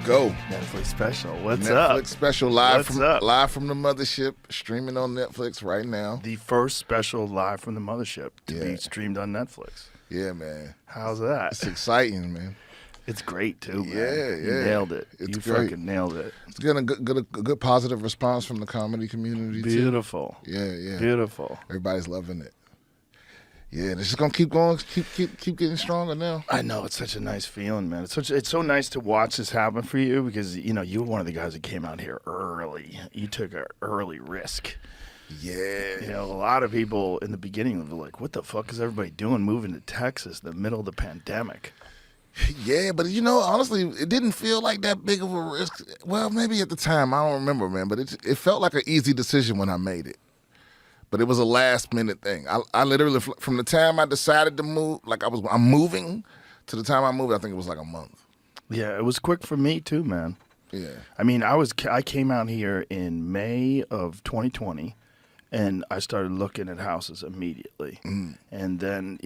go. Netflix special. What's Netflix up? Netflix special live What's up? live from the mothership, streaming on Netflix right now. The first special live from the mothership to be Yeah. streamed on Netflix. Yeah, man. How's that? It's exciting, man. It's great too, man. Yeah, You yeah. nailed it. It's you great. fucking nailed it. It's getting a good positive response from the comedy community too. Beautiful. Yeah, yeah. Beautiful. Everybody's loving it. Yeah, and it's just gonna keep going, keep getting stronger now. I know, it's such a nice feeling, man. It's so nice to watch this happen for you because you were one of the guys that came out here early. You took an early risk. Yeah. A lot of people in the beginning were like, "What the fuck is everybody doing moving to Texas in the middle of the pandemic?" Yeah, but honestly, it didn't feel like that big of a risk. Well, maybe at the time, I don't remember, man, but it felt like an easy decision when I made it. But it was a last minute thing. I literally, from the time I decided to move, I'm moving, to the time I moved, I think it was like a month. Yeah, it was quick for me too, man. Yeah. I mean, I came out here in May of 2020, and I started looking at houses immediately. And then,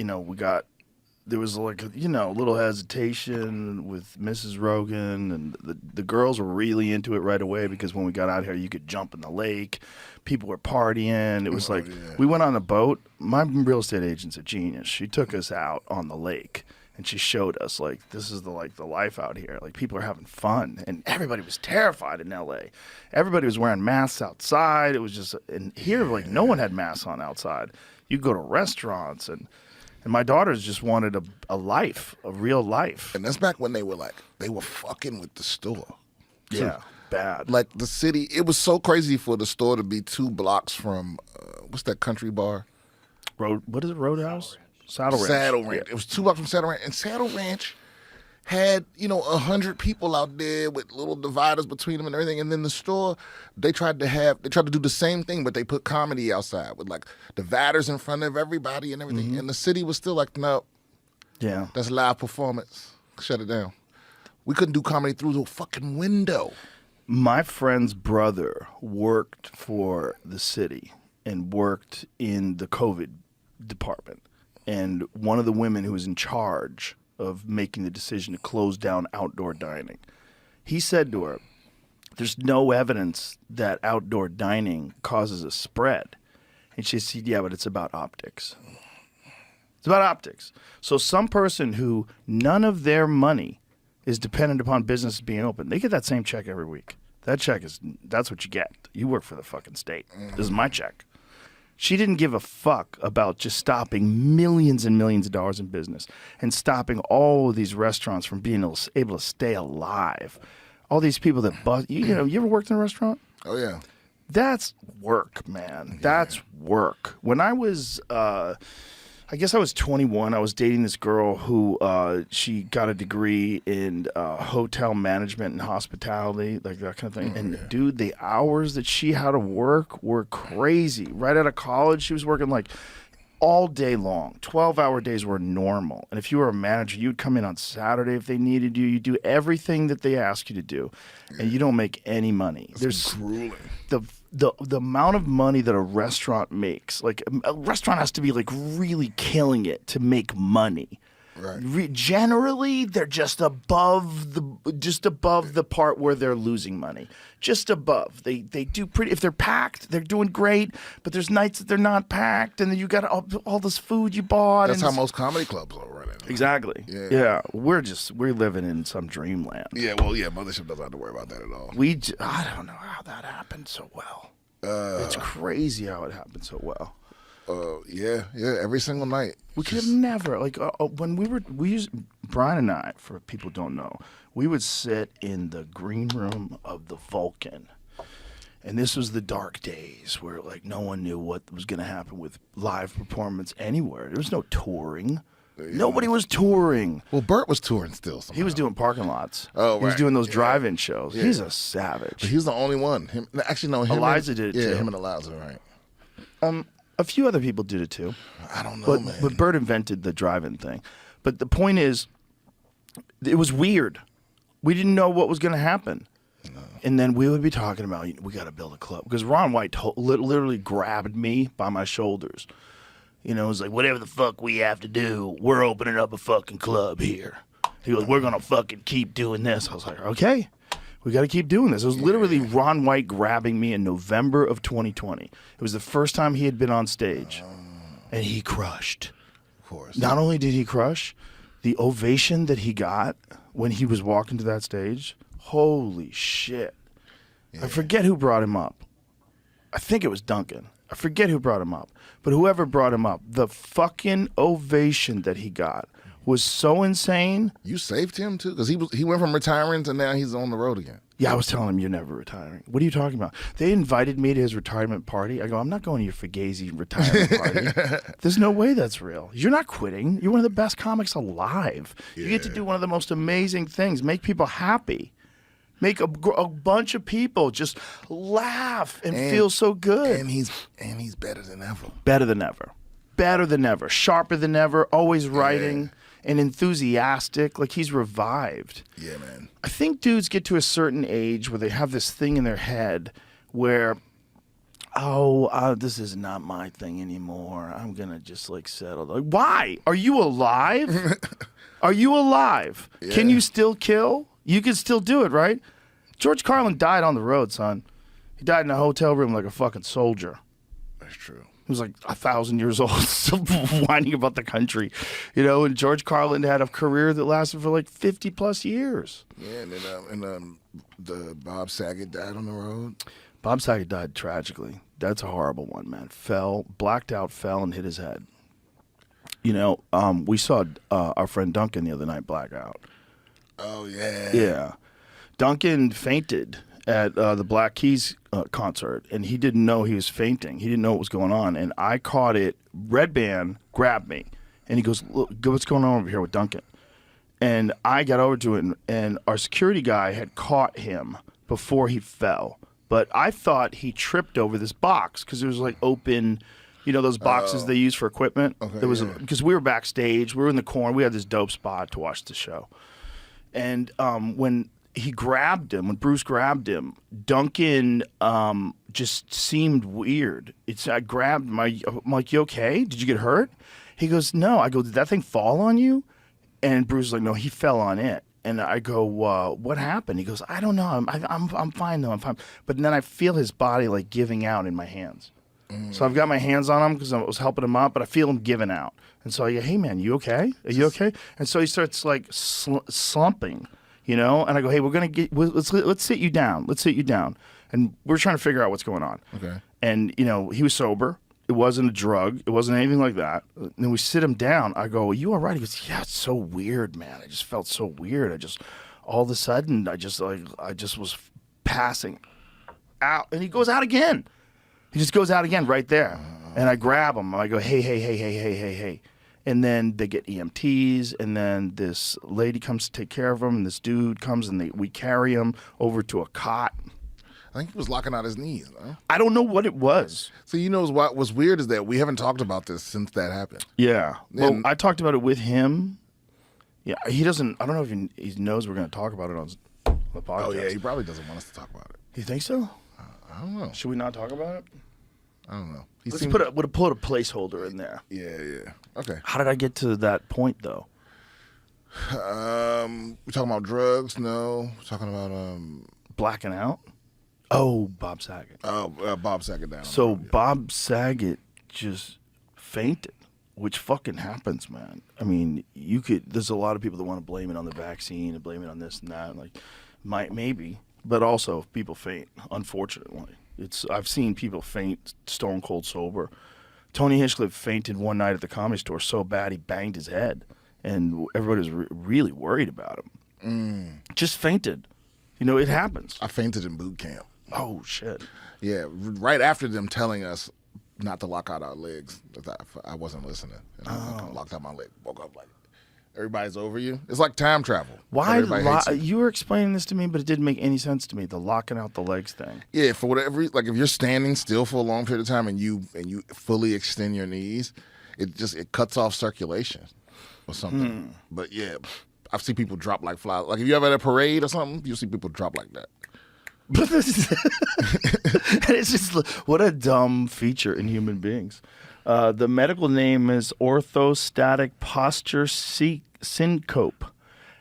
there was like, a little hesitation with Mrs. Rogan, and the girls were really into it right away because when we got out here, you could jump in the lake. People were partying. It was we went on a boat. My real estate agent's a genius. She took us out on the lake, and she showed us, this is the life out here. People are having fun. And everybody was terrified in L.A. Everybody was wearing masks outside. It was just, and here, no one had masks on outside. You go to restaurants, and my daughters just wanted a life, a real life. And that's back when they were fucking with the store. Yeah, bad. The city, it was so crazy for the store to be 2 blocks from, what's that country bar? What is it, Roadhouse? Saddle Ranch. Saddle Ranch. Yeah. It was 2 blocks from Saddle Ranch. And Saddle Ranch had, 100 people out there with little dividers between them and everything. And then the store, they tried to do the same thing, but they put comedy outside with dividers in front of everybody and everything. Mm-hmm. And the city was still no, Yeah. that's live performance. Shut it down. We couldn't do comedy through the fucking window. My friend's brother worked for the city and worked in the COVID department. And one of the women who was in charge of making the decision to close down outdoor dining, he said to her, "There's no evidence that outdoor dining causes a spread." And she said, "Yeah, but it's about optics. It's about optics." So some person who none of their money is dependent upon business being open, they get that same check every week. That's what you get. You work for the fucking state. This is my check. She didn't give a fuck about just stopping millions and millions of dollars in business and stopping all of these restaurants from being able to stay alive. All these people that you ever worked in a restaurant? Oh, yeah. That's work, man. That's work. When I was, I guess I was 21, I was dating this girl who she got a degree in hotel management and hospitality, that kind of thing. And dude, the hours that she had to work were crazy. Right out of college, she was working all day long. 12-hour days were normal. And if you were a manager, you'd come in on Saturday if they needed you. You do everything that they ask you to do, and you don't make any money. It's grueling. The amount of money that a restaurant makes, a restaurant has to be really killing it to make money. Right. Generally, they're just above the part where they're losing money. Just above. They do pretty. If they're packed, they're doing great. But there's nights that they're not packed, and then you got all this food you bought. That's how most comedy clubs are running. Exactly. Yeah. We're living in some dreamland. Yeah. Well, yeah. Mothership doesn't have to worry about that at all. I don't know how that happened so well. It's crazy how it happened so well. Yeah, every single night. We could have never, when we used, Brian and I, for people who don't know, we would sit in the green room of the Vulcan. And this was the dark days where, no one knew what was going to happen with live performance anywhere. There was no touring. Yeah. Nobody was touring. Well, Bert was touring still somehow. He was doing parking lots. Oh, right. He was doing those drive-in shows. Yeah. He's a savage. But he's the only one. Him Eliza did it too. Yeah, him and Eliza, right. A few other people did it too. I don't know, man. But Bert invented the drive-in thing. But the point is, it was weird. We didn't know what was going to happen. No. And then we would be talking about, we got to build a club. Because Ron White literally grabbed me by my shoulders. It was like, whatever the fuck we have to do, we're opening up a fucking club here. He goes, we're going to fucking keep doing this. I was like, okay. We got to keep doing this. It was literally Ron White grabbing me in November of 2020. It was the first time he had been on stage, and he crushed. Of course. Not only did he crush, the ovation that he got when he was walking to that stage, holy shit. I forget who brought him up. I think it was Duncan. I forget who brought him up. But whoever brought him up, the fucking ovation that he got was so insane. You saved him too, because he went from retiring to now he's on the road again. Yeah, I was telling him you're never retiring. What are you talking about? They invited me to his retirement party. I go, I'm not going to your Fugazi retirement party. There's no way that's real. You're not quitting. You're one of the best comics alive. You get to do one of the most amazing things, make people happy. Make a bunch of people just laugh and feel so good. And he's better than ever. Better than ever. Better than ever. Sharper than ever. Always writing. And enthusiastic, like he's revived. Yeah, man. I think dudes get to a certain age where they have this thing in their head where, this is not my thing anymore. I'm going to just like settle. Like, why? Are you alive? Are you alive? Yeah. Can you still kill? You can still do it, right? George Carlin died on the road, son. He died in a hotel room like a fucking soldier. That's true. He was like 1,000 years old, still whining about the country, and George Carlin had a career that lasted for like 50 plus years. Yeah, and then the Bob Saget died on the road. Bob Saget died tragically. That's a horrible one, man. Blacked out, fell, and hit his head. We saw our friend Duncan the other night black out. Oh, yeah. Yeah. Duncan fainted at the Black Keys concert, and he didn't know he was fainting. He didn't know what was going on, and I caught it. Red Band grabbed me, and he goes, "Look, what's going on over here with Duncan?" And I got over to it, and our security guy had caught him before he fell. But I thought he tripped over this box because it was like open, those boxes they use for equipment. Okay, Because we were backstage, we were in the corner, we had this dope spot to watch the show. And when when Bruce grabbed him, Duncan just seemed weird. I grabbed him. I'm like, you okay? Did you get hurt? He goes, no. I go, did that thing fall on you? And Bruce is like, no, he fell on it. And I go, what happened? He goes, I don't know. I'm fine though. I'm fine. But then I feel his body like giving out in my hands. So I've got my hands on him because I was helping him up, but I feel him giving out. And so I go, hey man, you okay? Are you okay? And so he starts like slumping. And I go, hey, we're gonna let's sit you down. Let's sit you down. And we're trying to figure out what's going on. Okay. And he was sober. It wasn't a drug. It wasn't anything like that. And then we sit him down. I go, are you all right? He goes, yeah, it's so weird, man. I just felt so weird. All of a sudden, I just was passing out. And he goes out again. He just goes out again right there. And I grab him. I go, hey. And then they get EMTs, and then this lady comes to take care of him, and this dude comes, and we carry him over to a cot. I think he was locking out his knees. Huh? I don't know what it was. So what was weird is that we haven't talked about this since that happened. Yeah. Well, I talked about it with him. Yeah, he doesn't. I don't know if he knows we're going to talk about it on the podcast. Oh, yeah, he probably doesn't want us to talk about it. You think so? I don't know. Should we not talk about it? I don't know. Let's put a placeholder in there. Yeah. Okay. How did I get to that point, though? We talking about drugs? No. We're talking about blacking out. Oh, Bob Saget. Oh, Bob Saget down. So Bob Saget just fainted, which fucking happens, man. I mean, there's a lot of people that want to blame it on the vaccine and blame it on this and that. Like, maybe, but also people faint, unfortunately. I've seen people faint stone cold sober. Tony Hinchcliffe fainted one night at the Comedy Store so bad he banged his head, and everybody was really worried about him. Just fainted. It happens. I fainted in boot camp. Oh, shit. Yeah, right after them telling us not to lock out our legs. I wasn't listening. And I locked out my leg. Woke up like, everybody's over you. It's like time travel. Why? You were explaining this to me, but it didn't make any sense to me, the locking out the legs thing. Yeah, for whatever, like if you're standing still for a long period of time and you fully extend your knees, it cuts off circulation or something. But yeah, I've seen people drop like flies. Like if you ever at a parade or something, you'll see people drop like that. It's just what a dumb feature in human beings. The medical name is orthostatic posture syncope,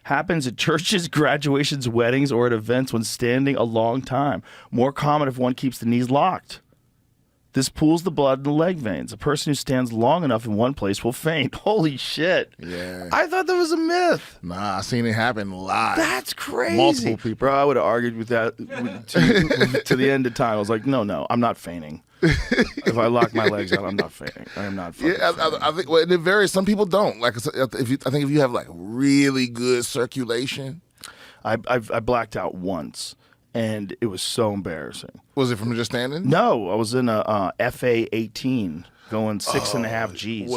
Happens at churches, graduations, weddings, or at events when standing a long time. More common if one keeps the knees locked. This pools the blood in the leg veins. A person who stands long enough in one place will faint. Holy shit. Yeah. I thought that was a myth. Nah, I seen it happen live. That's crazy. Multiple people. Bro, I would have argued with that to the end of time. I was like, no, I'm not fainting. If I lock my legs out, I'm not fainting. I am not fainting. Yeah, I think it varies. Some people don't. Like, I think if you have like really good circulation. I blacked out once, and it was so embarrassing. Was it from just standing? No, I was in a FA 18 going 6.5 Gs.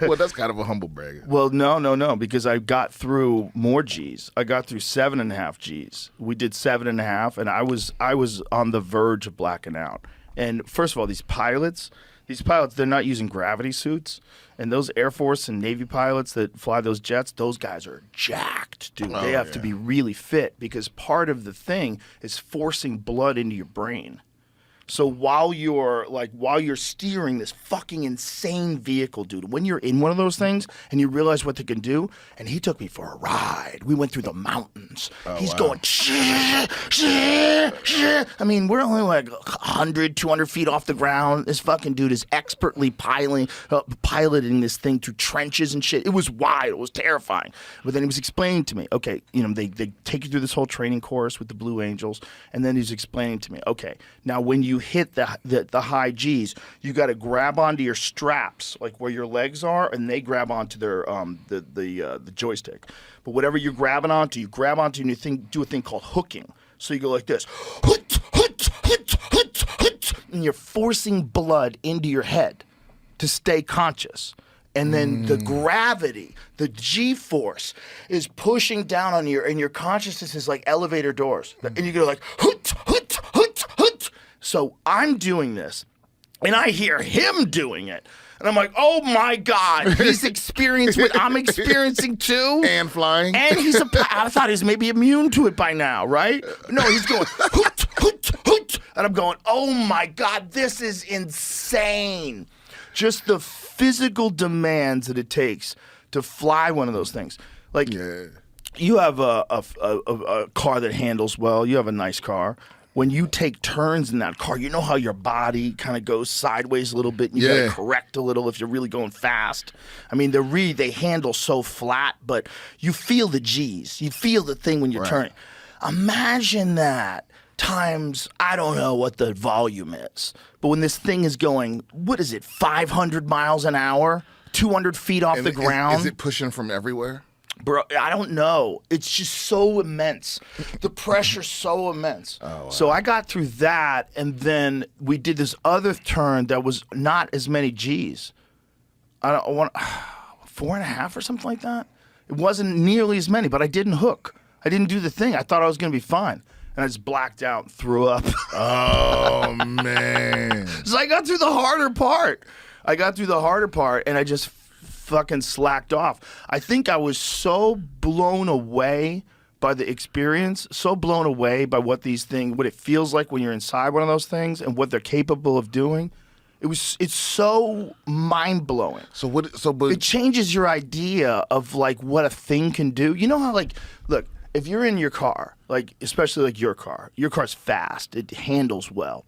Well, that's kind of a humble brag. Well, no, because I got through more Gs. I got through 7.5 Gs. We did 7.5, and I was on the verge of blacking out. And first of all, these pilots, they're not using gravity suits. And those Air Force and Navy pilots that fly those jets, those guys are jacked, dude. They have to be really fit because part of the thing is forcing blood into your brain. So while you're steering this fucking insane vehicle, dude, when you're in one of those things and you realize what they can do, and he took me for a ride. We went through the mountains. He's going, shh. I mean, we're only like 100, 200 feet off the ground. This fucking dude is expertly piloting this thing through trenches and shit. It was wild. It was terrifying. But then he was explaining to me, okay, they take you through this whole training course with the Blue Angels, and then he's explaining to me, okay, now when you hit the high Gs, you got to grab onto your straps, like where your legs are, and they grab onto their the joystick. But whatever you're grabbing onto, you grab onto, and you do a thing called hooking. So you go like this, and you're forcing blood into your head to stay conscious. And then the gravity, the G-force is pushing down on you, and your consciousness is like elevator doors. And you go like, hut. So I'm doing this, and I hear him doing it. And I'm like, oh, my God, he's experienced what I'm experiencing, too. And flying. And I thought he's maybe immune to it by now, right? No, he's going, hoot. And I'm going, oh, my God, this is insane. Just the physical demands that it takes to fly one of those things. Like, you have a car that handles well. You have a nice car. When you take turns in that car, you know how your body kind of goes sideways a little bit, and you got to correct a little if you're really going fast. I mean, they handle so flat, but you feel the G's. You feel the thing when you're turning. Imagine that times, I don't know what the volume is, but when this thing is going, what is it, 500 miles an hour, 200 feet off the ground? Is it pushing from everywhere? Bro, I don't know. It's just so immense. The pressure's so immense. Oh, wow. So I got through that, and then we did this other turn that was not as many Gs. I don't want 4.5 or something like that. It wasn't nearly as many, but I didn't hook. I didn't do the thing. I thought I was going to be fine. And I just blacked out and threw up. Oh, man. So I got through the harder part. And I just fucking slacked off. I think I was so blown away by the experience, so blown away by what it feels like when you're inside one of those things and what they're capable of doing. It's so mind-blowing. But it changes your idea of like what a thing can do. You know how, like, look, if you're in your car, like especially like your car's fast, it handles well.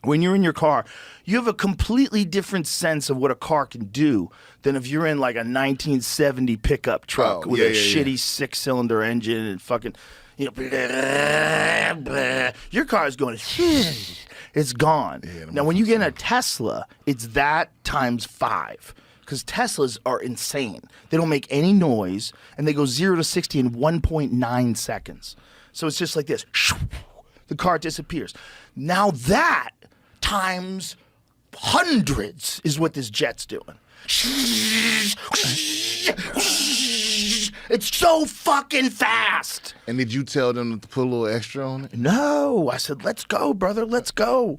When you're in your car, you have a completely different sense of what a car can do than if you're in like a 1970 pickup truck with a shitty 6-cylinder engine and fucking, blah, blah. Your car is going, it's gone. Now, when you get in a Tesla, it's that times 5. Because Teslas are insane. They don't make any noise, and they go 0 to 60 in 1.9 seconds. So it's just like this. The car disappears. Now that times hundreds is what this jet's doing. It's so fucking fast. And did you tell them to put a little extra on it? No. I said, let's go, brother. Let's go.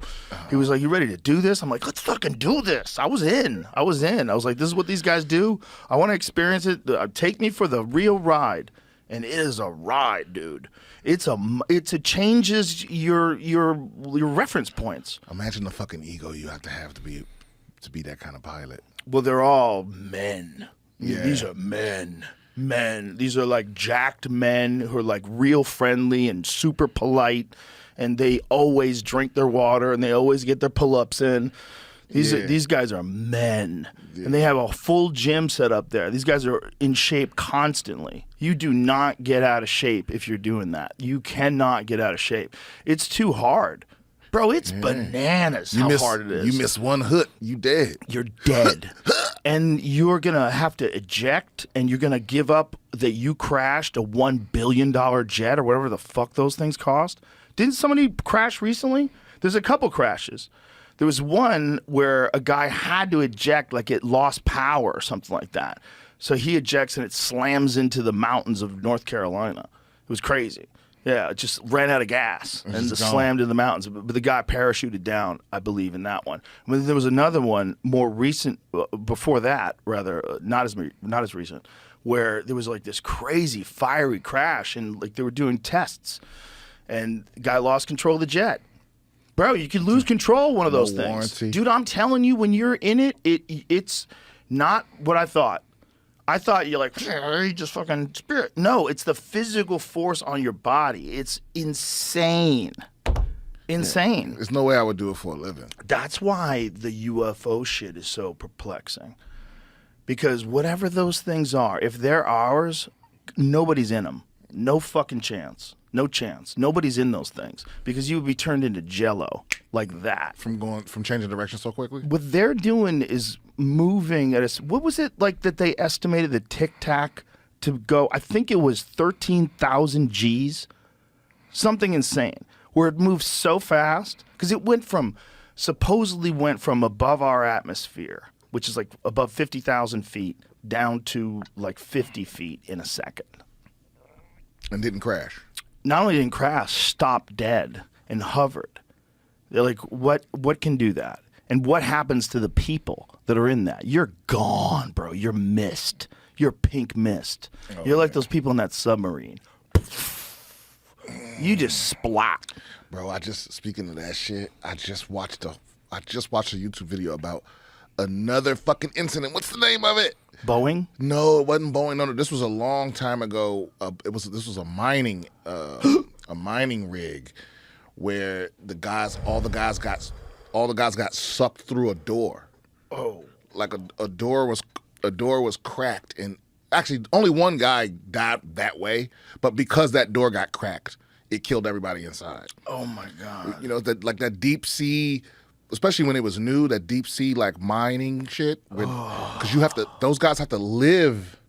He was like, you ready to do this? I'm like, let's fucking do this. I was in. I was like, this is what these guys do. I want to experience it. Take me for the real ride. And it is a ride, dude. It changes your reference points. Imagine the fucking ego you have to be that kind of pilot. Well, they're all men. Yeah. These are men. men. These are like jacked men who are like real friendly and super polite, and they always drink their water and they always get their pull-ups in. These guys are men, and they have a full gym set up there. These guys are in shape constantly. You do not get out of shape if you're doing that. You cannot get out of shape. It's too hard. Bro, it's bananas how hard it is. You miss one hook, you dead. You're dead. And you're going to have to eject, and you're going to give up that you crashed a $1 billion jet or whatever the fuck those things cost. Didn't somebody crash recently? There's a couple crashes. There was one where a guy had to eject, like it lost power or something like that. So he ejects and it slams into the mountains of North Carolina. It was crazy. Yeah, it just ran out of gas and slammed in the mountains. But the guy parachuted down, I believe, in that one. But there was another one more recent, before that, rather, not as recent, where there was like this crazy fiery crash and like they were doing tests. And the guy lost control of the jet. Bro, you can lose control of one of those things. Warranty. Dude, I'm telling you, when you're in it, it's not what I thought. I thought you're like, you just fucking spirit. No, it's the physical force on your body. It's insane. Insane. There's no way I would do it for a living. That's why the UFO shit is so perplexing. Because whatever those things are, if they're ours, nobody's in them. No fucking chance. No chance. Nobody's in those things because you would be turned into jello like that. From changing direction so quickly? What they're doing is moving at a, what was it like that they estimated the Tic Tac to go? I think it was 13,000 G's. Something insane. Where it moves so fast because it supposedly went from above our atmosphere, which is like above 50,000 feet, down to like 50 feet in a second. And didn't crash. Not only didn't crash, stopped dead and hovered. They're like, what can do that? And what happens to the people that are in that? You're gone, bro. You're mist. You're pink mist. You're like those people in that submarine. You just splat. Bro, speaking of that shit, I just watched a YouTube video about another fucking incident. What's the name of it? Boeing? No, it wasn't Boeing. No, this was a long time ago. This was a mining rig where all the guys got sucked through a door. Oh, like a door was cracked, and actually only one guy died that way. But because that door got cracked, it killed everybody inside. Oh my god! You know that deep sea. Especially when it was new, that deep sea like mining shit, because those guys have to live.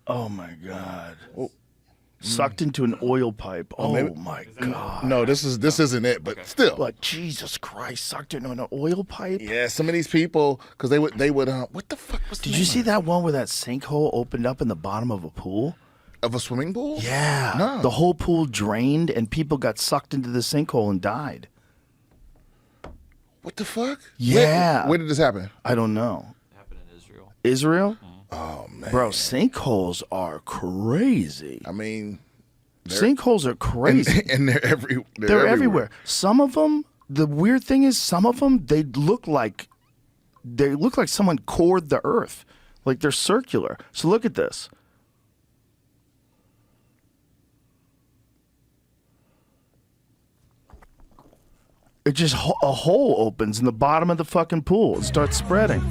Oh my god! Sucked into an oil pipe. Oh my god! No, this isn't it, but still. Like Jesus Christ, sucked into an oil pipe. Yeah, some of these people, because they would. What the fuck was? Did you see that one where that sinkhole opened up in the bottom of a pool? Of a swimming pool? Yeah. No. The whole pool drained and people got sucked into the sinkhole and died. What the fuck? Yeah. Where did this happen? I don't know. It happened in Israel. Israel? Oh, man. Bro, sinkholes are crazy. I mean... Sinkholes are crazy. And they're everywhere. Some of them, the weird thing is, some of them, they look like someone cored the earth. Like they're circular. So look at this. It just a hole opens in the bottom of the fucking pool. It starts spreading.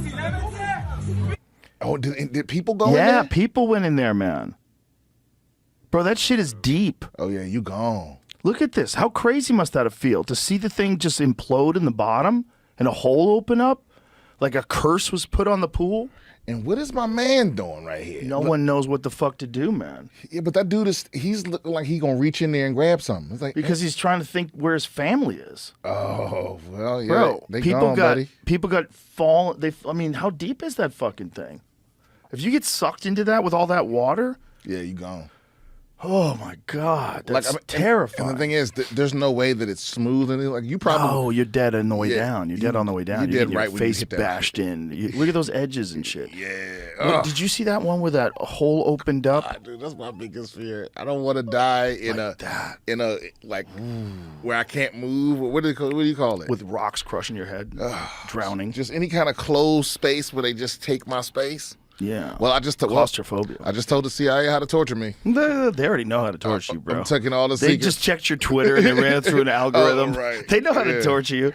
Oh, did people go in there? Yeah, people went in there, man. Bro, that shit is deep. Oh, yeah, you gone. Look at this. How crazy must that have felt to see the thing just implode in the bottom and a hole open up? Like a curse was put on the pool? And what is my man doing right here? No one knows what the fuck to do, man. Yeah, but that dude he's looking like he gonna reach in there and grab something. It's like, because he's trying to think where his family is. Oh, well, yeah. Bro, they people gone, got fallen. I mean, how deep is that fucking thing? If you get sucked into that with all that water, yeah, you gone. Oh my god, that's terrifying. And the thing is, there's no way that it's smooth and like you probably. Oh, you're dead on the way down. You're dead on the way down. You're dead your right when face you hit that bashed in. Look at those edges and shit. Yeah. Did you see that one where that hole opened up? Dude, that's my biggest fear. I don't want to die in where I can't move. What do you call it? With rocks crushing your head, drowning. Just any kind of closed space where they just take my space. Yeah. Well, I just claustrophobia. I just told the CIA how to torture me. They already know how to torture you, bro. I'm taking all the They secrets. just checked your Twitter and they ran through an algorithm. Right. They know how to torture you.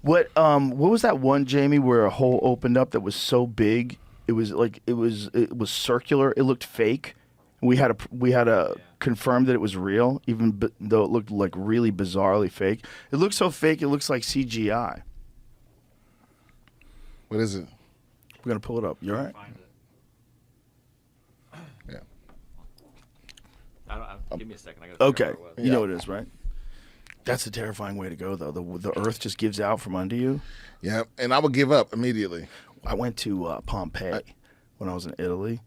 What was that one, Jamie, where a hole opened up that was so big it was circular. It looked fake. We had to confirm that it was real, even though it looked like really bizarrely fake. It looks so fake. It looks like CGI. What is it? We're gonna pull it up. You all right? Find it. Yeah. Give me a second. I gotta Okay. figure out what it was. You know what it is, right? That's a terrifying way to go, though. The earth just gives out from under you. Yeah, and I would give up immediately. I went to Pompeii when I was in Italy,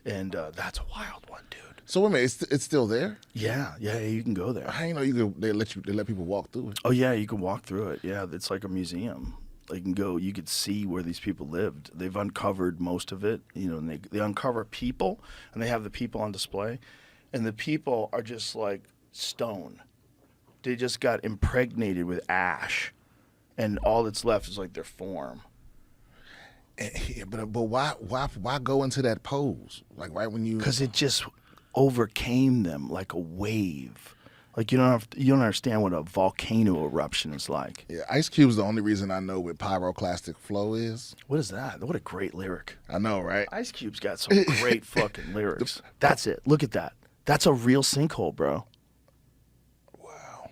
and that's a wild one, dude. So wait a minute, it's still there? Yeah, you can go there. I didn't know they let people walk through it. Oh yeah, you can walk through it. Yeah, it's like a museum. You could see where these people lived. They've uncovered most of it, and they uncover people, and they have the people on display, and the people are just like stone. They just got impregnated with ash, and all that's left is like their form. Yeah, but why go into that pose? Like right when you Because it just overcame them like a wave. Like you don't understand what a volcano eruption is like. Yeah, Ice Cube's the only reason I know what pyroclastic flow is. What is that? What a great lyric. I know, right? Ice Cube's got some great fucking lyrics. That's it. Look at that. That's a real sinkhole, bro. Wow.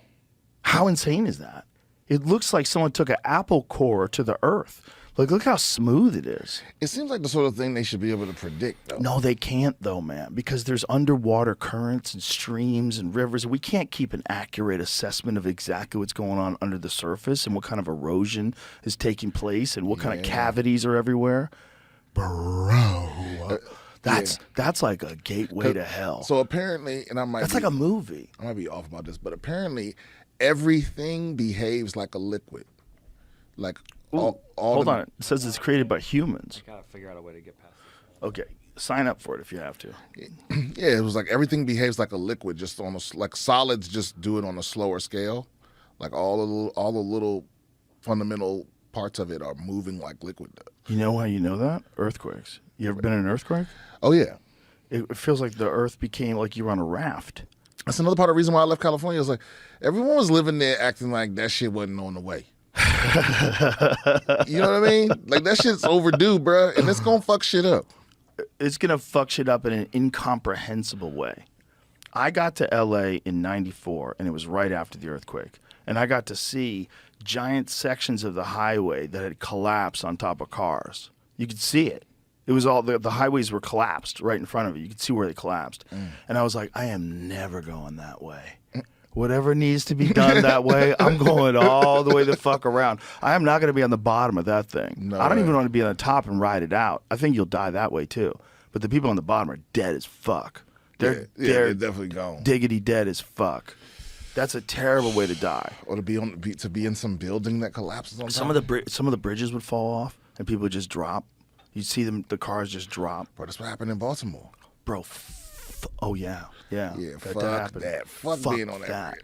How insane is that? It looks like someone took an apple core to the earth. Like, look how smooth it is. It seems like the sort of thing they should be able to predict, though. No, they can't, though, man, because there's underwater currents and streams and rivers. We can't keep an accurate assessment of exactly what's going on under the surface and what kind of erosion is taking place and what kind of cavities are everywhere. Bro, that's like a gateway to hell. So apparently, and That's like a movie. I might be off about this, but apparently everything behaves like a liquid. Like all Hold on. It says it's created by humans. I gotta figure out a way to get past this. Okay. Sign up for it if you have to. Yeah, it was like everything behaves like a liquid, just on like solids just do it on a slower scale. Like all the little fundamental parts of it are moving like liquid does. You know how you know that? Earthquakes. You ever been in an earthquake? Oh yeah. It feels like the earth became like you were on a raft. That's another part of the reason why I left California. It was like everyone was living there acting like that shit wasn't on the way. You know what I mean? Like that shit's overdue, bruh, and it's gonna fuck shit up. It's gonna fuck shit up in an incomprehensible way. I got to LA in '94, and it was right after the earthquake, and I got to see giant sections of the highway that had collapsed on top of cars. You could see it. It was all the highways were collapsed right in front of you. You could see where they collapsed, and I was like, I am never going that way. Whatever needs to be done that way, I'm going all the way the fuck around. I am not going to be on the bottom of that thing. No I don't way. even want to be on the top and ride it out. I think you'll die that way too. But the people on the bottom are dead as fuck. They're They're definitely gone. diggity dead as fuck. That's a terrible way to die. Or to be in some building that collapses on top. Some of the bridges would fall off and people would just drop. You'd see the cars just drop. Bro, that's what happened in Baltimore. Bro, oh yeah. Yeah, fuck happened. that. Fuck being on that.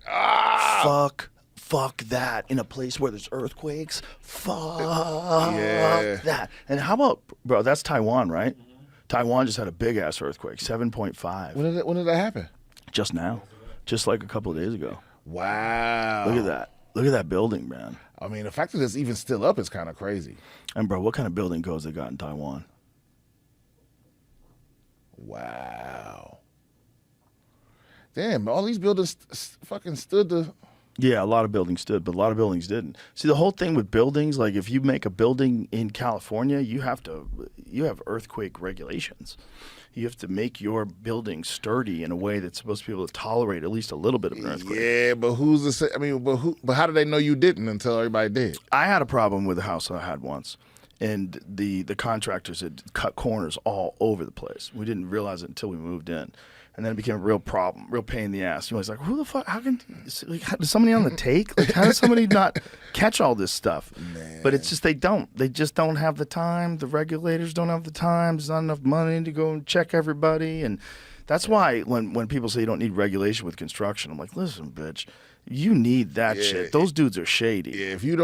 Fuck that. In a place where there's earthquakes. Fuck Yeah. that. And how about, bro, that's Taiwan, right? Mm-hmm. Taiwan just had a big ass earthquake, 7.5. When did that happen? Just now. Just like a couple of days ago. Wow. Look at that. Look at that building, man. I mean, the fact that it's even still up is kind of crazy. And bro, what kind of building codes they got in Taiwan? Wow. Damn, all these buildings fucking stood the... Yeah, a lot of buildings stood, but a lot of buildings didn't. See, the whole thing with buildings, like if you make a building in California, you have earthquake regulations. You have to make your building sturdy in a way that's supposed to be able to tolerate at least a little bit of an earthquake. Yeah, but who's to say? I mean, but how did they know you didn't until everybody did? I had a problem with a house I had once, and the contractors had cut corners all over the place. We didn't realize it until we moved in. And then it became a real problem, real pain in the ass. You know, it's like, who the fuck? How can? Like, is somebody on the take? Like, how does somebody not catch all this stuff? Man. But it's just they don't. They just don't have the time. The regulators don't have the time. There's not enough money to go and check everybody. And that's why when people say you don't need regulation with construction, I'm like, listen, bitch, you need that shit. Those dudes are shady. Yeah, if you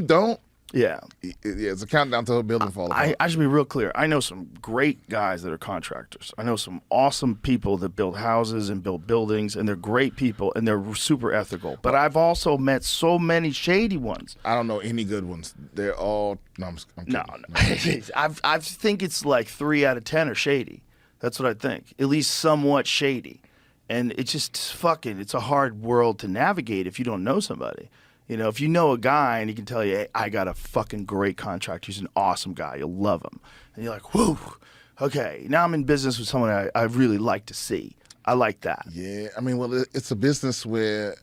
don't, Yeah. It's a countdown to a building falling apart. I should be real clear. I know some great guys that are contractors. I know some awesome people that build houses and build buildings, and they're great people, and they're super ethical. But I've also met so many shady ones. I don't know any good ones. They're all I'm kidding. No. I think it's like 3 out of 10 are shady. That's what I think. At least somewhat shady. And it's just it's a hard world to navigate if you don't know somebody. You know, if you know a guy and he can tell you, hey, I got a fucking great contractor. He's an awesome guy. You'll love him. And you're like, whoa, okay, now I'm in business with someone I really like to see. I like that. Yeah, I mean, well, it's a business where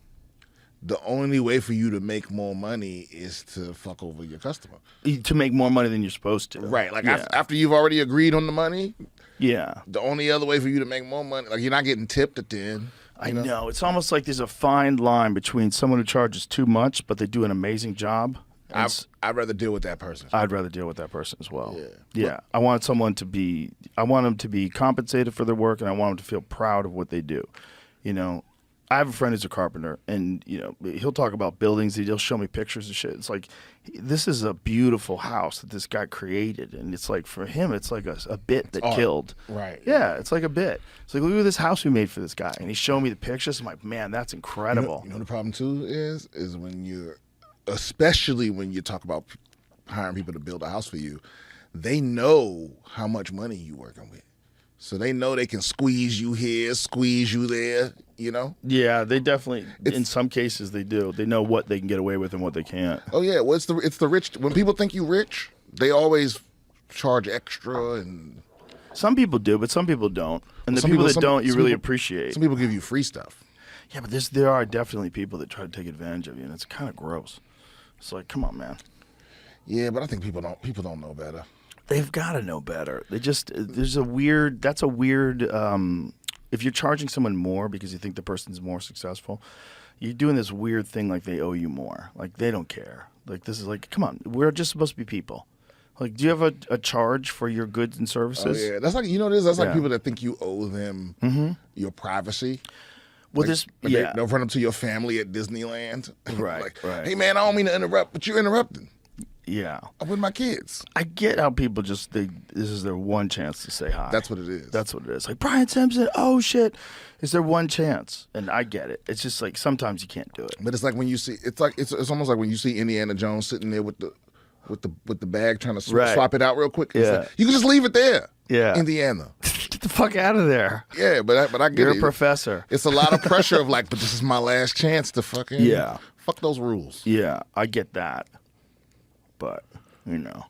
the only way for you to make more money is to fuck over your customer. To make more money than you're supposed to. Right, like after you've already agreed on the money, yeah, the only other way for you to make more money, like you're not getting tipped at the end. I know. It's almost like there's a fine line between someone who charges too much, but they do an amazing job. I'd rather deal with that person. I'd rather deal with that person as well. Yeah. Yeah. I want them to be compensated for their work, and I want them to feel proud of what they do. You know, I have a friend who's a carpenter, and you know, he'll talk about buildings. He'll show me pictures of shit. It's like, this is a beautiful house that this guy created, and it's like, for him, it's like a bit that killed. Right. Yeah, it's like a bit. It's like, look at this house we made for this guy, and he's showing me the pictures. I'm like, man, that's incredible. You know the problem too is especially when you talk about hiring people to build a house for you, they know how much money you're working with. So they know they can squeeze you here, squeeze you there, you know? Yeah, they definitely, in some cases they do. They know what they can get away with and what they can't. Oh yeah, well it's the rich. When people think you rich, they always charge extra, and some people do, but some people don't. And the people that don't, you really appreciate. Some people give you free stuff. Yeah, but there are definitely people that try to take advantage of you, and it's kind of gross. It's like, come on, man. Yeah, but I think people don't know better. They've got to know better. That's a weird, if you're charging someone more because you think the person's more successful, you're doing this weird thing like they owe you more. Like, they don't care. Like, this is like, come on, we're just supposed to be people. Like, do you have a charge for your goods and services? Oh yeah, that's like, you know, that's like people that think you owe them your privacy. Well, they'll run up to your family at Disneyland. Right, like, right. Hey man, I don't mean to interrupt, but you're interrupting. Yeah. I'm with my kids. I get how people this is their one chance to say hi. That's what it is. That's what it is. Like, Brian Simpson, oh shit. Is there one chance? And I get it. It's just like, sometimes you can't do it. But it's like when you see, it's almost like when you see Indiana Jones sitting there with the bag trying to swap it out real quick. Yeah. Like, you can just leave it there. Yeah. Indiana. Get the fuck out of there. Yeah, but I get You're it. a professor. It's a lot of pressure of like, but this is my last chance to fucking fuck those rules. Yeah, I get that. But, you know,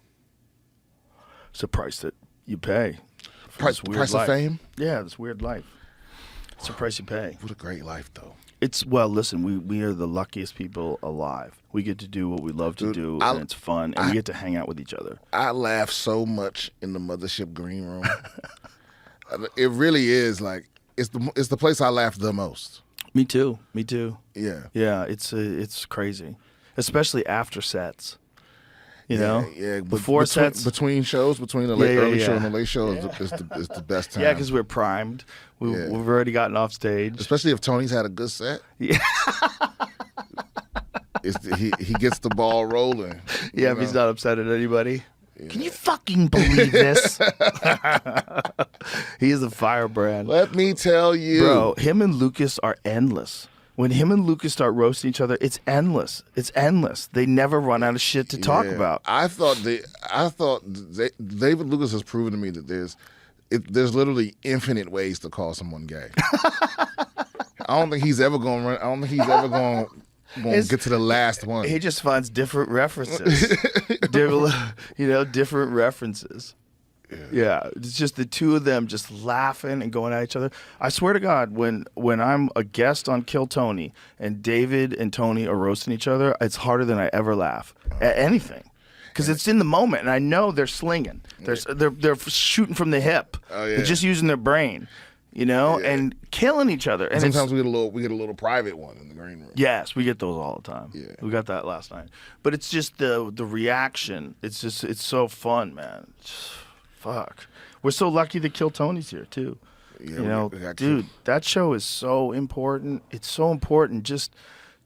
it's a price that you pay. Price of fame? Yeah, this weird life. It's a price you pay. What a great life, though. Well, listen, we are the luckiest people alive. We get to do what we love to do, and it's fun, and we get to hang out with each other. I laugh so much in the mothership green room. It really is like, it's the place I laugh the most. Me too. Yeah. Yeah, it's crazy, especially after sets. You know, yeah. Before sets, between shows, between the early show and the late show is the best time. Yeah, because we're primed. We've already gotten off stage. Especially if Tony's had a good set. Yeah. He gets the ball rolling. Yeah, if he's not upset at anybody. Yeah. Can you fucking believe this? He is a firebrand. Let me tell you, bro. Him and Lucas are endless. When him and Lucas start roasting each other, it's endless. It's endless. They never run out of shit to talk about. I thought David Lucas has proven to me that there's literally infinite ways to call someone gay. I don't think he's ever going to run. I don't think he's ever going to get to the last one. He just finds different references. Different references. Yeah, it's just the two of them just laughing and going at each other. I swear to God, when I'm a guest on Kill Tony and David and Tony are roasting each other, it's harder than I ever laugh at anything, because it's in the moment and I know they're slinging. They're shooting from the hip. Oh, yeah. They're just using their brain, and killing each other. And sometimes we get a little private one in the green room. Yes, we get those all the time. Yeah. We got that last night. But it's just the reaction. It's so fun, man. Fuck. We're so lucky that Kill Tony's here too. Yeah, dude, that show is so important. It's so important just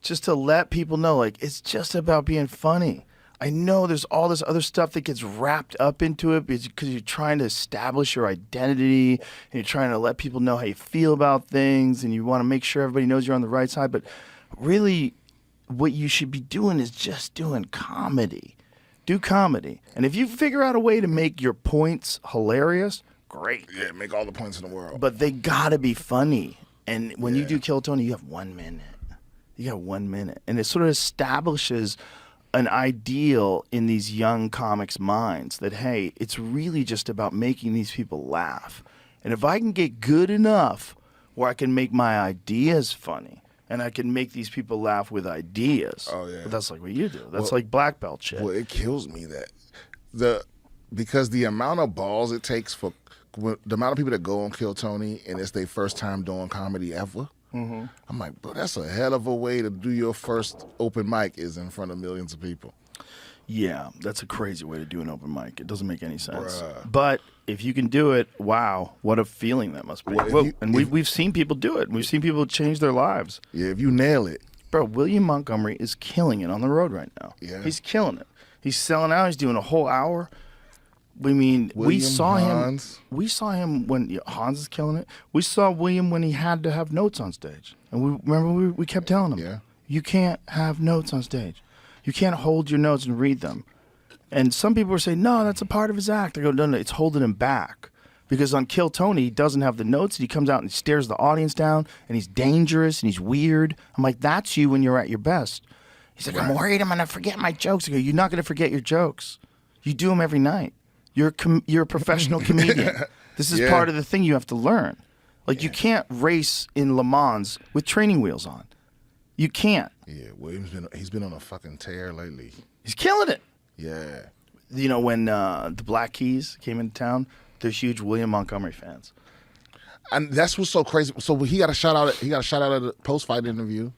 to let people know, like, it's just about being funny. I know there's all this other stuff that gets wrapped up into it because you're trying to establish your identity and you're trying to let people know how you feel about things and you want to make sure everybody knows you're on the right side. But really, what you should be doing is just doing comedy. Do comedy. And if you figure out a way to make your points hilarious, great. Yeah, make all the points in the world. But they got to be funny. And when you do Kill Tony, you have 1 minute. You got 1 minute. And it sort of establishes an ideal in these young comics' minds that, hey, it's really just about making these people laugh. And if I can get good enough where I can make my ideas funny and I can make these people laugh with ideas, but that's like what you do. That's like black belt shit. Well, it kills me because the amount of balls it takes for the amount of people that go on Kill Tony and it's their first time doing comedy ever. Mm-hmm. I'm like, bro, that's a hell of a way to do your first open mic is in front of millions of people. Yeah, that's a crazy way to do an open mic. It doesn't make any sense. Bruh. But if you can do it, wow, what a feeling that must be. Well, we've seen people do it. We've seen people change their lives. Yeah, if you nail it. Bro, William Montgomery is killing it on the road right now. Yeah. He's killing it. He's selling out. He's doing a whole hour. I mean, we saw him when Hans is killing it. We saw William when he had to have notes on stage. And we kept telling him, you can't have notes on stage. You can't hold your notes and read them. And some people were saying, no, that's a part of his act. I go, no, it's holding him back. Because on Kill Tony, he doesn't have the notes. And he comes out and he stares the audience down. And he's dangerous and he's weird. I'm like, that's you when you're at your best. He's like, I'm worried I'm going to forget my jokes. I go, you're not going to forget your jokes. You do them every night. You're a professional comedian. This is part of the thing you have to learn. Like, you can't race in Le Mans with training wheels on. You can't. Yeah, he's been on a fucking tear lately. He's killing it. Yeah. You know, when the Black Keys came into town, they're huge William Montgomery fans. And that's what's so crazy. So he got a shout out at the post-fight interview.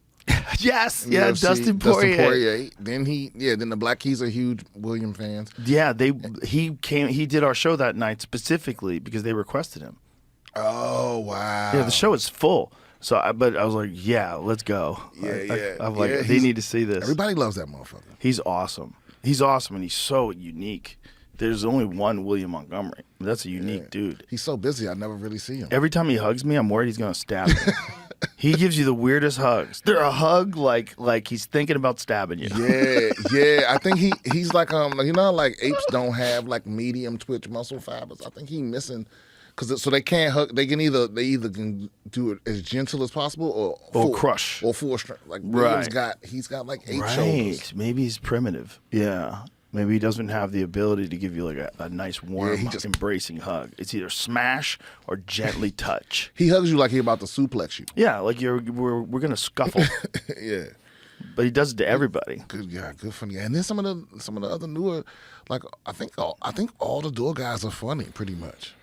Yes, UFC, Dustin Poirier. Then the Black Keys are huge William fans. Yeah, he did our show that night specifically because they requested him. Oh, wow. Yeah, the show is full. But I was like, yeah, let's go. I'm like, they need to see this. Everybody loves that motherfucker. He's awesome. He's awesome, and he's so unique. There's only one William Montgomery. That's a unique dude. He's so busy, I never really see him. Every time he hugs me, I'm worried he's going to stab me. He gives you the weirdest hugs. They're a hug like he's thinking about stabbing you. Yeah. I think he's like like apes don't have like medium twitch muscle fibers. I think he's missing so they can't hug. They either can do it as gentle as possible or crush or full strength. Like William's he's got like 8 shoulders. Maybe he's primitive. Yeah. Maybe he doesn't have the ability to give you like a nice warm embracing hug. It's either smash or gently touch. He hugs you like he's about to suplex you. Yeah, like we're gonna scuffle. Yeah. But he does it to everybody. Good funny. And then some of the other newer, like I think all the door guys are funny pretty much.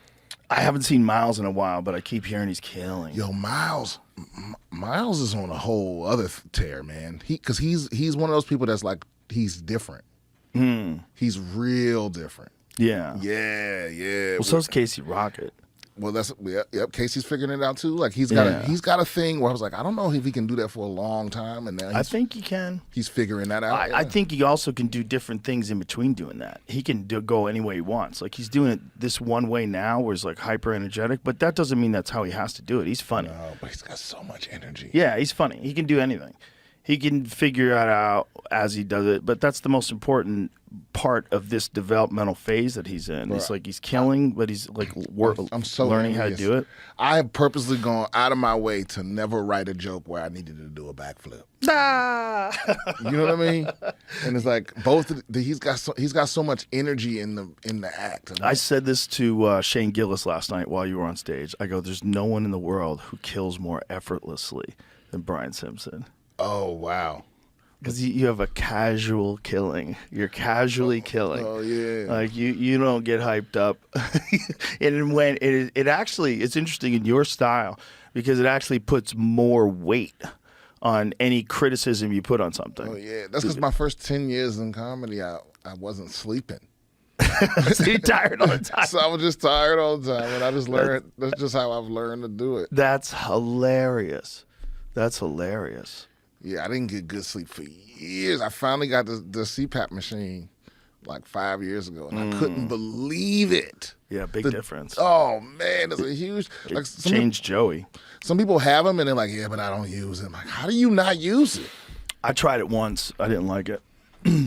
I haven't seen Miles in a while, but I keep hearing he's killing. Yo, Miles is on a whole other tear, man. Because he's one of those people that's like he's different. He's real different. Yeah. Yeah. Well, so's Casey Rocket. Well, Casey's figuring it out too. Like he's got a thing where I was like, I don't know if he can do that for a long time, and now I think he can. He's figuring that out. I think he also can do different things in between doing that. He can go any way he wants. Like he's doing it this one way now, where he's like hyper energetic, but that doesn't mean that's how he has to do it. He's funny. No, but he's got so much energy. Yeah, he's funny. He can do anything. He can figure it out as he does it, but that's the most important part of this developmental phase that he's in. It's like he's killing, but he's like I'm so learning how to do it. I have purposely gone out of my way to never write a joke where I needed to do a backflip. You know what I mean? And it's like he's got so much energy in the act. I said this to Shane Gillis last night while you were on stage. I go, "There's no one in the world who kills more effortlessly than Brian Simpson." Oh, wow. Because you have a casual killing. You're casually killing. Oh, yeah. Like, you don't get hyped up. And when it actually, it's interesting in your style because it actually puts more weight on any criticism you put on something. Oh, yeah. That's because my first 10 years in comedy, I wasn't sleeping. So you're tired all the time. So I was just tired all the time. And I just learned, that's just how I've learned to do it. That's hilarious. That's hilarious. Yeah, I didn't get good sleep for years. I finally got the CPAP machine like 5 years ago, and I couldn't believe it. Yeah, big difference. Oh man, it's a huge. Like Changed Joey. Some people have them, and they're like, "Yeah, but I don't use it." I'm like, how do you not use it? I tried it once. I didn't like it.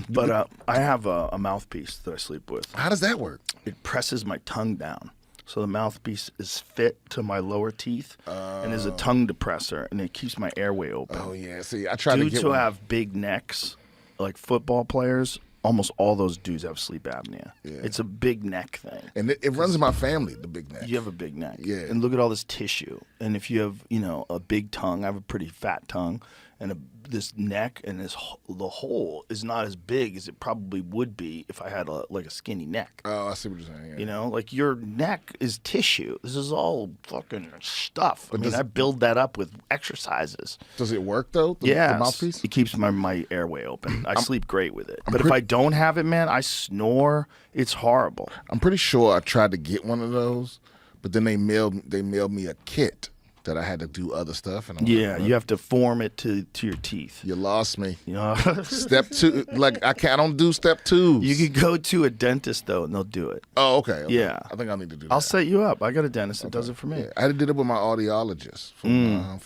But I have a mouthpiece that I sleep with. How does that work? It presses my tongue down. So the mouthpiece is fit to my lower teeth and is a tongue depressor, and it keeps my airway open. Oh yeah, see, I tried to Dudes get who one. have big necks, like football players, almost all those dudes have sleep apnea. Yeah. It's a big neck thing. And it runs in my family, the big neck. You have a big neck. Yeah. And look at all this tissue. And if you have, a big tongue, I have a pretty fat tongue, and this neck and the hole is not as big as it probably would be if I had a skinny neck. Oh, I see what you're saying. Yeah. Like your neck is tissue. This is all fucking stuff. But I build that up with exercises. Does it work though? The mouthpiece? It keeps my airway open. I sleep great with it. But if I don't have it, man, I snore. It's horrible. I'm pretty sure I tried to get one of those, but then they mailed me a kit that I had to do other stuff. And I'm like, You have to form it to your teeth. You lost me. You Step 2, I don't do step 2s. You could go to a dentist though, and they'll do it. Oh, okay. Yeah. I think I need to do that. I'll set you up. I got a dentist that does it for me. Yeah, I did it with my audiologist for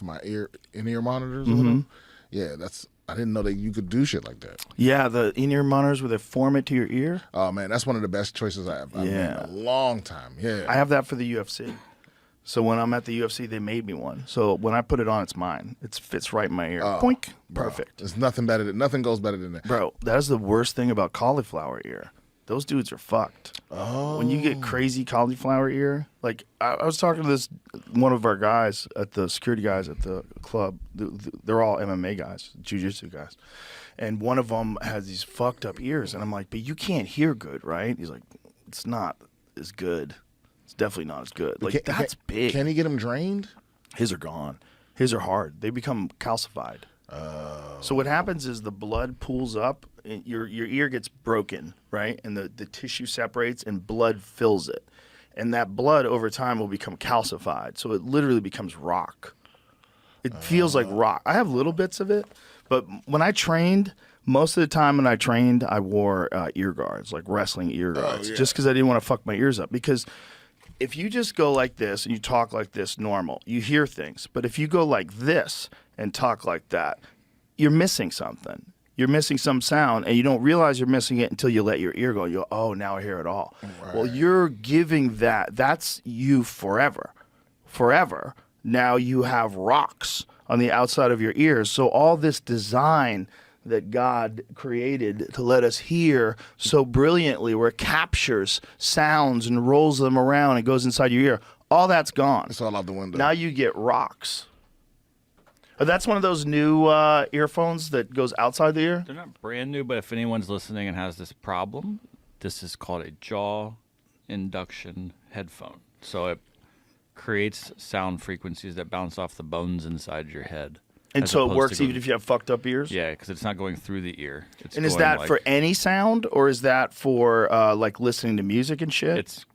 my in-ear monitors. Or whatever. Yeah, I didn't know that you could do shit like that. Yeah, the in-ear monitors where they form it to your ear. Oh man, that's one of the best choices I've made in a long time. Yeah, I have that for the UFC. So when I'm at the UFC, they made me one. So when I put it on, it's mine. It fits right in my ear. Boink. Perfect. There's nothing goes better than that. Bro, that is the worst thing about cauliflower ear. Those dudes are fucked. Oh. When you get crazy cauliflower ear, like I was talking to one of our guys the security guys at the club. They're all MMA guys, jiu-jitsu guys. And one of them has these fucked up ears. And I'm like, but you can't hear good, right? He's like, it's not as good. It's definitely not as good. Like, that's big. Can he get them drained? His are gone. His are hard. They become calcified. So what happens is the blood pools up, and your ear gets broken, right? And the tissue separates, and blood fills it. And that blood over time will become calcified. So it literally becomes rock. It feels like rock. I have little bits of it, but when I trained, most of the time when I trained, I wore ear guards, like wrestling ear guards, just because I didn't want to fuck my ears up. Because if you just go like this and you talk like this normal, you hear things. But if you go like this and talk like that, you're missing something. You're missing some sound, and you don't realize you're missing it until you let your ear go. You go, oh, now I hear it all. Right. Well, you're giving that's you forever. Forever. Now you have rocks on the outside of your ears. So all this design that God created to let us hear so brilliantly, where it captures sounds and rolls them around and goes inside your ear, all that's gone. It's all out the window. Now you get rocks. That's one of those new earphones that goes outside the ear? They're not brand new, but if anyone's listening and has this problem, this is called a jaw induction headphone. So it creates sound frequencies that bounce off the bones inside your head. And so it works even if you have fucked up ears? Yeah, because it's not going through the ear. And is that for any sound, or is that for like listening to music and shit? It's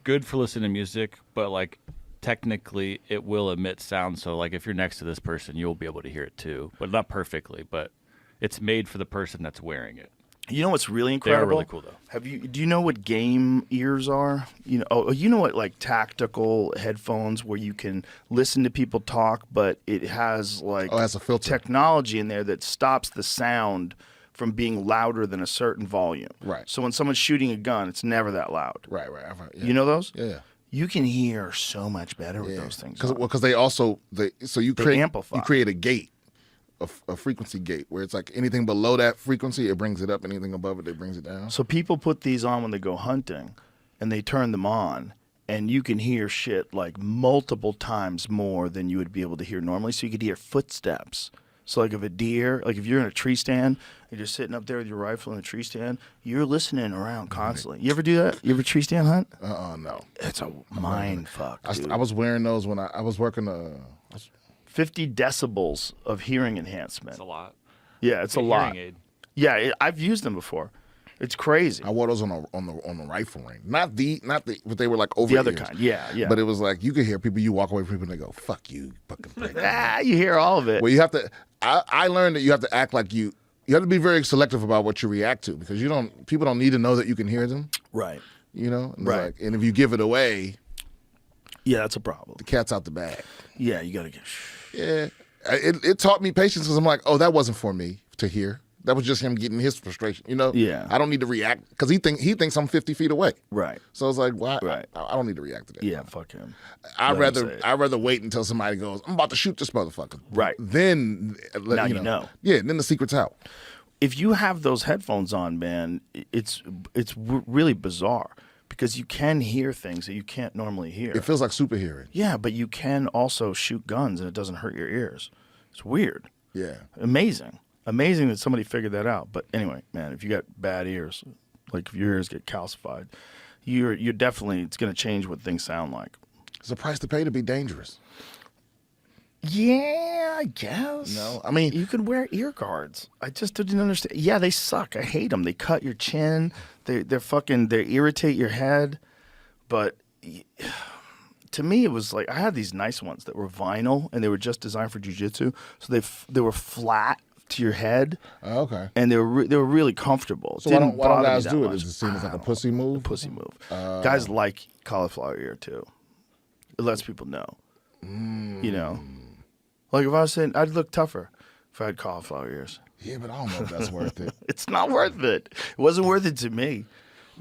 good for listening to music, but like technically it will emit sound. So like if you're next to this person, you'll be able to hear it too, but not perfectly. But it's made for the person that's wearing it. You know what's really incredible? They're really cool though. Do you know what game ears are? You know what, like tactical headphones where you can listen to people talk, but it has like it has a filter. Technology in there that stops the sound from being louder than a certain volume. Right. So when someone's shooting a gun, it's never that loud. Right. Yeah. You know those? Yeah. You can hear so much better with those things. Because they also you amplify. You create a gate. A frequency gate where it's like anything below that frequency, it brings it up. Anything above it, it brings it down. So people put these on when they go hunting, and they turn them on, and you can hear shit like multiple times more than you would be able to hear normally. So you could hear footsteps. So like if a deer, like if you're in a tree stand, and you're sitting up there with your rifle in a tree stand, you're listening around constantly. You ever do that? You ever tree stand hunt? No. It's a mind fuck, dude. I was wearing those when I was working 50 decibels of hearing enhancement. It's a lot. Yeah, it's a lot. Hearing aid. Yeah, I've used them before. It's crazy. I wore those on the rifle range. Not the, but they were like over The other ears. kind, yeah. But it was like you could hear people. You walk away from people and they go, "Fuck you, fucking prick." You hear all of it. Well, you have to. I learned that you have to act like you. You have to be very selective about what you react to because people don't need to know that you can hear them. Right. You know, and Right. like, and if you give it away, Yeah, that's a problem. the cat's out the bag. Yeah, you got to get. Yeah, it taught me patience because I'm like, oh, that wasn't for me to hear. That was just him getting his frustration. You know. Yeah. I don't need to react because he thinks I'm 50 feet away. Right. So it's like, why? Right. I don't need to react to that. Yeah, fuck him. I'd Let him say it. rather wait until somebody goes, I'm about to shoot this motherfucker. Right. Then Now you know. Yeah. Then the secret's out. If you have those headphones on, man, it's really bizarre because you can hear things that you can't normally hear. It feels like super hearing. Yeah, but you can also shoot guns and it doesn't hurt your ears. It's weird. Yeah. Amazing that somebody figured that out. But anyway, man, if you got bad ears, like if your ears get calcified, you're definitely, it's going to change what things sound like. It's a price to pay to be dangerous. Yeah, I guess. No, I mean, you could wear ear guards. I just didn't understand. Yeah, they suck. I hate them. They cut your chin. They irritate your head. But to me, it was like I had these nice ones that were vinyl and they were just designed for jiu-jitsu. So they were flat to your head. Oh, okay. And they were really comfortable. So why don't guys do it? Does it seem like a pussy move? Pussy move. Guys like cauliflower ear too. It lets people know. You know. Like if I was saying, I'd look tougher if I had cauliflower ears. Yeah, but I don't know if that's worth it. It's not worth it. It wasn't worth it to me.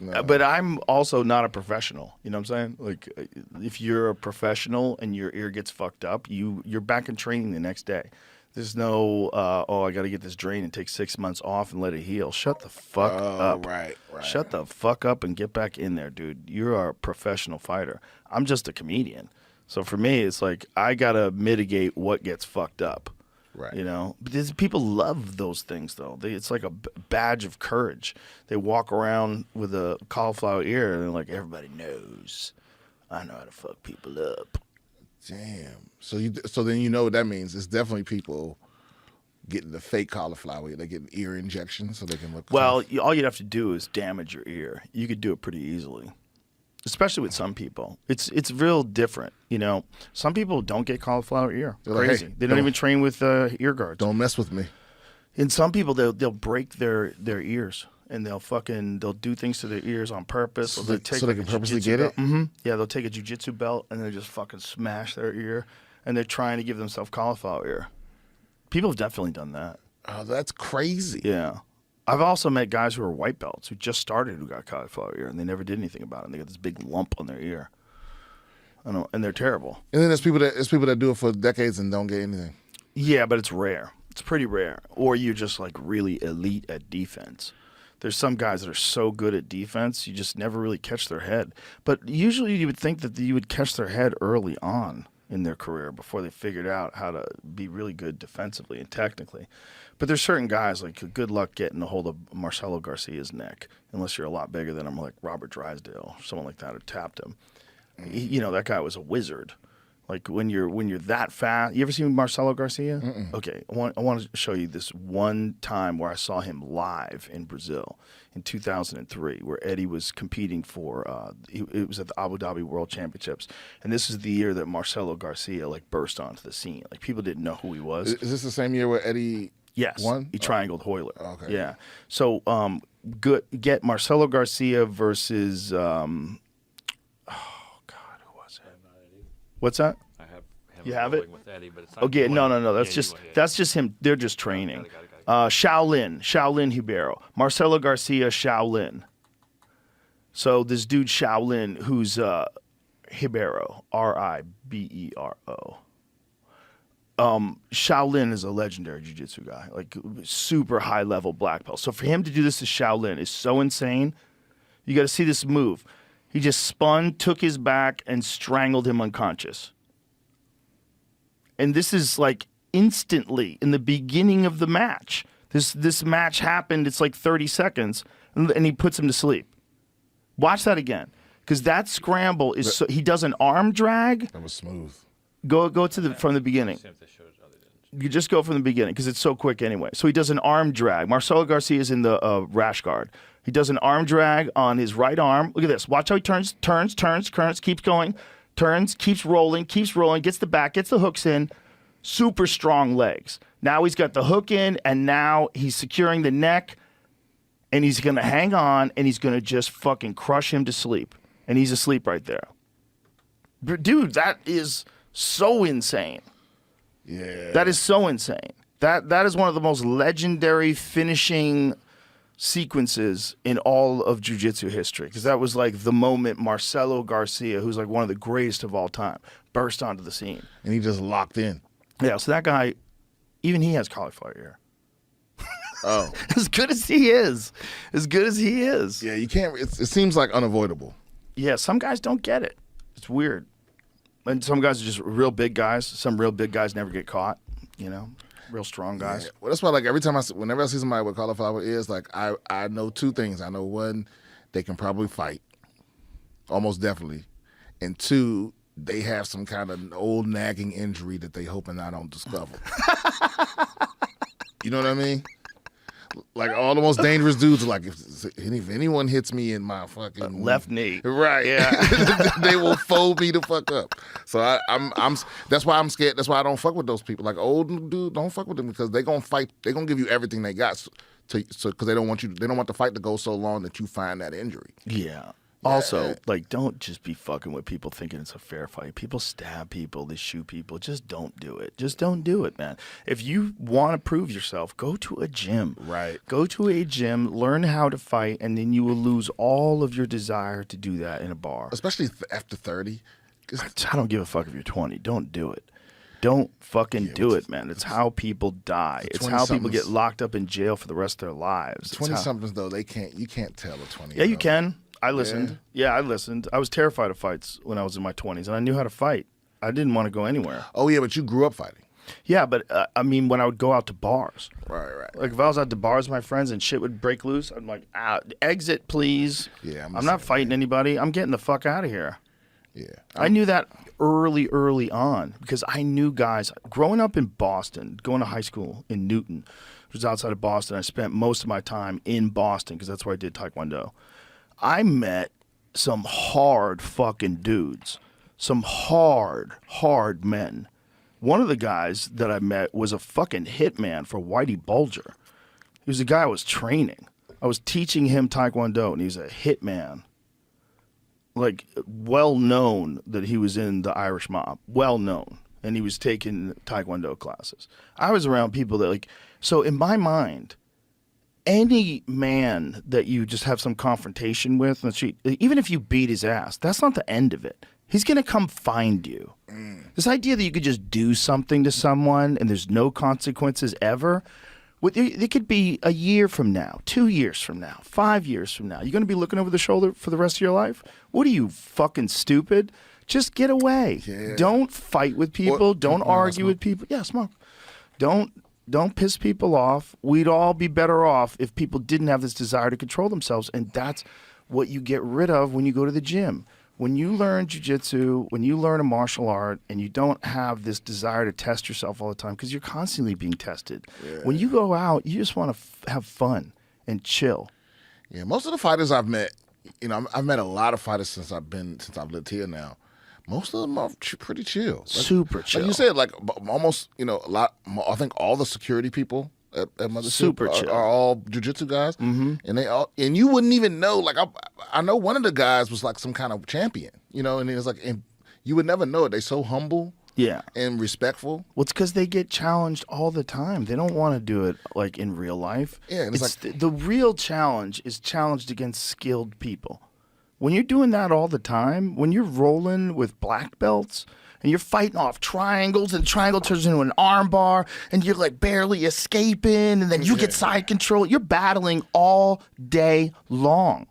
No. But I'm also not a professional. You know what I'm saying? Like if you're a professional and your ear gets fucked up, you're back in training the next day. There's no, I got to get this drained and take 6 months off and let it heal. Shut the fuck up. Right. Shut the fuck up and get back in there, dude. You're a professional fighter. I'm just a comedian. So for me, it's like I got to mitigate what gets fucked up. Right. You know? But people love those things, though. It's like a badge of courage. They walk around with a cauliflower ear and they're like, everybody knows I know how to fuck people up. Damn. So then you know what that means. It's definitely people getting the fake cauliflower. They're getting ear injections so they can look. Well, all you'd have to do is damage your ear. You could do it pretty easily, especially with some people. It's real different. You know, some people don't get cauliflower ear. They're like, crazy. hey, they don't even train with ear guards. Don't mess with me. And some people they'll break their ears. And they'll do things to their ears on purpose. So they can purposely get it? Mm-hmm. Yeah, they'll take a jiu-jitsu belt and they just fucking smash their ear. And they're trying to give themselves cauliflower ear. People have definitely done that. Oh, that's crazy. Yeah. I've also met guys who are white belts who just started who got cauliflower ear and they never did anything about it. And they got this big lump on their ear. I know, and they're terrible. And then there's people that do it for decades and don't get anything. Yeah, but it's rare. It's pretty rare. Or you're just like really elite at defense. There's some guys that are so good at defense, you just never really catch their head. But usually you would think that you would catch their head early on in their career before they figured out how to be really good defensively and technically. But there's certain guys, like good luck getting a hold of Marcelo Garcia's neck, unless you're a lot bigger than him, like Robert Drysdale or someone like that who tapped him. That guy was a wizard. Like when you're that fast. You ever seen Marcelo Garcia? Mm-mm. Okay, I want to show you this one time where I saw him live in Brazil in 2003, where Eddie was competing for. It was at the Abu Dhabi World Championships, and this is the year that Marcelo Garcia burst onto the scene. Like people didn't know who he was. Is this the same year where Eddie? Yes, won? He triangled Hoyler. Okay. Yeah. So get Marcelo Garcia versus. What's that? I have him You have it? with Eddie, but it's not Okay, one. no. That's just him. They're just training. Shaolin Ribeiro, Marcelo Garcia, Shaolin. So this dude Shaolin, who's Ribeiro, Ribero. Shaolin is a legendary jiu-jitsu guy, like super high level black belt. So for him to do this to Shaolin is so insane. You got to see this move. He just spun, took his back, and strangled him unconscious. And this is like instantly in the beginning of the match. This match happened, it's like 30 seconds, and he puts him to sleep. Watch that again. Because that scramble is he does an arm drag. That was smooth. Go from the beginning. You just go from the beginning because it's so quick anyway. So he does an arm drag. Marcelo Garcia is in the rash guard. He does an arm drag on his right arm. Look at this. Watch how he turns, keeps going, turns, keeps rolling, gets the back, gets the hooks in. Super strong legs. Now he's got the hook in, and now he's securing the neck, and he's going to hang on, and he's going to just fucking crush him to sleep. And he's asleep right there. Dude, that is so insane. Yeah. That is so insane. That is one of the most legendary finishing sequences in all of jiu-jitsu history, because that was like the moment Marcelo Garcia, who's like one of the greatest of all time, burst onto the scene. And he just locked in. Yeah, so that guy, even he has cauliflower ear. Oh. As good as he is. Yeah, you can't, it seems like unavoidable. Yeah, some guys don't get it. It's weird. And some guys are just real big guys. Some real big guys never get caught, you know? Real strong guys. Yeah. Well, that's why, like, every time whenever I see somebody with cauliflower ears, like, I know two things. I know, one, they can probably fight, almost definitely, and two, they have some kind of old nagging injury that they hoping I don't discover. You know what I mean? Like, all the most dangerous dudes are like, if anyone hits me in my fucking left knee, right? Yeah, they will fold me the fuck up. So I'm that's why I'm scared. That's why I don't fuck with those people. Like, old dude, don't fuck with them, because they gonna fight. They gonna give you everything they got, because they don't want the fight to go so long that you find that injury. Yeah. Also, like, don't just be fucking with people thinking it's a fair fight. People stab people, they shoot people. Just don't do it. Just don't do it, man. If you want to prove yourself, go to a gym. Right. Go to a gym, learn how to fight, and then you will lose all of your desire to do that in a bar. Especially after 30. I don't give a fuck if you're 20. Don't do it. Don't fucking do it, man. It's how people die. It's how people get locked up in jail for the rest of their lives. 20-somethings, though, you can't tell a 20. Yeah, you can. I listened. Yeah, I listened. I was terrified of fights when I was in my 20s, and I knew how to fight. I didn't want to go anywhere. Oh, yeah, but you grew up fighting. Yeah, but I mean, when I would go out to bars. Right. Like, if I was out to bars with my friends and shit would break loose, I'm like, exit, please. Yeah, I'm not fighting anybody. I'm getting the fuck out of here. Yeah. I knew that early on, because I knew guys. Growing up in Boston, going to high school in Newton, which was outside of Boston, I spent most of my time in Boston, because that's where I did Taekwondo. I met some hard fucking dudes, some hard men. One of the guys that I met was a fucking hitman for Whitey Bulger. He was a guy I was training. I was teaching him Taekwondo, and he's a hitman. Like, well known that he was in the Irish mob, well known, and he was taking Taekwondo classes. I was around people that, like, so in my mind, any man that you just have some confrontation with on the street, even if you beat his ass, that's not the end of it. He's going to come find you. This idea that you could just do something to someone and there's no consequences ever, it could be a year from now, 2 years from now, 5 years from now. You're going to be looking over the shoulder for the rest of your life? What are you, fucking stupid? Just get away. Yeah. Don't fight with people. Don't argue with people. Yeah, smoke. Don't piss people off. We'd all be better off if people didn't have this desire to control themselves, and that's what you get rid of when you go to the gym. When you learn jiu-jitsu, when you learn a martial art, and you don't have this desire to test yourself all the time, because you're constantly being tested. Yeah. When you go out, you just want to have fun and chill. Yeah, most of the fighters I've met, I've met a lot of fighters since I've lived here now. Most of them are pretty chill. Like, super chill. Like you said, like almost, a lot. I think all the security people at Mothership are all jiu-jitsu guys, and and you wouldn't even know. Like I know one of the guys was like some kind of champion, and it was like, and you would never know it. They're so humble, and respectful. Well, it's because they get challenged all the time. They don't want to do it like in real life. Yeah, and it's like the real challenge is challenged against skilled people. When you're doing that all the time, when you're rolling with black belts and you're fighting off triangles and triangle turns into an arm bar and you're like barely escaping and then you get side control, you're battling all day long.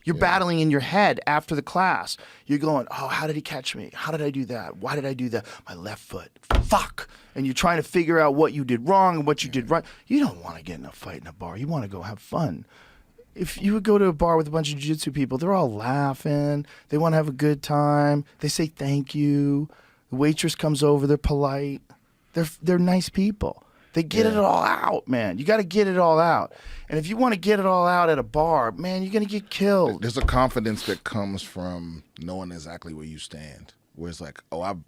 You're battling in your head after the class. You're going, oh, how did he catch me? How did I do that? Why did I do that? My left foot. Fuck. And you're trying to figure out what you did wrong and what you did right. You don't want to get in a fight in a bar. You want to go have fun. If you would go to a bar with a bunch of jiu-jitsu people, they're all laughing. They want to have a good time. They say thank you. The waitress comes over. They're polite. They're nice people. They get it all out, man. You got to get it all out. And if you want to get it all out at a bar, man, you're going to get killed. There's a confidence that comes from knowing exactly where you stand. Where it's like, oh,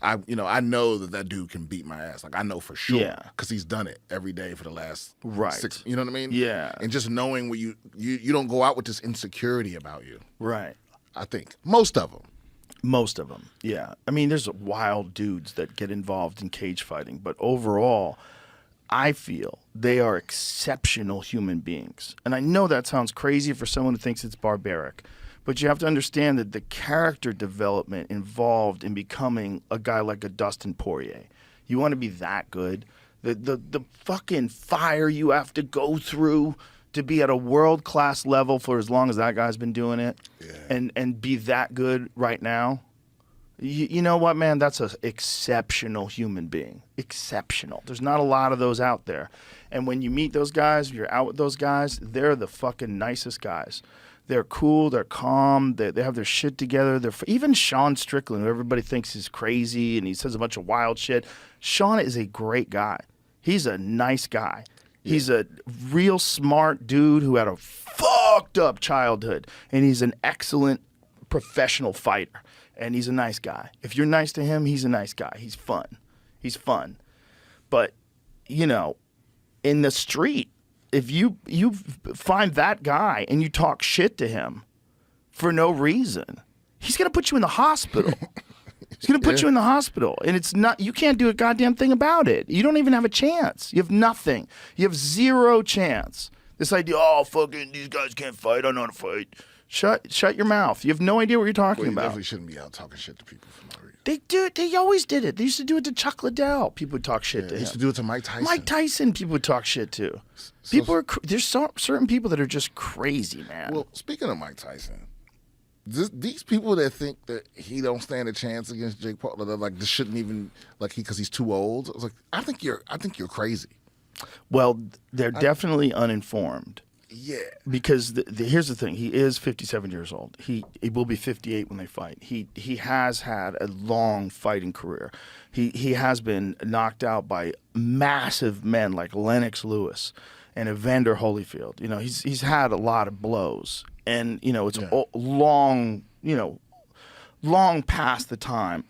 I know that dude can beat my ass. Like, I know for sure. Yeah. Because he's done it every day for the last Right. 6, you know what I mean? Yeah. And just knowing where you don't go out with this insecurity about you. Right. I think. Most of them. Most of them, yeah. I mean, there's wild dudes that get involved in cage fighting, but overall, I feel they are exceptional human beings. And I know that sounds crazy for someone who thinks it's barbaric, but you have to understand that the character development involved in becoming a guy like a Dustin Poirier. You want to be that good? The fucking fire you have to go through to be at a world-class level for as long as that guy's been doing it, and be that good right now, you know what, man? That's an exceptional human being. Exceptional. There's not a lot of those out there. And when you meet those guys, you're out with those guys, they're the fucking nicest guys. They're cool, they're calm, they have their shit together. Even Sean Strickland, who everybody thinks is crazy and he says a bunch of wild shit, Sean is a great guy. He's a nice guy. He's a real smart dude who had a fucked up childhood, and he's an excellent professional fighter, and he's a nice guy. If you're nice to him, he's a nice guy. He's fun. He's fun. But, you know, in the street, if you find that guy and you talk shit to him for no reason, he's going to put you in the hospital. He's going to put you in the hospital, and it's not. You can't do a goddamn thing about it. You don't even have a chance. You have nothing. You have zero chance. This idea, oh, fucking, these guys can't fight. I don't know how to fight. Shut your mouth. You have no idea what you're talking You about. definitely shouldn't be out talking shit to people for no reason. They do. They always did it. They used to do it to Chuck Liddell. People would talk shit to They him. used to do it to Mike Tyson. Mike Tyson, people would talk shit to. There's certain people that are just crazy, man. Well, speaking of Mike Tyson, these people that think that he don't stand a chance against Jake Paul, they're like, this shouldn't even, like, because he's too old. I was like, I think you're crazy. Well, they're definitely uninformed. Yeah. Because here's the thing: he is 57 years old. He will be 58 when they fight. He has had a long fighting career. He has been knocked out by massive men like Lennox Lewis and Evander Holyfield. You know, he's had a lot of blows, and you know it's long past the time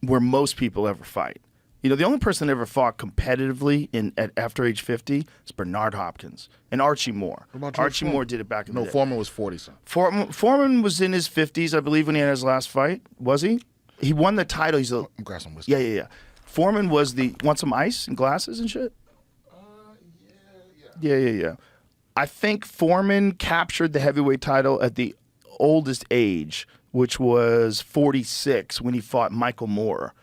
where most people ever fight. You know, the only person that ever fought competitively after age 50 is Bernard Hopkins and Archie Moore. Archie Moore did it back in the day. No, Foreman was 40-something. Foreman was in his 50s, I believe, when he had his last fight. Was he? He won the title. I'm grabbing some whiskey. Yeah. Foreman was want some ice and glasses and shit? Yeah. I think Foreman captured the heavyweight title at the oldest age, which was 46 when he fought Michael Moore.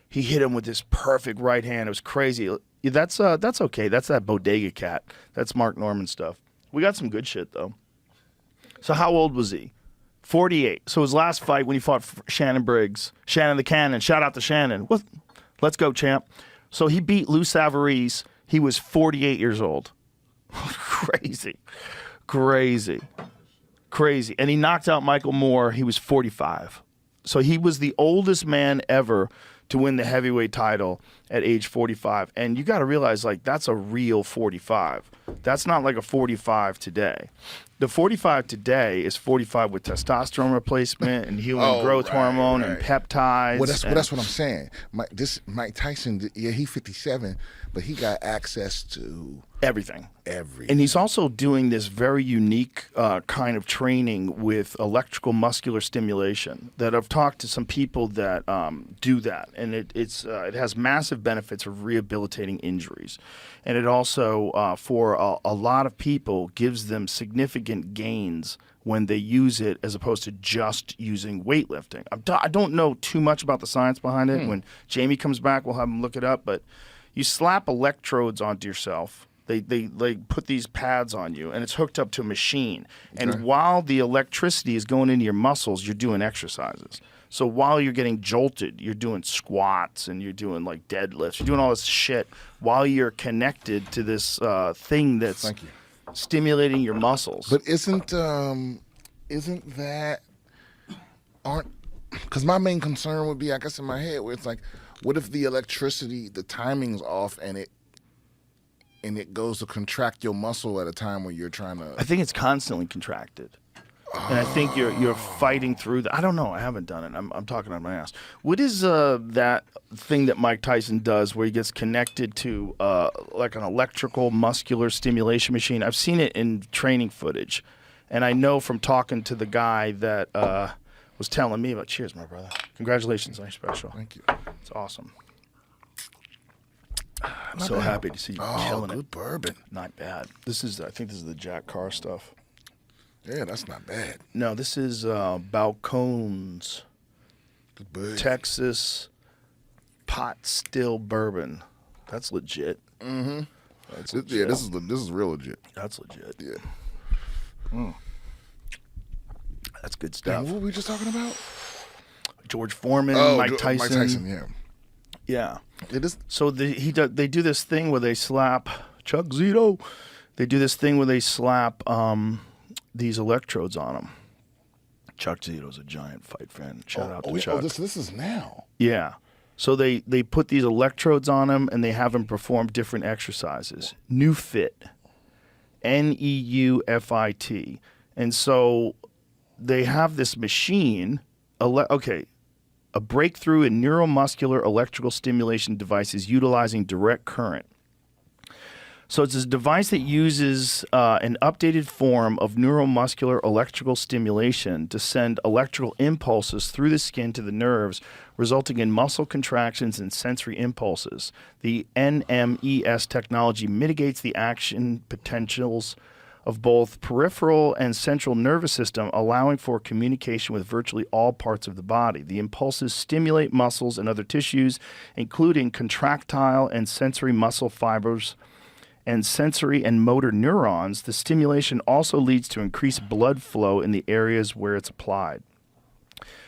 He hit him with this perfect right hand. It was crazy. That's okay. That's that Bodega Cat. That's Mark Norman stuff. We got some good shit, though. So how old was he? 48. So his last fight when he fought Shannon Briggs. Shannon the Cannon. Shout out to Shannon. Let's go, champ. So he beat Lou Savarese. He was 48 years old. Crazy. And he knocked out Michael Moore. He was 45. So he was the oldest man ever to win the heavyweight title at age 45. And you got to realize, like, that's a real 45. That's not like a 45 today. The 45 today is 45 with testosterone replacement and human growth hormone and peptides. Well, that's what I'm saying. Mike Tyson, he's 57, but he got access to everything. Everything. And he's also doing this very unique kind of training with electrical muscular stimulation that I've talked to some people that do that. And it has massive benefits of rehabilitating injuries. And it also, for a lot of people, gives them significant gains when they use it as opposed to just using weightlifting. I don't know too much about the science behind it. When Jamie comes back, we'll have him look it up. But you slap electrodes onto yourself. They put these pads on you, and it's hooked up to a machine. Okay. And while the electricity is going into your muscles, you're doing exercises. So while you're getting jolted, you're doing squats and you're doing like deadlifts. You're doing all this shit while you're connected to this thing that's stimulating your muscles. But isn't that because my main concern would be, I guess, in my head, where it's like, what if the electricity, the timing's off, and it and it goes to contract your muscle at a time when you're trying to. I think it's constantly contracted. And I think you're fighting through that. I don't know. I haven't done it. I'm talking on my ass. What is that thing that Mike Tyson does where he gets connected to like an electrical muscular stimulation machine? I've seen it in training footage. And I know from talking to the guy that was telling me about. Cheers, my brother. Congratulations on your special. Thank you. It's awesome. I'm so happy to see you killing good it. bourbon. Not bad. I think this is the Jack Carr stuff. Yeah, that's not bad. No, this is Balcones, Good bourbon. Texas pot still bourbon. That's legit. Mm-hmm. That's Yeah, legit. this is real legit. That's legit. Yeah. That's good Damn, stuff. what were we just talking about? George Foreman, Mike Tyson. Mike Tyson, yeah. Yeah. It is. So they do this thing where they slap Chuck Zito. They do this thing where they slap these electrodes on him. Chuck Zito's a giant fight fan. Shout out to Chuck. This is now. Yeah. So they put these electrodes on him and they have him perform different exercises. NeuFit. NEUFIT. And so they have this machine. A breakthrough in neuromuscular electrical stimulation devices utilizing direct current. So it's a device that uses an updated form of neuromuscular electrical stimulation to send electrical impulses through the skin to the nerves, resulting in muscle contractions and sensory impulses. The NMES technology mitigates the action potentials of both peripheral and central nervous system, allowing for communication with virtually all parts of the body. The impulses stimulate muscles and other tissues, including contractile and sensory muscle fibers and sensory and motor neurons. The stimulation also leads to increased blood flow in the areas where it's applied.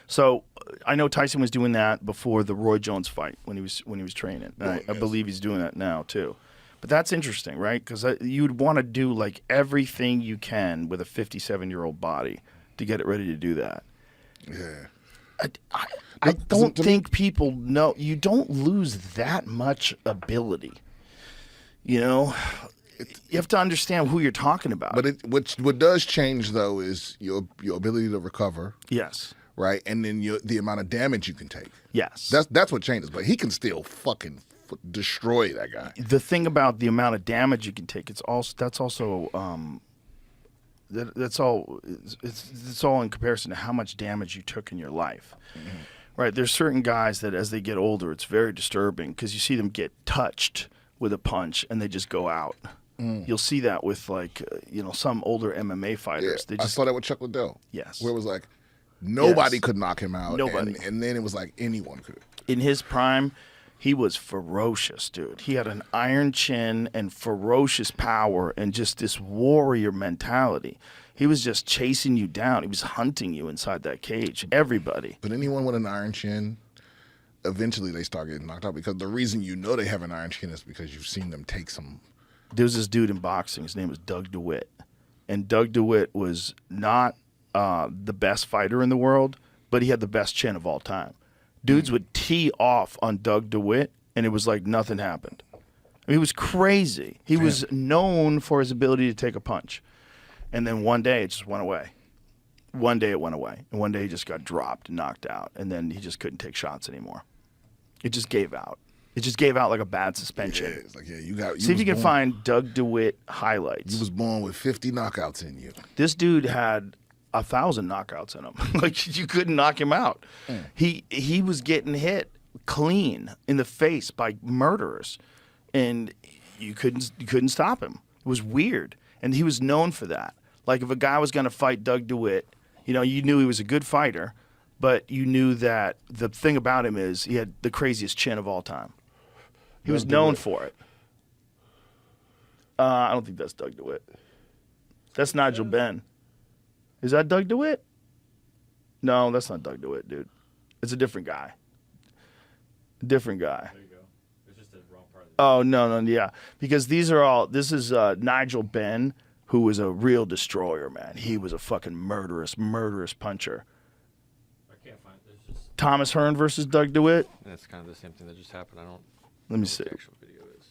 So I know Tyson was doing that before the Roy Jones fight when he was training. And I believe he's doing that now too. But that's interesting, right? Because you'd want to do like everything you can with a 57-year-old body to get it ready to do that. Yeah. I don't think people know. You don't lose that much ability. You know, you have to understand who you're talking about. But what does change though is your ability to recover. Yes. Right, and then the amount of damage you can take. Yes. That's what changes. But he can still fucking destroy that guy. The thing about the amount of damage you can take, it's all in comparison to how much damage you took in your life. Mm-hmm. Right? There's certain guys that as they get older, it's very disturbing because you see them get touched with a punch and they just go out. You'll see that with like some older MMA fighters. Yeah, They just, I saw that with Chuck Liddell. Yes. Where it was like nobody could knock him out. Nobody. And then it was like anyone could. In his prime, he was ferocious, dude. He had an iron chin and ferocious power and just this warrior mentality. He was just chasing you down. He was hunting you inside that cage. Everybody. But anyone with an iron chin, eventually they start getting knocked out because the reason you know they have an iron chin is because you've seen them take some. There was this dude in boxing. His name was Doug DeWitt. And Doug DeWitt was not the best fighter in the world, but he had the best chin of all time. Dudes would tee off on Doug DeWitt, and it was like nothing happened. I mean, he was crazy. He was known for his ability to take a punch. And then one day it just went away. One day it went away. And one day he just got dropped and knocked out. And then he just couldn't take shots anymore. It just gave out. It just gave out like a bad suspension. Yeah, it's like, you got. See if you can find Doug DeWitt highlights. You was born with 50 knockouts in you. This dude had 1,000 knockouts in him. Like you couldn't knock him out. He was getting hit clean in the face by murderers, and you couldn't stop him. It was weird, and he was known for that. Like if a guy was going to fight Doug DeWitt, you knew he was a good fighter, but you knew that the thing about him is he had the craziest chin of all time. He was known for it. I don't think that's Doug DeWitt. That's Nigel Benn. Is that Doug DeWitt? No, that's not Doug DeWitt, dude. It's a different guy. Different guy. There you go. It's just the wrong part of the Oh, no, yeah. Because this is Nigel Benn, who was a real destroyer, man. He was a fucking murderous puncher. I can't find it. There's just Thomas Hearn versus Doug DeWitt. that's kind of the same thing that just happened. I don't Let me know see. what the actual video is.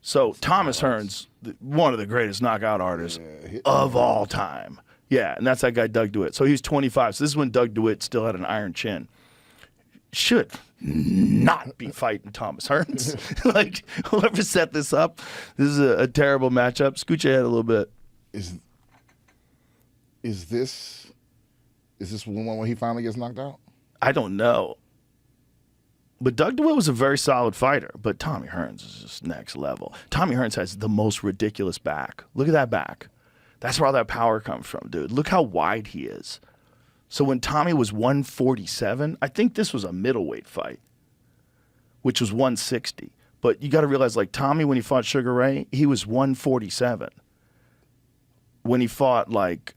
So Thomas Hearns, one of the greatest knockout artists of all time. Yeah, and that's that guy Doug DeWitt. So he was 25. So this is when Doug DeWitt still had an iron chin. Should not be fighting Thomas Hearns. Like, whoever set this up, this is a terrible matchup. Scoot your head a little bit. Is this one where he finally gets knocked out? I don't know. But Doug DeWitt was a very solid fighter. But Tommy Hearns is just next level. Tommy Hearns has the most ridiculous back. Look at that back. That's where all that power comes from, dude. Look how wide he is. So when Tommy was 147, I think this was a middleweight fight, which was 160. But you got to realize, like, Tommy, when he fought Sugar Ray, he was 147. When he fought, like,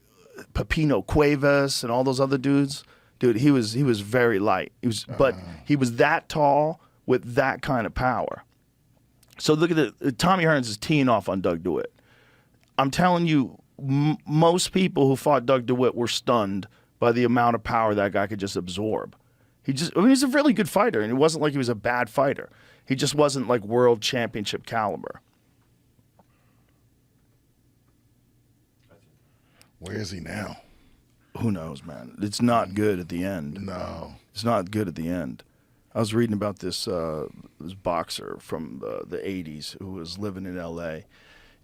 Pepino Cuevas and all those other dudes, dude, he was very light. But he was that tall with that kind of power. So look at it. Tommy Hearns is teeing off on Doug DeWitt. I'm telling you, most people who fought Doug DeWitt were stunned by the amount of power that guy could just absorb. He's a really good fighter, and it wasn't like he was a bad fighter. He just wasn't like world championship caliber. Where is he now? Who knows, man? It's not good at the end. No. It's not good at the end. I was reading about this boxer from the 80s who was living in L.A.,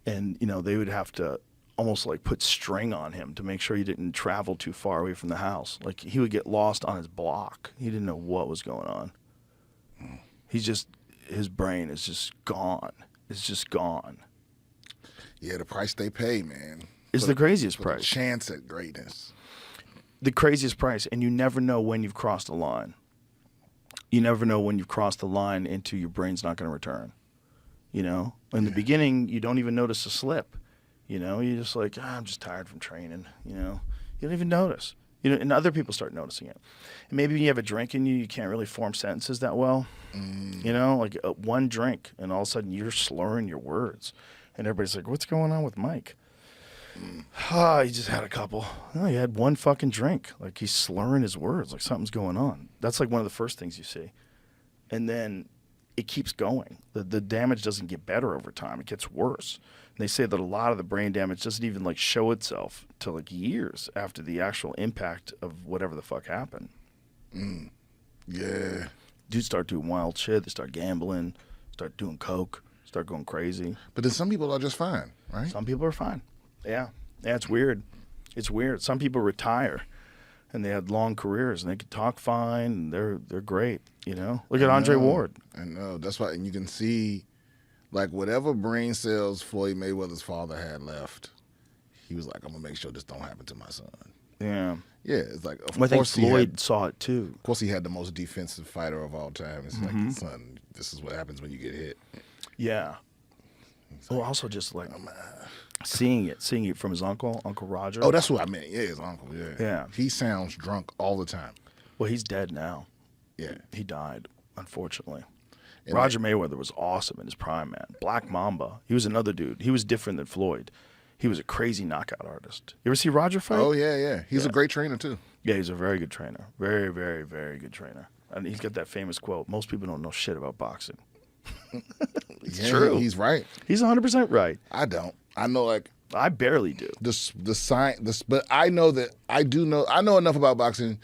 and, you know, they would have to almost like put string on him to make sure he didn't travel too far away from the house. Like, he would get lost on his block. He didn't know what was going on. His brain is just gone. It's just gone. Yeah, the price they pay, man. It's the craziest for price. The chance at greatness. The craziest price, and you never know when you've crossed the line. You never know when you've crossed the line into your brain's not going to return. You know? In the beginning, you don't even notice a slip. You know? You're just like, I'm just tired from training. You know? You don't even notice. You know, and other people start noticing it. And maybe when you have a drink in you, you can't really form sentences that well. You know? Like one drink, and all of a sudden you're slurring your words. And everybody's like, what's going on with Mike? He just had a couple. No, he had one fucking drink. Like, he's slurring his words. Like, something's going on. That's like one of the first things you see. And then it keeps going. The damage doesn't get better over time. It gets worse. And they say that a lot of the brain damage doesn't even, like, show itself till, like, years after the actual impact of whatever the fuck happened. Yeah. Dudes start doing wild shit. They start gambling, start doing coke, start going crazy. But then some people are just fine, right? Some people are fine. Yeah, it's weird. It's weird. Some people retire, and they had long careers, and they could talk fine, and they're great. You know, look at Andre Ward. I know. That's why, and you can see, like, whatever brain cells Floyd Mayweather's father had left, he was like, I'm gonna make sure this don't happen to my son. Yeah. Yeah, it's like, of Well, I think course Floyd saw it too. Of course, he had the most defensive fighter of all time. It's like, son, this is what happens when you get hit. Yeah. Well, also just like seeing it from his Uncle Roger. Oh, that's what I meant. Yeah, his uncle. Yeah. Yeah. He sounds drunk all the time. Well, he's dead now. Yeah. He died, unfortunately. And Roger Mayweather was awesome in his prime, man. Black Mamba. He was another dude. He was different than Floyd. He was a crazy knockout artist. You ever see Roger fight? Oh, yeah. He's a great trainer, too. Yeah, he's a very good trainer. Very, very, very good trainer. And he's got that famous quote, most people don't know shit about boxing. It's true. He's right. He's 100% right. I don't. I know, like, I barely do. the science, but I know that I know enough about boxing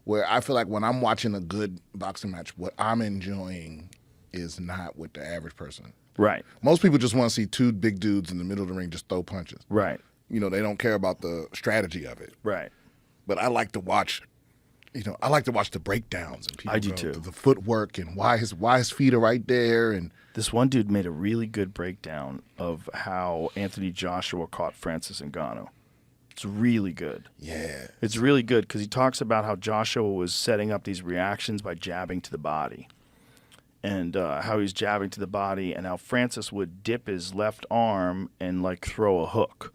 where I feel like when I'm watching a good boxing match, what I'm enjoying is not what the average person. Right. Most people just want to see two big dudes in the middle of the ring just throw punches. Right. You know, they don't care about the strategy of it. Right. But I like to watch, the breakdowns and people. I do too. The footwork and why his feet are right there. And This one dude made a really good breakdown of how Anthony Joshua caught Francis Ngannou. It's really good. yeah, It's really good because he talks about how Joshua was setting up these reactions by jabbing to the body. And how he's jabbing to the body, and how Francis would dip his left arm and, like, throw a hook.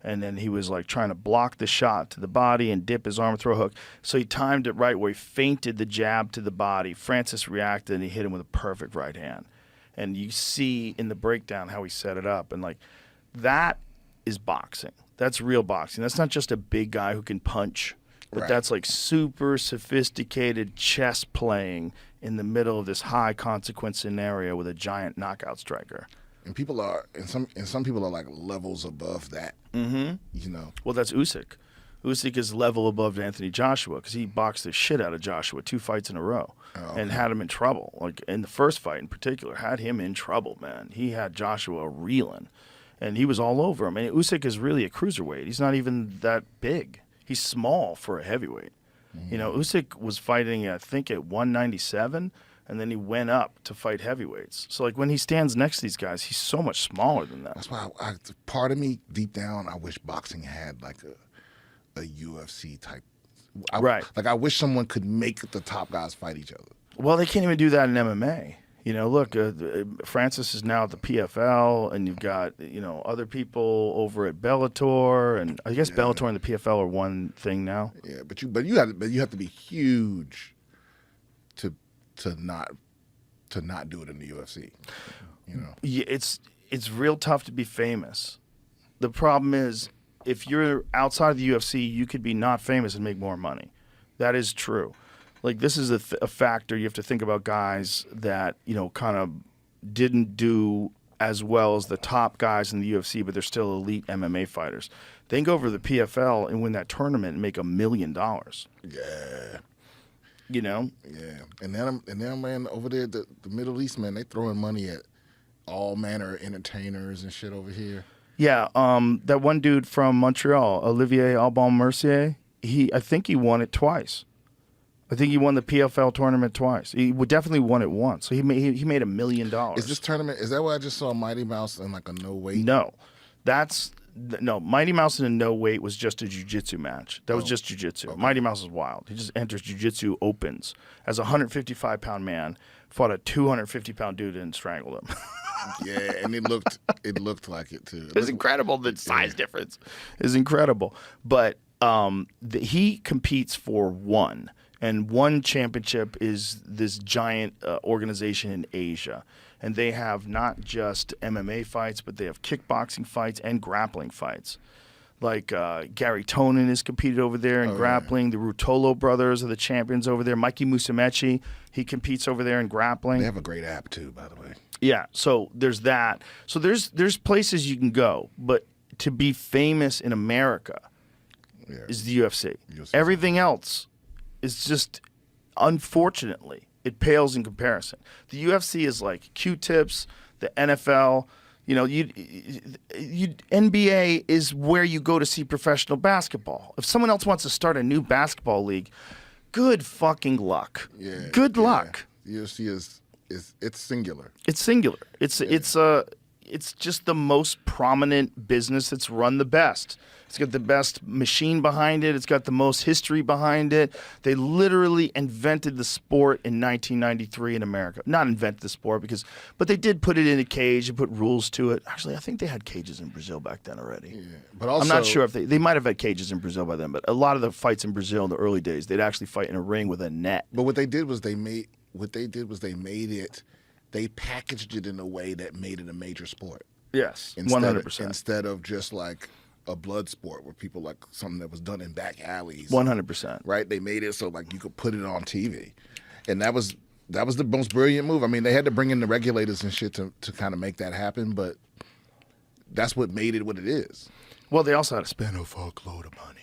And then he was, like, trying to block the shot to the body and dip his arm and throw a hook. So he timed it right where he feinted the jab to the body. Francis reacted, and he hit him with a perfect right hand. And you see in the breakdown how he set it up. And, like, that is boxing. That's real boxing. That's not just a big guy who can punch. But Right. that's, like, super sophisticated chess playing in the middle of this high consequence scenario with a giant knockout striker. And people are, and some people are like levels above that. Mm-hmm. You know. Well, that's Usyk. Usyk is level above Anthony Joshua because he boxed the shit out of Joshua 2 fights in a row and had him in trouble. Like in the first fight in particular, had him in trouble, man. He had Joshua reeling, and he was all over him. And Usyk is really a cruiserweight. He's not even that big. He's small for a heavyweight. You know, Usyk was fighting, I think, at 197, and then he went up to fight heavyweights. So, like, when he stands next to these guys, he's so much smaller than them. That's why part of me, deep down, I wish boxing had like a UFC type. Right. Like, I wish someone could make the top guys fight each other. Well, they can't even do that in MMA. You know, look, Francis is now at the PFL, and you've got, you know, other people over at Bellator, and I guess Bellator and the PFL are one thing now. Yeah, but you have to be huge to not do it in the UFC. You know. Yeah, it's real tough to be famous. The problem is, if you're outside of the UFC, you could be not famous and make more money. That is true. Like, this is a factor. You have to think about guys that, you know, kind of didn't do as well as the top guys in the UFC, but they're still elite MMA fighters. They can go over to the PFL and win that tournament and make $1 million. Yeah. You know? Yeah. And then man, over there, the Middle East, man, they throwing money at all manner of entertainers and shit over here. Yeah. That one dude from Montreal, Olivier Aubin-Mercier, I think he won it twice. I think he won the PFL tournament twice. He definitely won it once. So he made $1 million. Is this tournament? Is that what I just saw? Mighty Mouse in like a no weight? No, Mighty Mouse in a no weight was just a jiu-jitsu match. That was just jiu-jitsu. Okay. Mighty Mouse is wild. He just enters jiu-jitsu opens as a 155-pound man, fought a 250-pound dude and strangled him. Yeah, and it looked like it too. It's incredible. The size difference is incredible. But he competes for one. And one championship is this giant organization in Asia. And they have not just MMA fights, but they have kickboxing fights and grappling fights. Like Gary Tonin has competed over there in grappling. Yeah. The Ruotolo brothers are the champions over there. Mikey Musumeci, he competes over there in grappling. They have a great app too, by the way. Yeah, so there's that. So there's places you can go. But to be famous in America is the UFC. Everything else is just, unfortunately, it pales in comparison. The UFC is like Q-tips, the NFL. You know, NBA is where you go to see professional basketball. If someone else wants to start a new basketball league, good fucking luck. Yeah, good luck. UFC is it's singular. It's singular. It's just the most prominent business that's run the best. It's got the best machine behind it. It's got the most history behind it. They literally invented the sport in 1993 in America. Not invented the sport but they did put it in a cage and put rules to it. Actually, I think they had cages in Brazil back then already. Yeah, but also, I'm not sure if they might have had cages in Brazil by then. But a lot of the fights in Brazil in the early days, they'd actually fight in a ring with a net. But what they did was they packaged it in a way that made it a major sport. Yes, 100%. Instead of just like a blood sport where people like something that was done in back alleys. 100%. Right? They made it so like you could put it on TV. And that was the most brilliant move. I mean, they had to bring in the regulators and shit to kind of make that happen, but that's what made it what it is. Well, they also had to spend a fuckload of money.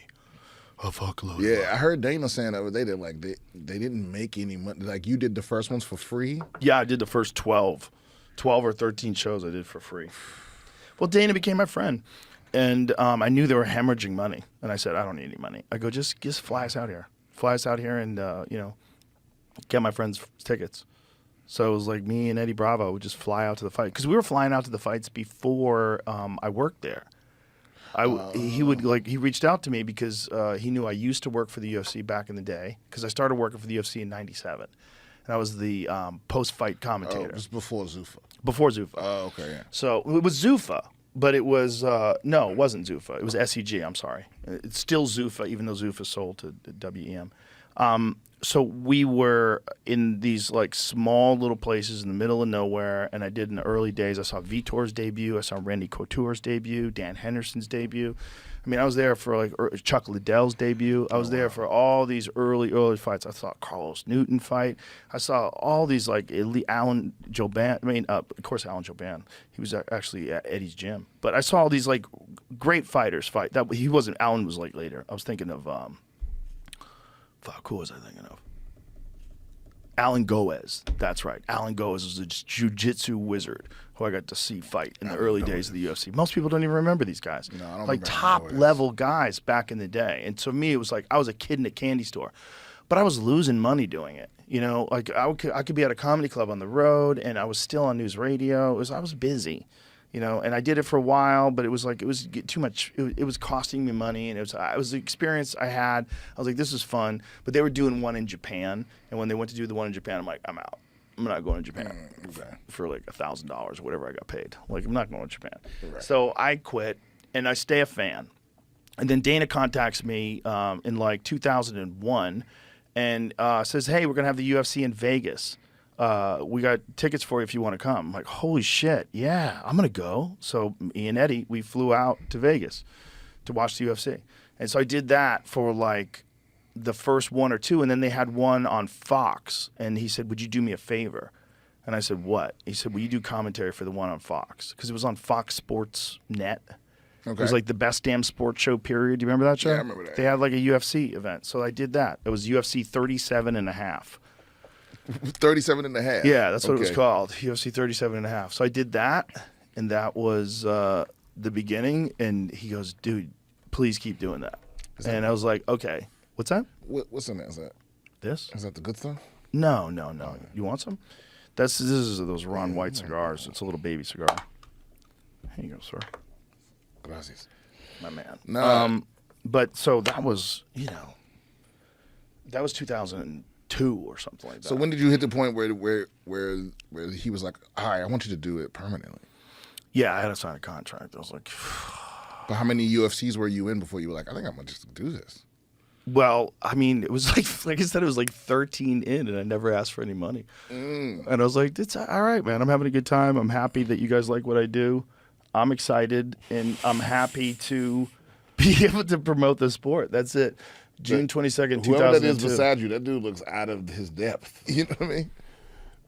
Yeah, I heard Dana saying the other day that like they didn't make any money. Like you did the first ones for free? Yeah, I did the first 12 or 13 shows I did for free. Well, Dana became my friend. And I knew they were hemorrhaging money. And I said, I don't need any money. I go, just fly us out here. Fly us out here and, get my friends tickets. So it was like me and Eddie Bravo would just fly out to the fight. Because we were flying out to the fights before I worked there. He reached out to me because he knew I used to work for the UFC back in the day. Because I started working for the UFC in 97. And I was the post-fight commentator. It was before Zuffa. Before Zuffa. Oh, okay, yeah. So it was Zuffa. But it was, no, it wasn't Zuffa. It was SEG, I'm sorry. It's still Zuffa, even though Zuffa sold to WEM. so we were in these like small little places in the middle of nowhere, and I did in the early days. I saw Vitor's debut. I saw Randy Couture's debut, Dan Henderson's debut. I mean, I was there for like Chuck Liddell's debut. I was there for all these early fights. I saw Carlos Newton fight. I saw all these like elite Alan Joban. I mean, of course, Alan Joban. He was actually at Eddie's gym. But I saw all these like great fighters fight. That he wasn't. Alan was like later. I was thinking of fuck, who was I thinking of? Alan Goez. That's right. Alan Goez was a jiu-jitsu wizard who I got to see fight in the early days of the UFC. Most people don't even remember these guys. No, I don't like remember top-level guys back in the day. And to me, it was like I was a kid in a candy store. But I was losing money doing it. You know, like I could be at a comedy club on the road, and I was still on news radio. I was busy. You know, and I did it for a while, but it was too much. It was costing me money, and it was the experience I had. I was like, this is fun. But they were doing one in Japan, and when they went to do the one in Japan, I'm like, I'm out. I'm not going to Japan for like $1,000 or whatever I got paid. Like, I'm not going to Japan. Right. So I quit, and I stay a fan. And then Dana contacts me in like 2001 and says, hey, we're going to have the UFC in Vegas. We got tickets for you if you want to come. I'm like, holy shit, yeah, I'm going to go. So me and Eddie, we flew out to Vegas to watch the UFC. And so I did that for like the first one or two, and then they had one on Fox. And he said, would you do me a favor? And I said, what? He said, will you do commentary for the one on Fox? Because it was on Fox Sports Net. Okay. It was like the best damn sports show period. Do you remember that show? Yeah, I remember that. They had like a UFC event. So I did that. It was UFC 37 and a half. 37 and a half. Yeah, that's what it was called, UFC 37 and a half. So I did that, and that was the beginning. And he goes, dude, please keep doing that. And I was like, okay. What's that? What's in that? Is that this? Is that the good stuff? No. You want some? This is those Ron White cigars. It's a little baby cigar. Here you go, sir. Gracias. My man. No. But so that was, that was 2002 or something like that. So when did you hit the point where he was like, all right, I want you to do it permanently? Yeah, I had to sign a contract. I was like, but how many UFCs were you in before you were like, I think I'm going to just do this? Well, I mean, it was like I said, it was like 13 in, and I never asked for any money. And I was like, it's all right, man. I'm having a good time. I'm happy that you guys like what I do. I'm excited, and I'm happy to be able to promote the sport. That's it. June 22nd, 2002. Whoever that is beside you, that dude looks out of his depth. You know what I mean?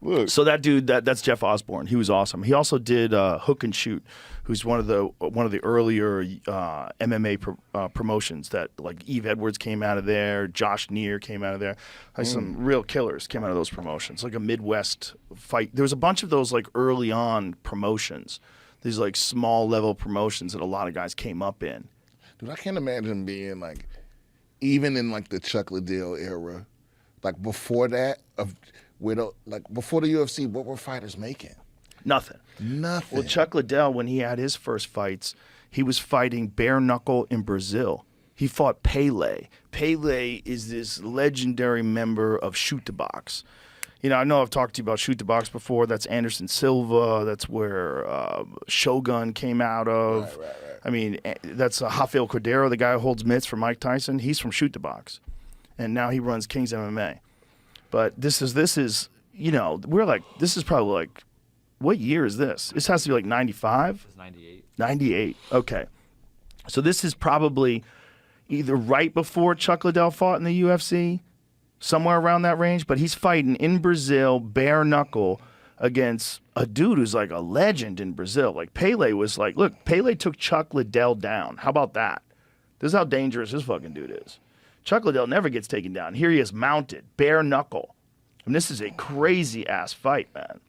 Look. So that dude, that's Jeff Osborne. He was awesome. He also did Hook and Shoot, who's one of the earlier MMA promotions that like Eve Edwards came out of there, Josh Neer came out of there. Like some real killers came out of those promotions. Like a Midwest fight. There was a bunch of those like early on promotions. These like small level promotions that a lot of guys came up in. Dude, I can't imagine being like, even in like the Chuck Liddell era, like before that, before the UFC, what were fighters making? Nothing. Nothing. Well, Chuck Liddell, when he had his first fights, he was fighting bare knuckle in Brazil. He fought Pele. Pele is this legendary member of Shoot the Box. I know I've talked to you about Shoot the Box before. That's Anderson Silva. That's where Shogun came out of. Right. I mean, that's Rafael Cordeiro, the guy who holds mitts for Mike Tyson. He's from Shoot the Box. And now he runs King's MMA. But this is we're like, this is probably like, what year is this? This has to be like 95? It's 98. 98, okay. So this is probably either right before Chuck Liddell fought in the UFC, somewhere around that range, but he's fighting in Brazil, bare knuckle, against a dude who's like a legend in Brazil. Like Pele was like, look, Pele took Chuck Liddell down. How about that? This is how dangerous this fucking dude is. Chuck Liddell never gets taken down. Here he is mounted, bare knuckle. And this is a crazy ass fight, man.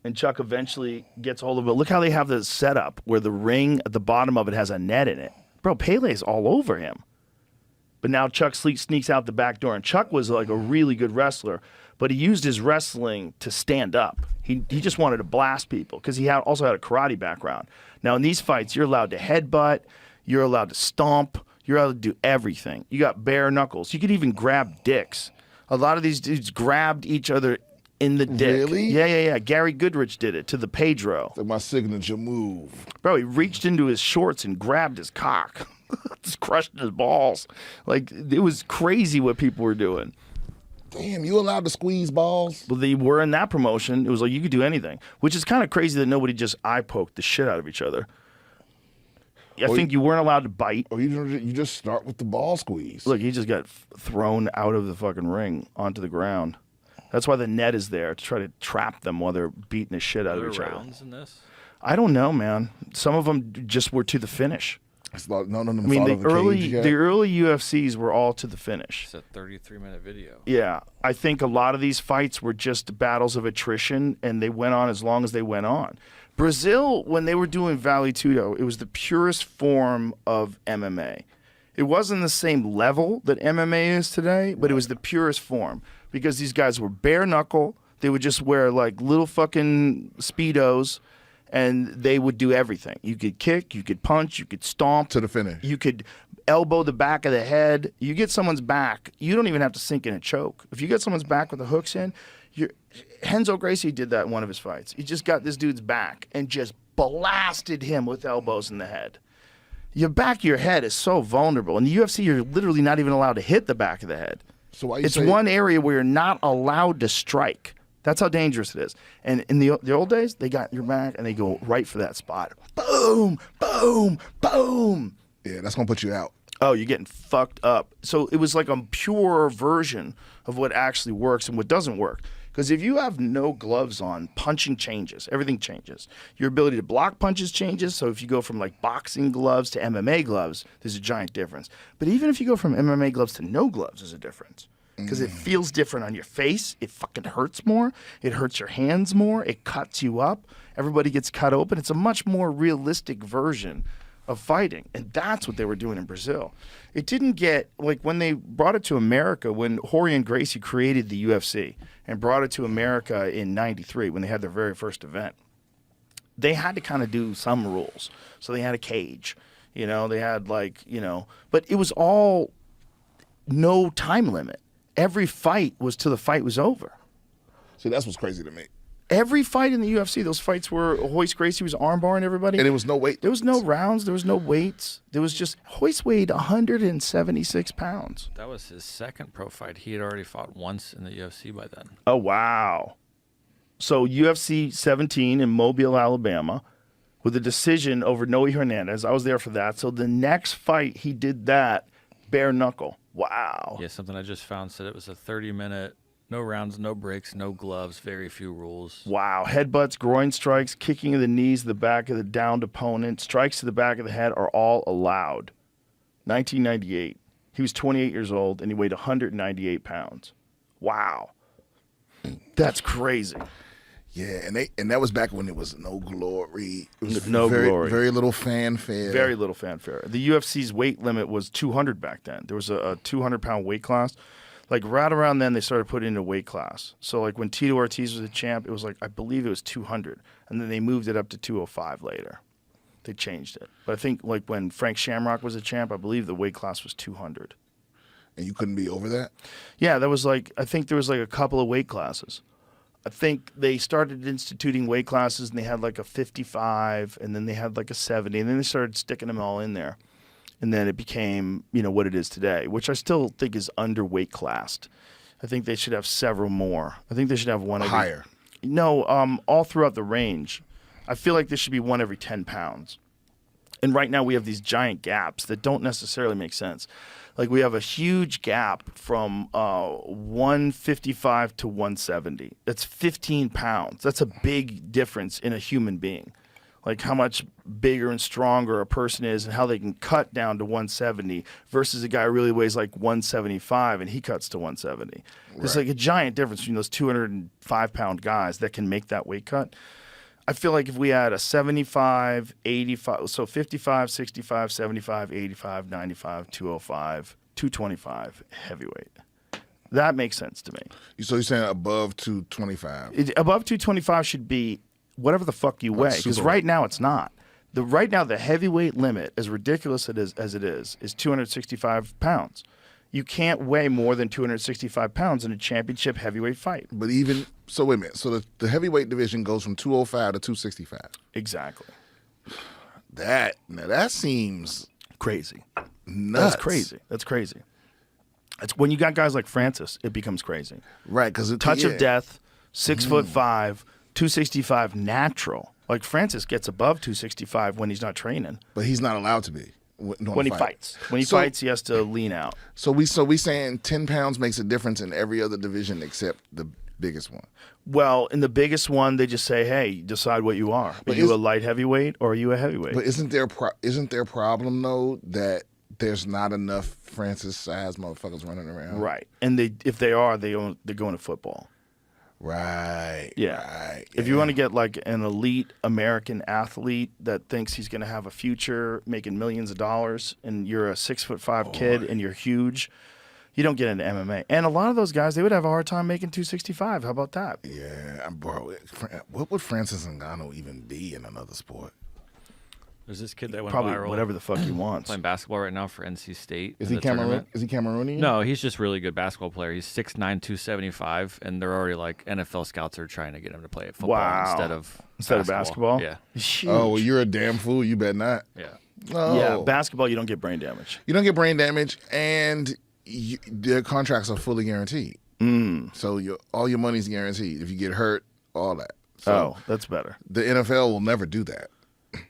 And Chuck eventually gets hold of it. Look how they have the setup where the ring at the bottom of it has a net in it. Bro, Pele's all over him. But now Chuck sneaks out the back door. And Chuck was like a really good wrestler, but he used his wrestling to stand up. He just wanted to blast people because he also had a karate background. Now in these fights, you're allowed to headbutt. You're allowed to stomp. You're allowed to do everything. You got bare knuckles. You could even grab dicks. A lot of these dudes grabbed each other in the dick. Really? Yeah. Gary Goodrich did it to the Pedro. It's like my signature move. Bro, he reached into his shorts and grabbed his cock. Just crushing his balls. Like, it was crazy what people were doing. Damn, you allowed to squeeze balls? Well, they were in that promotion. It was like you could do anything, which is kind of crazy that nobody just eye poked the shit out of each other. I think you weren't allowed to bite. Or you just start with the ball squeeze. Look, he just got thrown out of the fucking ring onto the ground. That's why the net is there, to try to trap them while they're beating the shit out of each other. Rounds in this? I don't know, man. Some of them just were to the finish. None of them I mean, thought of the early UFCs were all to the finish. It's a 33-minute video. Yeah, I think a lot of these fights were just battles of attrition, and they went on as long as they went on. Brazil, when they were doing Vale Tudo, it was the purest form of MMA. It wasn't the same level that MMA is today, but it was the purest form because these guys were bare knuckle. They would just wear like little fucking Speedos, and they would do everything. You could kick, you could punch, you could stomp. to the finish. You could elbow the back of the head. You get someone's back, you don't even have to sink in and choke. If you get someone's back with the hooks in, Renzo Gracie did that in one of his fights. He just got this dude's back and just blasted him with elbows in the head. Your back of your head is so vulnerable. In the UFC, you're literally not even allowed to hit the back of the head. So why It's one area where you're not allowed to strike. That's how dangerous it is. And in the old days, they got your back and they go right for that spot. Boom, boom, boom. Yeah, that's going to put you out. Oh, you're getting fucked up. So it was like a pure version of what actually works and what doesn't work. Because if you have no gloves on, punching changes. Everything changes. Your ability to block punches changes. So if you go from like boxing gloves to MMA gloves, there's a giant difference. But even if you go from MMA gloves to no gloves, there's a difference. Because it feels different on your face. It fucking hurts more. It hurts your hands more. It cuts you up. Everybody gets cut open. It's a much more realistic version of fighting. And that's what they were doing in Brazil. It didn't get, like when they brought it to America, when Rorion Gracie created the UFC and brought it to America in '93 when they had their very first event, they had to kind of do some rules. So they had a cage, they had but it was all no time limit. Every fight was till the fight was over. See, that's what's crazy to me. Every fight in the UFC, those fights were Royce Gracie was armbarring everybody. And it was no weight. There was no rounds. There was no weights. There was just Royce weighed 176 pounds. That was his second pro fight. He had already fought once in the UFC by then. Oh, wow. So UFC 17 in Mobile, Alabama, with a decision over Noe Hernandez. I was there for that. So the next fight, he did that bare knuckle. Wow. Yeah, something I just found said it was a 30-minute, no rounds, no breaks, no gloves, very few rules. Wow. Headbutts, groin strikes, kicking of the knees to the back of the downed opponent, strikes to the back of the head are all allowed. 1998. He was 28 years old, and he weighed 198 pounds. Wow. That's crazy. Yeah, and that was back when it was no glory. It was glory. Very little fanfare. Very little fanfare. The UFC's weight limit was 200 back then. There was a 200-pound weight class. Like right around then, they started putting in a weight class. So like when Tito Ortiz was a champ, it was like, I believe it was 200. And then they moved it up to 205 later. They changed it. But I think like when Frank Shamrock was a champ, I believe the weight class was 200. And you couldn't be over that? Yeah, that was like, I think there was like a couple of weight classes. I think they started instituting weight classes and they had like a 55 and then they had like a 70 and then they started sticking them all in there. And then it became, what it is today, which I still think is underweight classed. I think they should have several more. I think they should have one higher. No, all throughout the range. I feel like there should be one every 10 pounds. And right now we have these giant gaps that don't necessarily make sense. Like we have a huge gap from 155 to 170. That's 15 pounds. That's a big difference in a human being. Like how much bigger and stronger a person is and how they can cut down to 170 versus a guy who really weighs like 175 and he cuts to 170. There's like a giant difference between those 205-pound guys that can make that weight cut. I feel like if we had a 75, 85, so 55, 65, 75, 85, 95, 205, 225 heavyweight. That makes sense to me. So you're saying above 225? Above 225 should be whatever the fuck you weigh, because right now it's not. Right now the heavyweight limit, as ridiculous as it is 265 pounds. You can't weigh more than 265 pounds in a championship heavyweight fight. But even so, wait a minute. So the heavyweight division goes from 205 to 265. Exactly. That seems crazy. nuts. That's crazy. It's when you got guys like Francis, it becomes crazy. Right, because Touch of death, 6'5", 265 natural. Like Francis gets above 265 when he's not training. But he's not allowed to be When he fights. When he fights, he has to lean out. So we saying 10 pounds makes a difference in every other division except the biggest one. Well, in the biggest one, they just say, "Hey, decide what you are. Are you a light heavyweight or are you a heavyweight?" But isn't there problem though that there's not enough Francis size motherfuckers running around? Right, and if they are, they're going to football. Right. Yeah. Right. If you want to get like an elite American athlete that thinks he's going to have a future making millions of dollars, and you're a 6'5" kid and you're huge, you don't get into MMA. And a lot of those guys, they would have a hard time making 265. How about that? Yeah, bro. What would Francis Ngannou even be in another sport? There's this kid that went Probably viral. whatever the fuck he wants. Playing basketball right now for NC State. Is he Cameroonian? No, he's just a really good basketball player. He's 6'9", 275, and they're already like NFL scouts are trying to get him to play football instead of basketball. Yeah. Oh, well, you're a damn fool. You bet not. Yeah. No. Yeah, basketball, you don't get brain damage. You don't get brain damage, and their contracts are fully guaranteed. So all your money's guaranteed. If you get hurt, all that. So that's better. the NFL will never do that.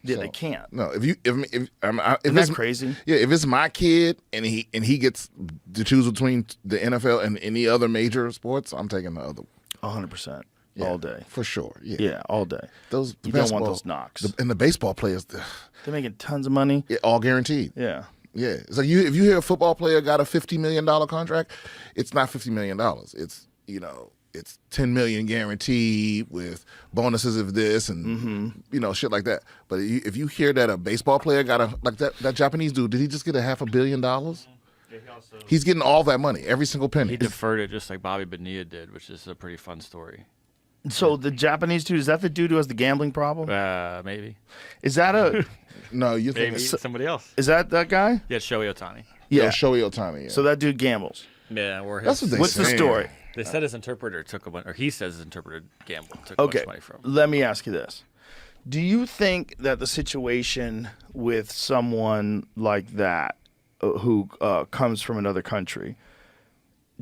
Yeah, So, they can't. No, if Isn't that it's crazy? Yeah, if it's my kid and he gets to choose between the NFL and any other major sports, I'm taking the other one. 100%. Yeah, All day. for sure. Yeah, Yeah, all day. you don't want those knocks. And the baseball players, They're making tons of money. all guaranteed. Yeah. Yeah, it's like if you hear a football player got a $50 million contract, it's not $50 million. It's it's $10 million guaranteed with bonuses of this and shit like that. But if you hear that a baseball player got that Japanese dude, did he just get $500 million? He's getting all that money, every single penny. He deferred it just like Bobby Bonilla did, which is a pretty fun story. So the Japanese dude, is that the dude who has the gambling problem? Maybe. Is that a No, you think Maybe somebody else. is that guy? Yeah, Shohei Ohtani. Yeah. Shohei Ohtani. Yeah. So that dude gambles. Yeah, or That's what they What's the saying. story? They said his interpreter took a bunch, or he says his interpreter gambled, took a bunch Okay. of money from him. Let me ask you this. Do you think that the situation with someone like that who comes from another country,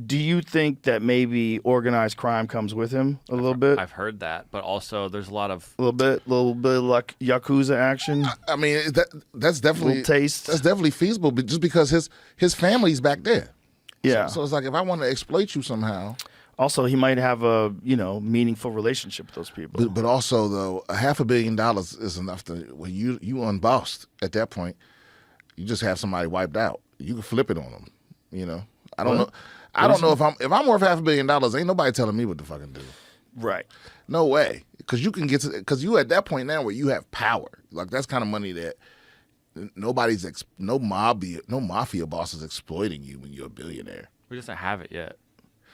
do you think that maybe organized crime comes with him a little bit? I've heard that, but also there's a lot of A little bit of like Yakuza action? I mean, that's definitely Little taste. That's definitely feasible, but just because his family's back there. Yeah. So it's like if I want to exploit you somehow. Also, he might have a meaningful relationship with those people. But also though, $500 million is enough to when you unbossed at that point. You just have somebody wiped out. You can flip it on them. I don't know. I don't know if I'm worth $500 million. Ain't nobody telling me what to fucking do. Right. No way. Because you can get to because you at that point now where you have power. Like that's kind of money that no mafia boss is exploiting you when you're a billionaire. we just don't have it yet,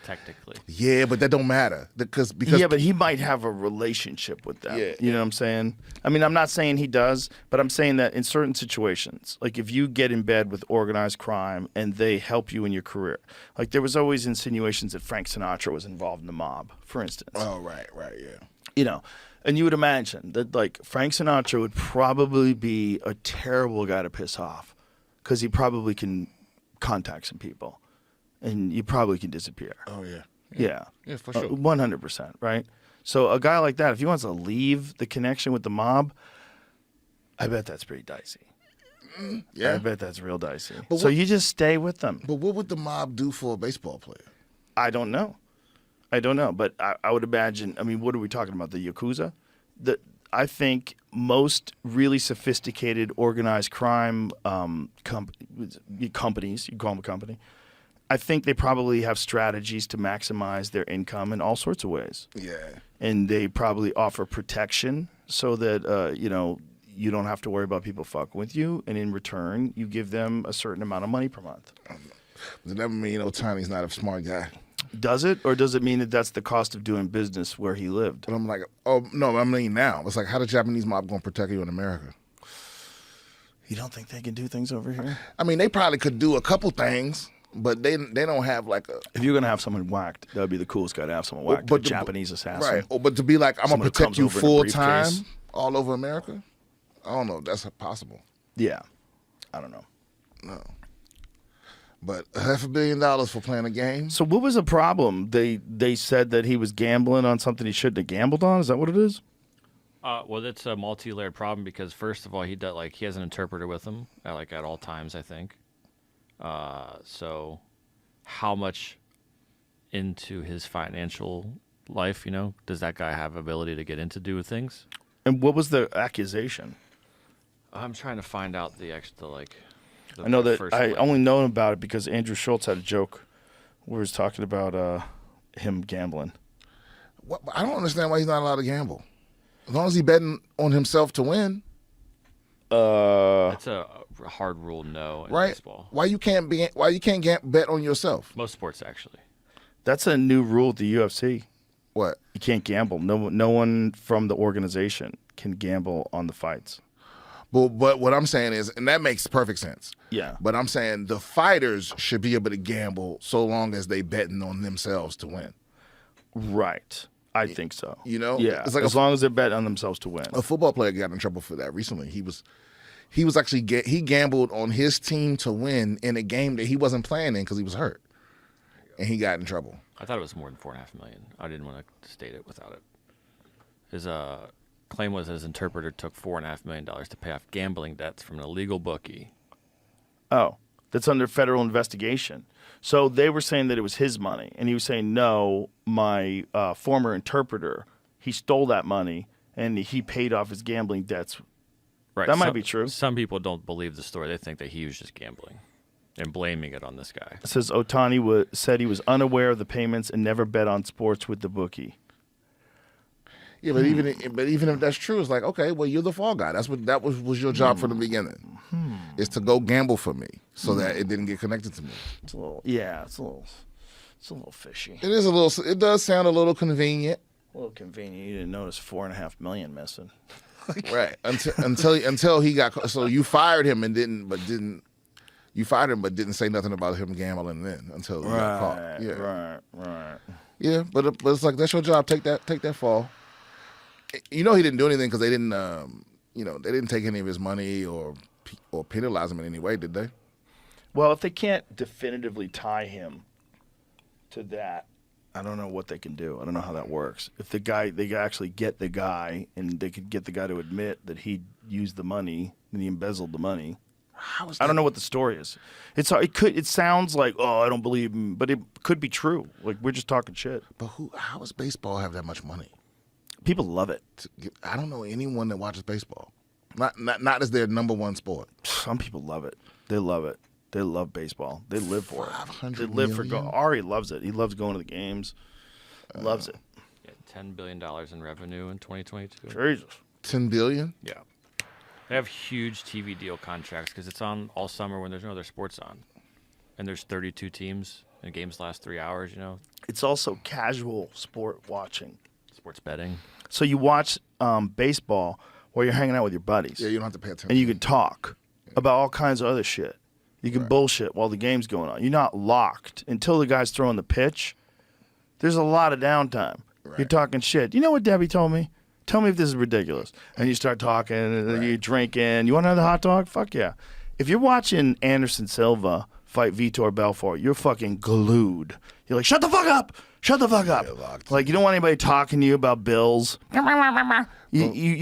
technically. Yeah, but that don't matter because Yeah, but he might have a relationship with them. Yeah. You know what I'm saying? I mean, I'm not saying he does, but I'm saying that in certain situations, like if you get in bed with organized crime and they help you in your career, like there was always insinuations that Frank Sinatra was involved in the mob, for instance. Oh, right, yeah. And you would imagine that like Frank Sinatra would probably be a terrible guy to piss off because he probably can contact some people and you probably can disappear. Oh, yeah. Yeah. Yeah, for sure. 100%, right? So a guy like that, if he wants to leave the connection with the mob, I bet that's pretty dicey. Yeah. I bet that's real dicey. But So what- you just stay with them. But what would the mob do for a baseball player? I don't know. But I would imagine, I mean, what are we talking about? The Yakuza? I think most really sophisticated organized crime companies, you call them a company, I think they probably have strategies to maximize their income in all sorts of ways. Yeah. And they probably offer protection so that, you don't have to worry about people fucking with you. And in return, you give them a certain amount of money per month. Does that mean Otani's not a smart guy? Does it? Or does it mean that that's the cost of doing business where he lived? But I'm like, oh, no, I mean now. It's like, how the Japanese mob going to protect you in America? You don't think they can do things over here? I mean, they probably could do a couple things, but they don't have like a... If you're going to have someone whacked, that would be the coolest guy to have someone whacked. A Japanese assassin. Right. Oh, but to be like, I'm going Someone to who protect comes you over in a full briefcase. time all over America? I don't know. That's possible. Yeah. I don't know. No. But $500 million for playing a game. So what was the problem? They said that he was gambling on something he shouldn't have gambled on. Is that what it is? Well, it's a multi-layered problem because first of all, he has an interpreter with him at all times, I think. So, how much into his financial life, does that guy have ability to get into do with things? And what was the accusation? I'm trying to find out the I know that first I one. only know about it because Andrew Schultz had a joke where he was talking about him gambling. I don't understand why he's not allowed to gamble. As long as he's betting on himself to win. That's a hard rule, no, in right? baseball. Why you can't bet on yourself? Most sports, actually. That's a new rule at the UFC. What? You can't gamble. No one from the organization can gamble on the fights. But what I'm saying is, and that makes perfect sense. Yeah. But I'm saying the fighters should be able to gamble so long as they betting on themselves to win. Right. I think so. Yeah. It's like as long as they bet on themselves to win. A football player got in trouble for that recently. He was actually he gambled on his team to win in a game that he wasn't playing in because he was hurt, and he got in trouble. I thought it was more than $4.5 million. I didn't want to state it without it. His claim was his interpreter took $4.5 million to pay off gambling debts from an illegal bookie. Oh, that's under federal investigation. So they were saying that it was his money, and he was saying, no, my former interpreter, he stole that money, and he paid off his gambling debts. Right. That might be true. Some people don't believe the story. They think that he was just gambling and blaming it on this guy. It says Otani said he was unaware of the payments and never bet on sports with the bookie. Yeah, but even if that's true, it's like, okay, well, you're the fall guy. That was your job from the beginning, is to go gamble for me so that it didn't get connected to me. It's a little fishy. It is a little. It does sound a little convenient. A little convenient. You didn't notice $4.5 million missing. Right. Until he got. So you fired him and didn't. You fired him but didn't say nothing about him gambling then until he got caught. Yeah. Right. Yeah, but it's like that's your job. Take that fall. He didn't do anything because they didn't. They didn't take any of his money or penalize him in any way, did they? Well, if they can't definitively tie him to that, I don't know what they can do. I don't know how that works. If they actually get the guy, and they could get the guy to admit that he used the money and he embezzled the money. I don't know what the story is. It sounds like, oh, I don't believe him, but it could be true. Like, we're just talking shit. But how does baseball have that much money? People love it. I don't know anyone that watches baseball. Not as their number one sport. Some people love it. They love it. They love baseball. They live for it. 500 They live for million? Ari loves it. He loves going to the games. Loves it. Yeah, $10 billion in revenue in 2022. Jesus. $10 billion? Yeah. They have huge TV deal contracts because it's on all summer when there's no other sports on. And there's 32 teams, and games last 3 hours, It's also casual sport watching. Sports betting. So you watch baseball while you're hanging out with your buddies. Yeah, you don't have to pay attention. And you can talk about all kinds of other shit. You can bullshit while the game's going on. You're not locked until the guy's throwing the pitch. There's a lot of downtime. Right. You're talking shit. You know what Debbie told me? Tell me if this is ridiculous. And you start talking, and then you're drinking. You want another hot dog? Fuck yeah. If you're watching Anderson Silva fight Vitor Belfort, you're fucking glued. You're like, shut the fuck up. Shut the fuck up. Like, you don't want anybody talking to you about bills. You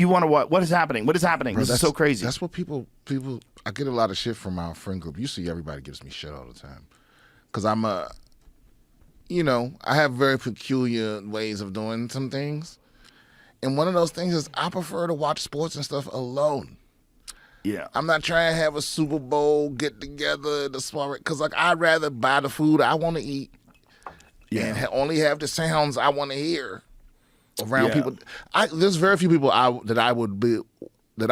want to what is happening? What is happening? Bro, this is so crazy. That's what people, I get a lot of shit from our friend group. You see everybody gives me shit all the time. Because I'm I have very peculiar ways of doing some things. And one of those things is I prefer to watch sports and stuff alone. Yeah. I'm not trying to have a Super Bowl get together, because I'd rather buy the food I want to eat. Yeah. And only have the sounds I want to hear around people. There's very few people that I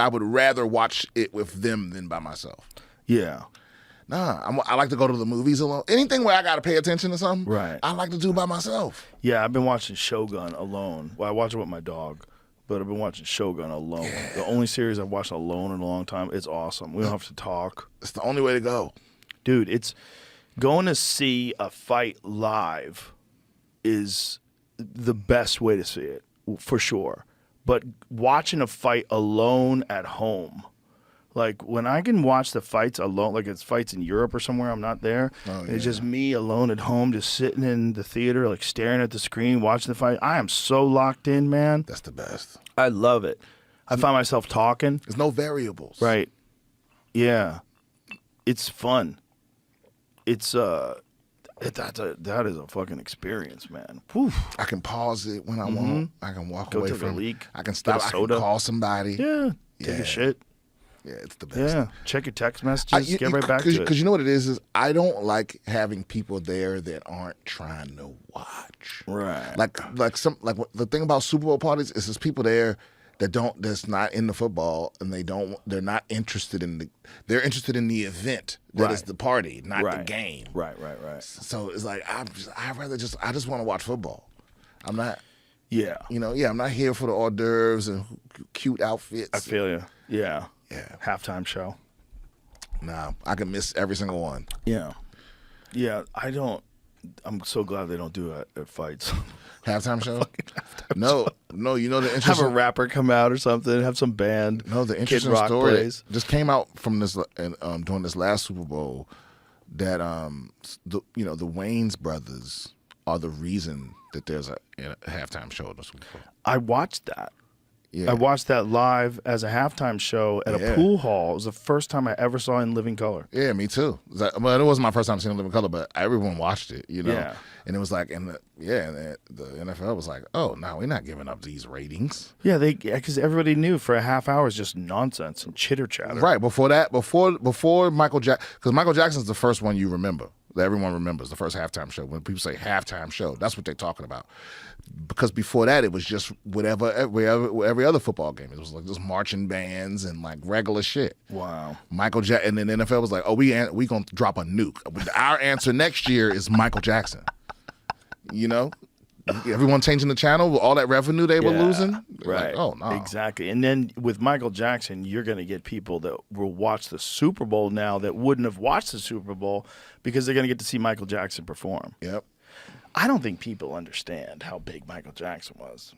would rather watch it with them than by myself. Yeah. Nah, I like to go to the movies alone. Anything where I got to pay attention to something, right, I like to do by myself. Yeah, I've been watching Shogun alone. Well, I watch it with my dog, but I've been watching Shogun alone. Yeah. The only series I've watched alone in a long time. It's awesome. We don't have to talk. It's the only way to go. Dude, it's going to see a fight live is the best way to see it, for sure. But watching a fight alone at home Like when I can watch the fights alone, like it's fights in Europe or somewhere, I'm not there. Oh, It's yeah. just me alone at home, just sitting in the theater, like staring at the screen, watching the fight. I am so locked in, man. That's the best. I love it. I find myself talking. There's no variables. Right. Yeah. It's fun. It's that is a fucking experience, man. Whew. I can pause it when I want. I can walk Go away take a from it. leak, I can get stop. a I can soda. call somebody. Yeah. Take Yeah. a shit. Yeah, it's the best. Yeah. Check your text messages. Get right back to it. Because you know what it is I don't like having people there that aren't trying to watch. Right. The thing about Super Bowl parties is there's people there that's not in the football and they're not interested in they're interested in the event that is Right. the party, not the Right. game. Right. So it's like I just want to watch football. I'm not Yeah. I'm not here for the hors d'oeuvres and cute outfits. I feel you. Yeah. Yeah. Halftime show. Nah, I can miss every single one. Yeah. Yeah. I'm so glad they don't do it at fights. Halftime show? No, you know the Have a interesting rapper come out or something. Have some band. no the Kid interesting Rock story plays. just came out from this during this last Super Bowl that the Wayans brothers are the reason that there's a halftime show in the Super Bowl. I watched that. Yeah. I watched that live as a halftime show at Yeah. a pool hall. It was the first time I ever saw it in living color. Yeah, me too. It wasn't my first time seeing Living Color, but everyone watched it, Yeah. And it was like, and the NFL was like, oh, no, we're not giving up these ratings. Yeah, because everybody knew for a half hour is just nonsense and chitter chatter. Right before that, before Michael Jackson, because Michael Jackson's the first one you remember, that everyone remembers, the first halftime show. When people say halftime show, that's what they're talking about. Because before that, it was just every other football game. It was like just marching bands and like regular shit. Wow. Michael Jackson, and then the NFL was like, oh, we gonna drop a nuke. Our answer next year is Michael Jackson. Everyone changing the channel, all that revenue they were Yeah, losing. Right. Like, oh no. Exactly. And then with Michael Jackson, you're going to get people that will watch the Super Bowl now that wouldn't have watched the Super Bowl because they're going to get to see Michael Jackson perform. Yep. I don't think people understand how big Michael Jackson was.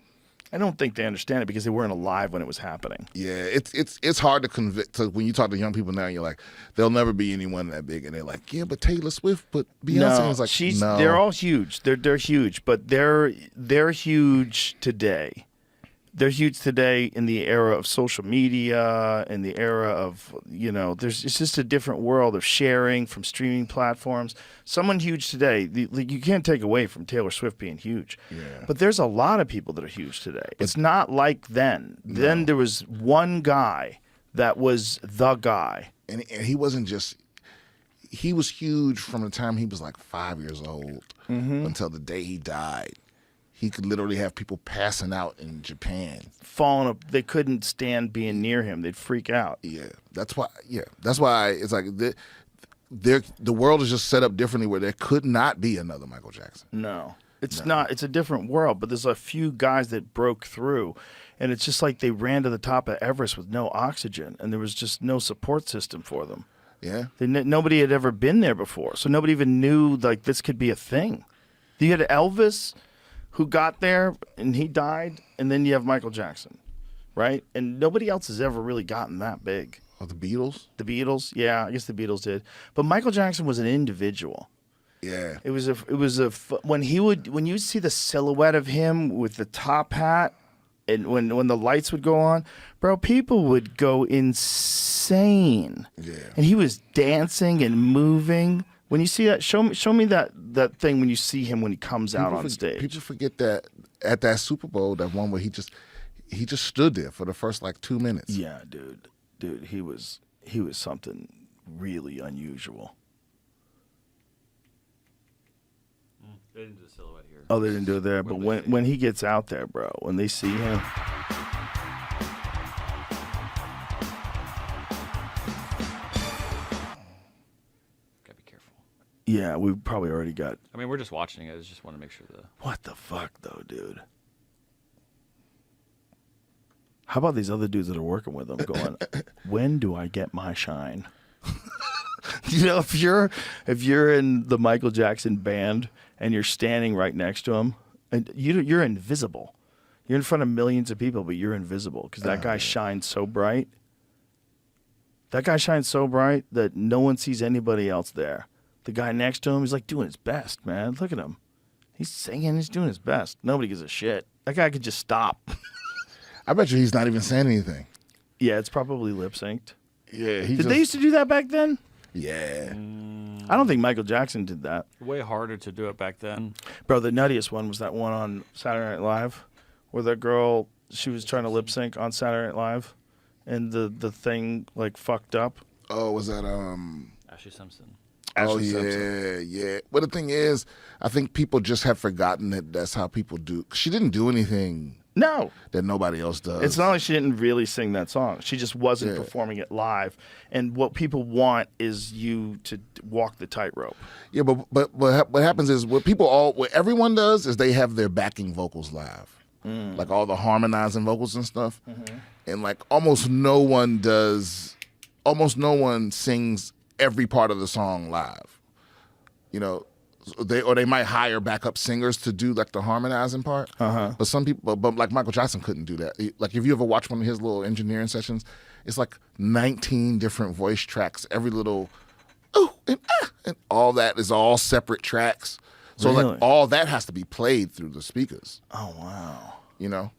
I don't think they understand it because they weren't alive when it was happening. Yeah, it's hard to convince. When you talk to young people now, you're like, there'll never be anyone that big, and they're like, yeah, but Taylor Swift, but Beyonce is like, no, they're all huge. They're huge, but they're huge today. They're huge today in the era of social media, in the era of, it's just a different world of sharing from streaming platforms. Someone huge today, you can't take away from Taylor Swift being huge. Yeah. But there's a lot of people that are huge today. It's not like then. No. Then there was one guy that was the guy. and he wasn't just. He was huge from the time he was like 5 years old until the day he died. He could literally have people passing out in Japan. Falling up, they couldn't stand being near him. They'd freak out. Yeah, that's why. Yeah, that's why it's like the world is just set up differently where there could not be another Michael Jackson. No, it's not. It's a different world. But there's a few guys that broke through, and it's just like they ran to the top of Everest with no oxygen, and there was just no support system for them. Yeah, Nobody had ever been there before, so nobody even knew like this could be a thing. You had Elvis, who got there and he died, and then you have Michael Jackson, right? And nobody else has ever really gotten that big. or the Beatles. The Beatles, yeah, I guess the Beatles did, but Michael Jackson was an individual. Yeah, It was when you see the silhouette of him with the top hat, and when the lights would go on, bro, people would go insane. Yeah. And he was dancing and moving. When you see that, show me that thing when you see him when he comes out on stage. People forget that at that Super Bowl, that one where he just stood there for the first like 2 minutes. Yeah, dude, he was something really unusual. They didn't do the silhouette here. Oh, they didn't do it there, but when he gets out there, bro, when they see him. Gotta be careful. Yeah, we probably already got. I mean, we're just watching it. I just want to make sure the. What the fuck, though, dude? How about these other dudes that are working with him going, when do I get my shine? If you're in the Michael Jackson band and you're standing right next to him, and you're invisible. You're in front of millions of people, but you're invisible because that guy shines so bright. That guy shines so bright that no one sees anybody else there. The guy next to him, he's like doing his best, man. Look at him. He's singing, he's doing his best. Nobody gives a shit. That guy could just stop. I bet you he's not even saying anything. Yeah, it's probably lip synced. Yeah, Did they used to do that back then? Yeah. I don't think Michael Jackson did that. Way harder to do it back then. Bro, the nuttiest one was that one on Saturday Night Live where that girl, she was trying to lip sync on Saturday Night Live and the thing like fucked up. Oh, was that Ashley Simpson. Ashley yeah, Simpson. yeah. Well, the thing is, I think people just have forgotten that that's how people do. She didn't do anything No. that nobody else does. It's not like she didn't really sing that song. She just wasn't Yeah. performing it live. And what people want is you to walk the tightrope. Yeah, but what happens is what everyone does is they have their backing vocals live, like all the harmonizing vocals and stuff, and like almost no one sings every part of the song live. You know, they might hire backup singers to do like the harmonizing part. But some people, but like Michael Jackson couldn't do that. Like if you ever watch one of his little engineering sessions, it's like 19 different voice tracks. Every little ooh and ah, and all that is all separate tracks. So Really? like all that has to be played through the speakers. Oh, wow. You know.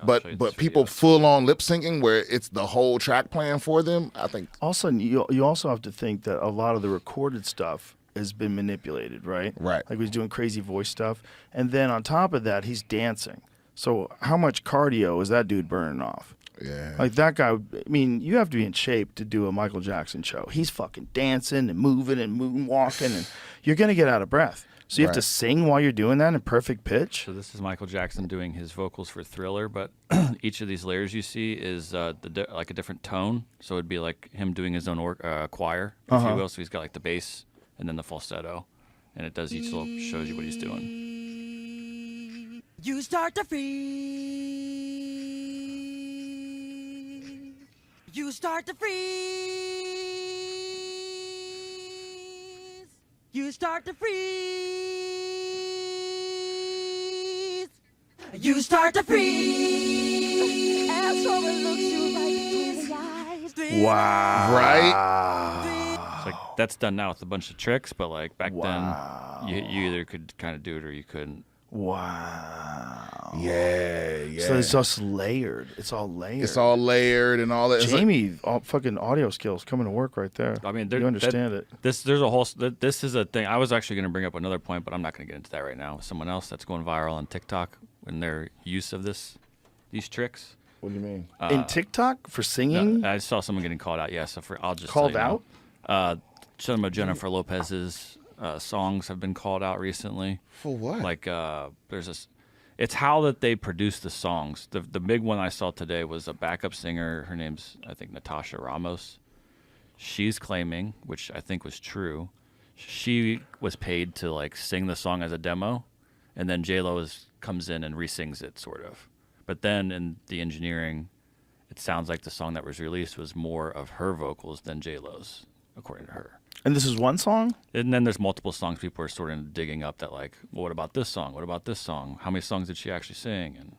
I'll show you But this people video. full on lip syncing where it's the whole track playing for them. I think Also, you also have to think that a lot of the recorded stuff has been manipulated, right? Right. Like he's doing crazy voice stuff. And then on top of that, he's dancing. So how much cardio is that dude burning off? yeah. Like that guy, I mean, you have to be in shape to do a Michael Jackson show. He's fucking dancing and moving and moonwalking, and you're going to get out of breath. So you have to Right. sing while you're doing that in perfect pitch? So this is Michael Jackson doing his vocals for Thriller, but each of these layers you see is like a different tone. So it'd be like him doing his own choir, if you will. So he's got like the bass and then the falsetto, and it does each little shows you what he's doing. You start to freeze. You start to freeze. You start to freeze. You start to freeze. And so it looks you right between the eyes. Wow. Right? It's like that's done now with a bunch of tricks, but like back then, you either could kind of do it or you couldn't. Wow. Yeah, yeah. So it's just layered. It's all layered. It's all layered and all that. It's like- Jamie, all fucking audio skills coming to work right there. I mean, you understand it. There's a whole. This is a thing. I was actually going to bring up another point, but I'm not going to get into that right now. With someone else that's going viral on TikTok and their use of these tricks. What do you mean? In TikTok for singing? I saw someone getting called out. Yeah, so I'll just Called let you know. out? Some of Jennifer Lopez's songs have been called out recently. For what? Like there's this. It's how that they produce the songs. The big one I saw today was a backup singer. Her name's, I think, Natasha Ramos. She's claiming, which I think was true, she was paid to like sing the song as a demo, and then J-Lo comes in and re-sings it, sort of. But then in the engineering, it sounds like the song that was released was more of her vocals than J-Lo's, according to her. And this is one song? And then there's multiple songs people are sort of digging up that like, well, what about this song? What about this song? How many songs did she actually sing? And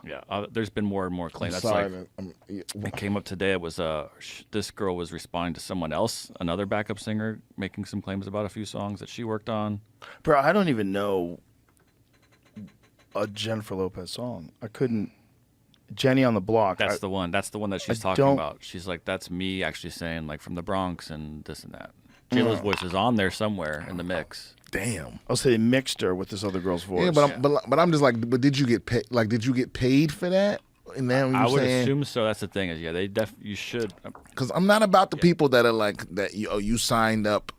yeah, there's been more and more claims. That's like it came up today. It was this girl was responding to someone else, another backup singer, making some claims about a few songs that she worked on. Bro, I don't even know a Jennifer Lopez song. I couldn't. Jenny on the Block. That's the one. That's the one that she's I talking don't- about. She's like, that's me actually saying like from the Bronx and this and that. J-Lo's voice is on there somewhere in the mix. Damn. I'll say they mixed her with this other girl's voice. Yeah, but I'm just like, but did you get paid? Like, did you get paid for that? And then I would assume so. That's the thing is, yeah, you should. because I'm not about the people that are like that. You signed up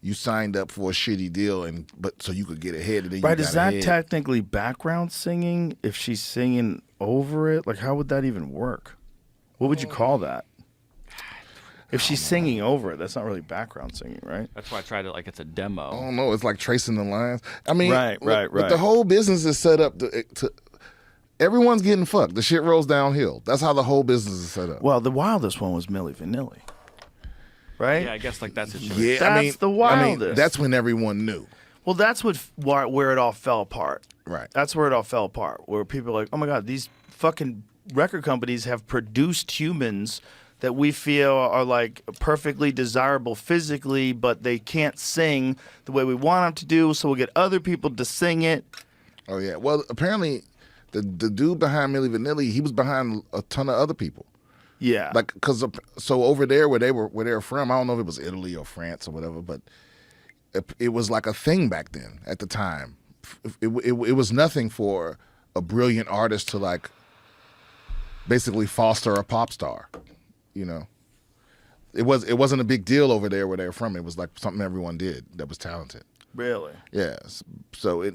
for a shitty deal, but so you could get ahead. And then Right, you is got that ahead. technically background singing if she's singing over it? Like, how would that even work? What would you call that? If she's singing over it, that's not really background singing, right? That's why I tried it like it's a demo. I don't know. It's like tracing the lines. I mean, Right. But the whole business is set up to everyone's getting fucked. The shit rolls downhill. That's how the whole business is set up. Well, the wildest one was Milli Vanilli, right? Yeah, I guess like that's it. Yeah, That's the wildest. that's when everyone knew. Well, that's where it all fell apart. Right. That's where it all fell apart. Where people are like, oh my God, these fucking record companies have produced humans that we feel are like perfectly desirable physically, but they can't sing the way we want them to do, so we'll get other people to sing it. Oh yeah. Well, apparently, the dude behind Milli Vanilli, he was behind a ton of other people. Yeah. Like, so over there where they were from, I don't know if it was Italy or France or whatever, but it was like a thing back then at the time. It was nothing for a brilliant artist to like basically foster a pop star, you know. It wasn't a big deal over there where they were from. It was like something everyone did that was talented. Really? Yeah. So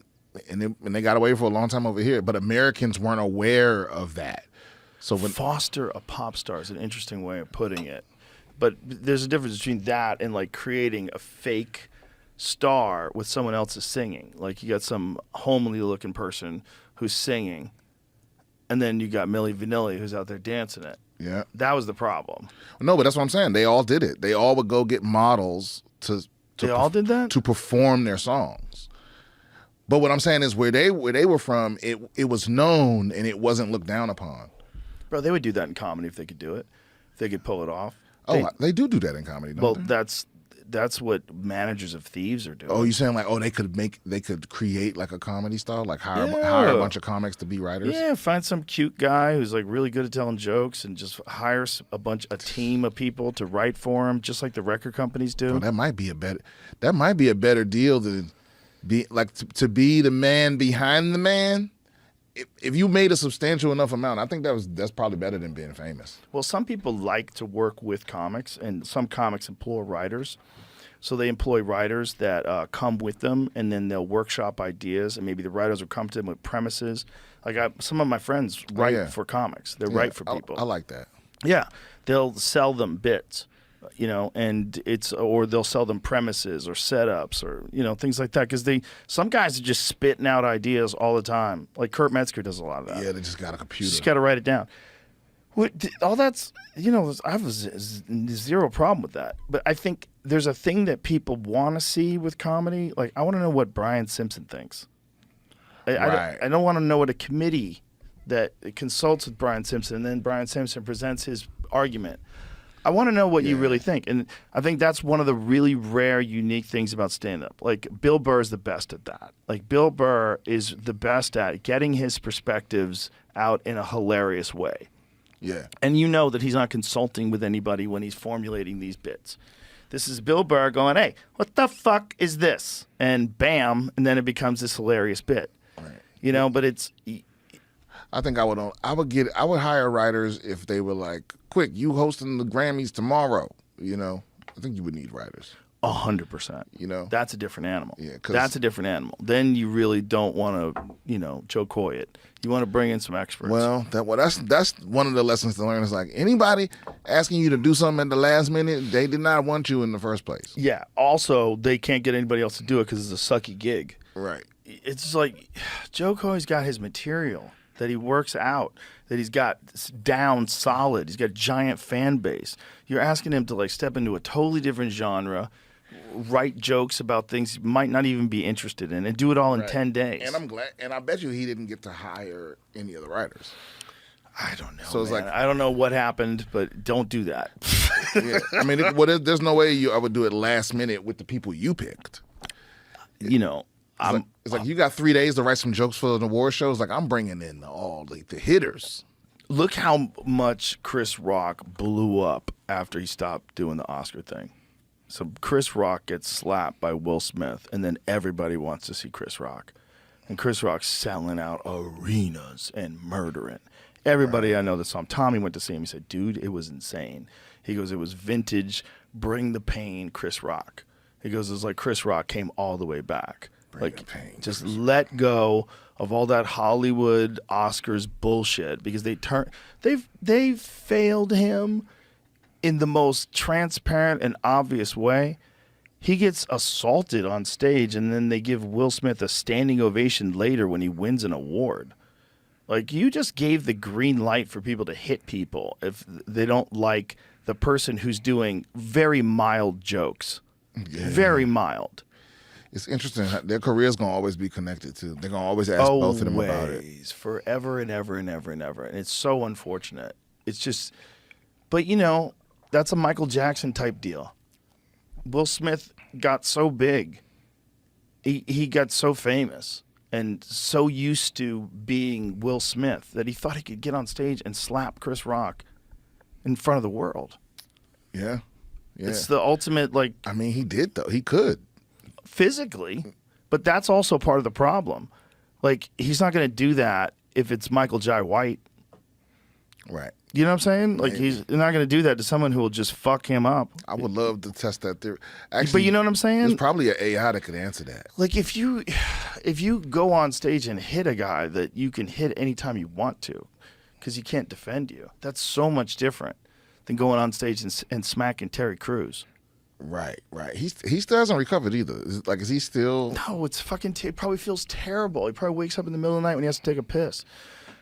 and they got away for a long time over here, but Americans weren't aware of that. So when Foster a pop star is an interesting way of putting it. But there's a difference between that and like creating a fake star with someone else's singing. Like you got some homely looking person who's singing, and then you got Milli Vanilli who's out there dancing it. yeah. That was the problem. No, but that's what I'm saying. They all did it. They all would go get models to They all did that? to perform their songs. But what I'm saying is where they were from, it was known and it wasn't looked down upon. Bro, they would do that in comedy if they could do it. If they could pull it off. Oh, they do that in comedy, don't Well, they? that's what managers of thieves are doing. Oh, you saying like, they could create like a comedy star, like hire Yeah. a bunch of comics to be writers? Yeah, find some cute guy who's like really good at telling jokes and just hire a team of people to write for him, just like the record companies do. Well, that might be a better deal than be like to be the man behind the man. If you made a substantial enough amount, I think that's probably better than being famous. Well, some people like to work with comics, and some comics employ writers. So they employ writers that come with them, and then they'll workshop ideas, and maybe the writers will come to them with premises. Like some of my friends write for comics. They write for people. I like that. Yeah, they'll sell them bits, and or they'll sell them premises or setups or things like that. Because some guys are just spitting out ideas all the time. Like Kurt Metzger does a lot of that. Yeah, they just got a computer. Just got to write it down. All that's I have zero problem with that. But I think there's a thing that people want to see with comedy. Like I want to know what Brian Simpson thinks. Right. I don't want to know what a committee that consults with Brian Simpson, and then Brian Simpson presents his argument. I want to know what you really think. And I think that's one of the really rare, unique things about stand-up. Like, Bill Burr is the best at that. Like, Bill Burr is the best at getting his perspectives out in a hilarious way. Yeah. And you know that he's not consulting with anybody when he's formulating these bits. This is Bill Burr going, hey, what the fuck is this? And bam, and then it becomes this hilarious bit. Right. But it's... I think I would hire writers if they were like, quick, you hosting the Grammys tomorrow, I think you would need writers. 100%. That's a different animal. Yeah, that's a different animal. Then you really don't want to, Joe Coy it. You want to bring in some experts. Well, that's one of the lessons to learn. Is like anybody asking you to do something at the last minute, they did not want you in the first place. Yeah. Also, they can't get anybody else to do it because it's a sucky gig. Right. It's like Joe Coy's got his material that he works out, that he's got down solid. He's got a giant fan base. You're asking him to like step into a totally different genre, write jokes about things he might not even be interested in, and do it all in 10 days. And I'm glad, and I bet you he didn't get to hire any of the writers. I don't know. So it's man. like, I don't know what happened, but don't do that. Yeah. I mean, there's no way I would do it last minute with the people you picked. It's like you got 3 days to write some jokes for an award show. It's like I'm bringing in all the hitters. Look how much Chris Rock blew up after he stopped doing the Oscar thing. So Chris Rock gets slapped by Will Smith, and then everybody wants to see Chris Rock. And Chris Rock's selling out arenas and murdering. Everybody I know that saw him. Tommy went to see him. He said, dude, it was insane. He goes, it was vintage, bring the pain, Chris Rock. He goes, it was like Chris Rock came all the way back. Just let go of all that Hollywood Oscars bullshit because they've failed him in the most transparent and obvious way. He gets assaulted on stage, and then they give Will Smith a standing ovation later when he wins an award. Like, you just gave the green light for people to hit people if they don't like the person who's doing very mild jokes. Yeah. Very mild. It's interesting. Their career's going to always be connected to. They're going to always ask both of them about it. Forever and ever and ever and ever. And it's so unfortunate. It's just But, you know, that's a Michael Jackson type deal. Will Smith got so big. He got so famous and so used to being Will Smith that he thought he could get on stage and slap Chris Rock in front of the world. Yeah. It's the ultimate, like, I mean, he did, though. He could. physically, but that's also part of the problem. Like, he's not going to do that if it's Michael Jai White. Right. You know what I'm saying? Like, Maybe. he's not going to do that to someone who will just fuck him up. I would love to test that theory. Actually, But you know what I'm saying? There's probably an AI that could answer that. Like, if you go on stage and hit a guy that you can hit anytime you want to because he can't defend you, that's so much different than going on stage and smacking Terry Crews. Right. He still hasn't recovered either. Is he still? No, it's fucking. He probably feels terrible. He probably wakes up in the middle of the night when he has to take a piss.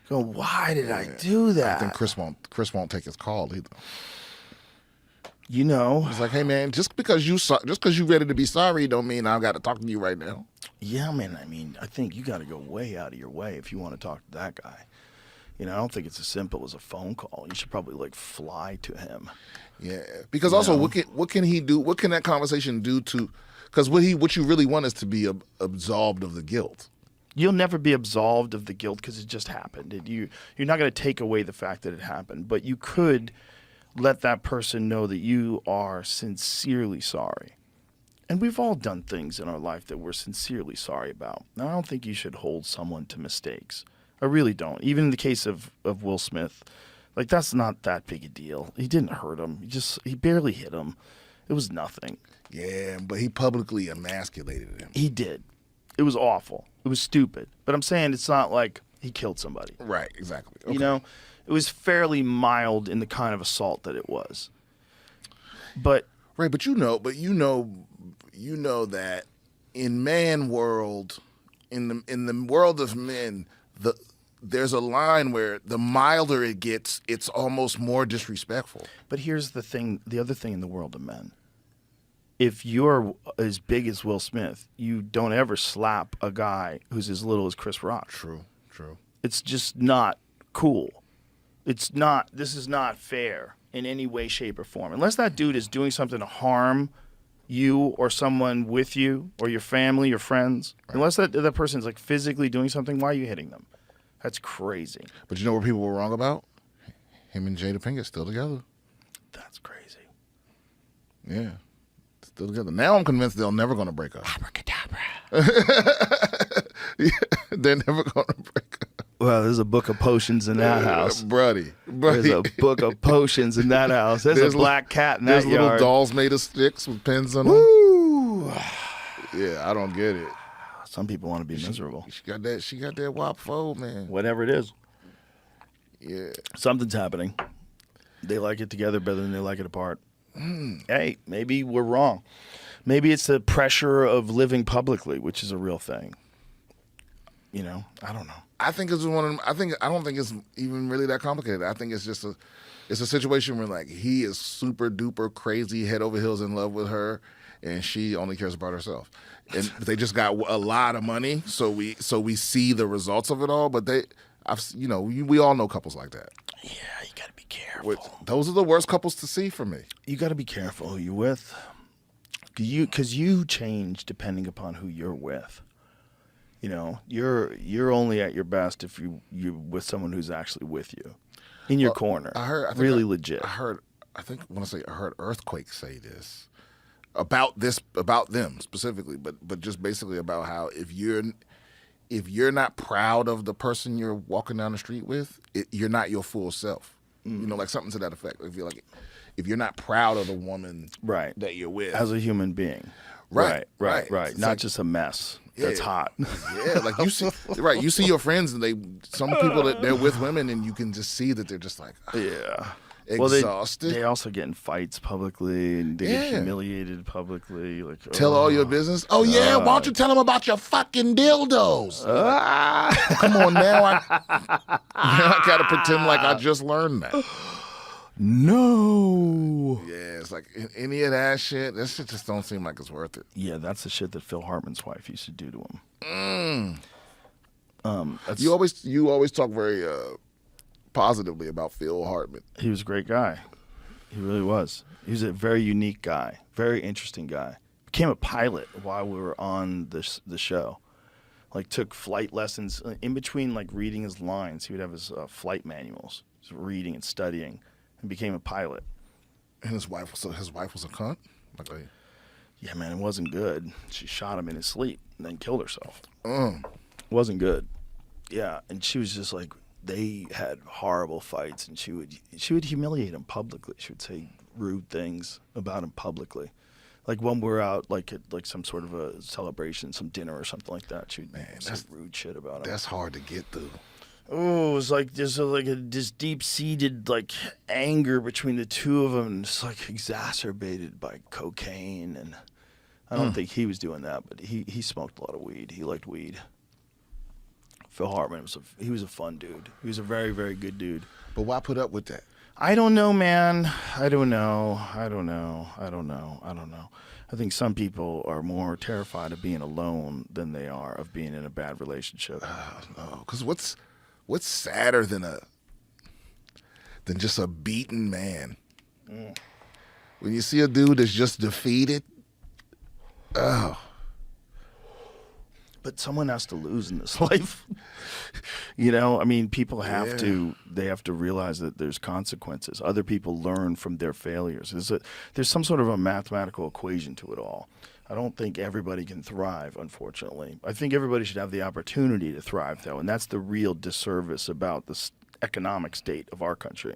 Going, why did I do that? I think Chris won't take his call either. You know. It's like, hey man, just because you ready to be sorry, don't mean I got to talk to you right now. Yeah, man. I mean, I think you got to go way out of your way if you want to talk to that guy. You know, I don't think it's as simple as a phone call. You should probably like fly to him. Yeah, because also, what can he do? What can that conversation do to? Because what you really want is to be absolved of the guilt. You'll never be absolved of the guilt because it just happened. You're not going to take away the fact that it happened, but you could let that person know that you are sincerely sorry. And we've all done things in our life that we're sincerely sorry about. Now, I don't think you should hold someone to mistakes. I really don't. Even in the case of Will Smith, like, that's not that big a deal. He didn't hurt him. He barely hit him. It was nothing. Yeah, but he publicly emasculated him. He did. It was awful. It was stupid. But I'm saying it's not like he killed somebody. Right, exactly. Okay. You know, it was fairly mild in the kind of assault that it was. But right, but you know that in man world, in the world of men, there's a line where the milder it gets, it's almost more disrespectful. But here's the thing, the other thing in the world of men. If you're as big as Will Smith, you don't ever slap a guy who's as little as Chris Rock. True. It's just not cool. This is not fair in any way, shape, or form. Unless that dude is doing something to harm you or someone with you or your family, your friends. Right. Unless that person's like physically doing something, why are you hitting them? That's crazy. But you know what people were wrong about? Him and Jada Pinkett still together. That's crazy. Yeah. Still together. Now I'm convinced they're never going to break up. Abracadabra. Yeah, they're never going to break up. Well, there's a book of potions in that house. Buddy. There's a book of potions in that house. There's a black cat in that There's yard. little dolls made of sticks with pins on them. Woo! Yeah, I don't get it. Some people want to be miserable. She got that WAP 4, man. Whatever it is. Yeah. Something's happening. They like it together better than they like it apart. Hey, maybe we're wrong. Maybe it's the pressure of living publicly, which is a real thing. You know, I don't know. I think it's one of them. I don't think it's even really that complicated. I think it's just a situation where like he is super duper crazy, head over heels in love with her, and she only cares about herself. And they just got a lot of money, so we see the results of it all. But we all know couples like that. Yeah, you got to be careful. Those are the worst couples to see for me. You got to be careful who you're with, because you change depending upon who you're with. You know, you're only at your best if you're with someone who's actually with you, in your corner. I heard legit. I heard Earthquake say this about them specifically, but just basically about how if you're not proud of the person you're walking down the street with, you're not your full self. You know, like something to that effect. If you're not proud of the woman that you're with as a human being. Right. Not like, just a mess. That's hot. Yeah, like you see your friends and some people that they're with women and you can just see that they're just like exhausted. Well, they also get in fights publicly and they get humiliated publicly. Like tell all your business. Oh yeah, why don't you tell them about your fucking dildos? Come on now, I gotta pretend like I just learned that. No. Yeah, it's like any of that shit. That shit just don't seem like it's worth it. Yeah, that's the shit that Phil Hartman's wife used to do to him. You always talk very positively about Phil Hartman. He was a great guy. He really was. He was a very unique guy, very interesting guy. Became a pilot while we were on the show. Like took flight lessons in between, like reading his lines. He would have his flight manuals, just reading and studying, and became a pilot. And his wife was a cunt. Like, yeah, man, it wasn't good. She shot him in his sleep and then killed herself. Wasn't good. Yeah, and she was just like, they had horrible fights, and she would humiliate him publicly. She would say rude things about him publicly. Like when we're out, like at like some sort of a celebration, some dinner or something like that, she'd say rude shit about him. That's hard to get through. Oh, it was like there's this deep-seated like anger between the two of them, and it's like exacerbated by cocaine. And I don't think he was doing that, but he smoked a lot of weed. He liked weed. Phil Hartman he was a fun dude. He was a very, very good dude. But why put up with that? I don't know, man. I don't know. I think some people are more terrified of being alone than they are of being in a bad relationship. No, because what's sadder than just a beaten man? When you see a dude that's just defeated, But someone has to lose in this life. You know, I mean, people have to realize that there's consequences. Other people learn from their failures. There's some sort of a mathematical equation to it all. I don't think everybody can thrive, unfortunately. I think everybody should have the opportunity to thrive, though, and that's the real disservice about the economic state of our country.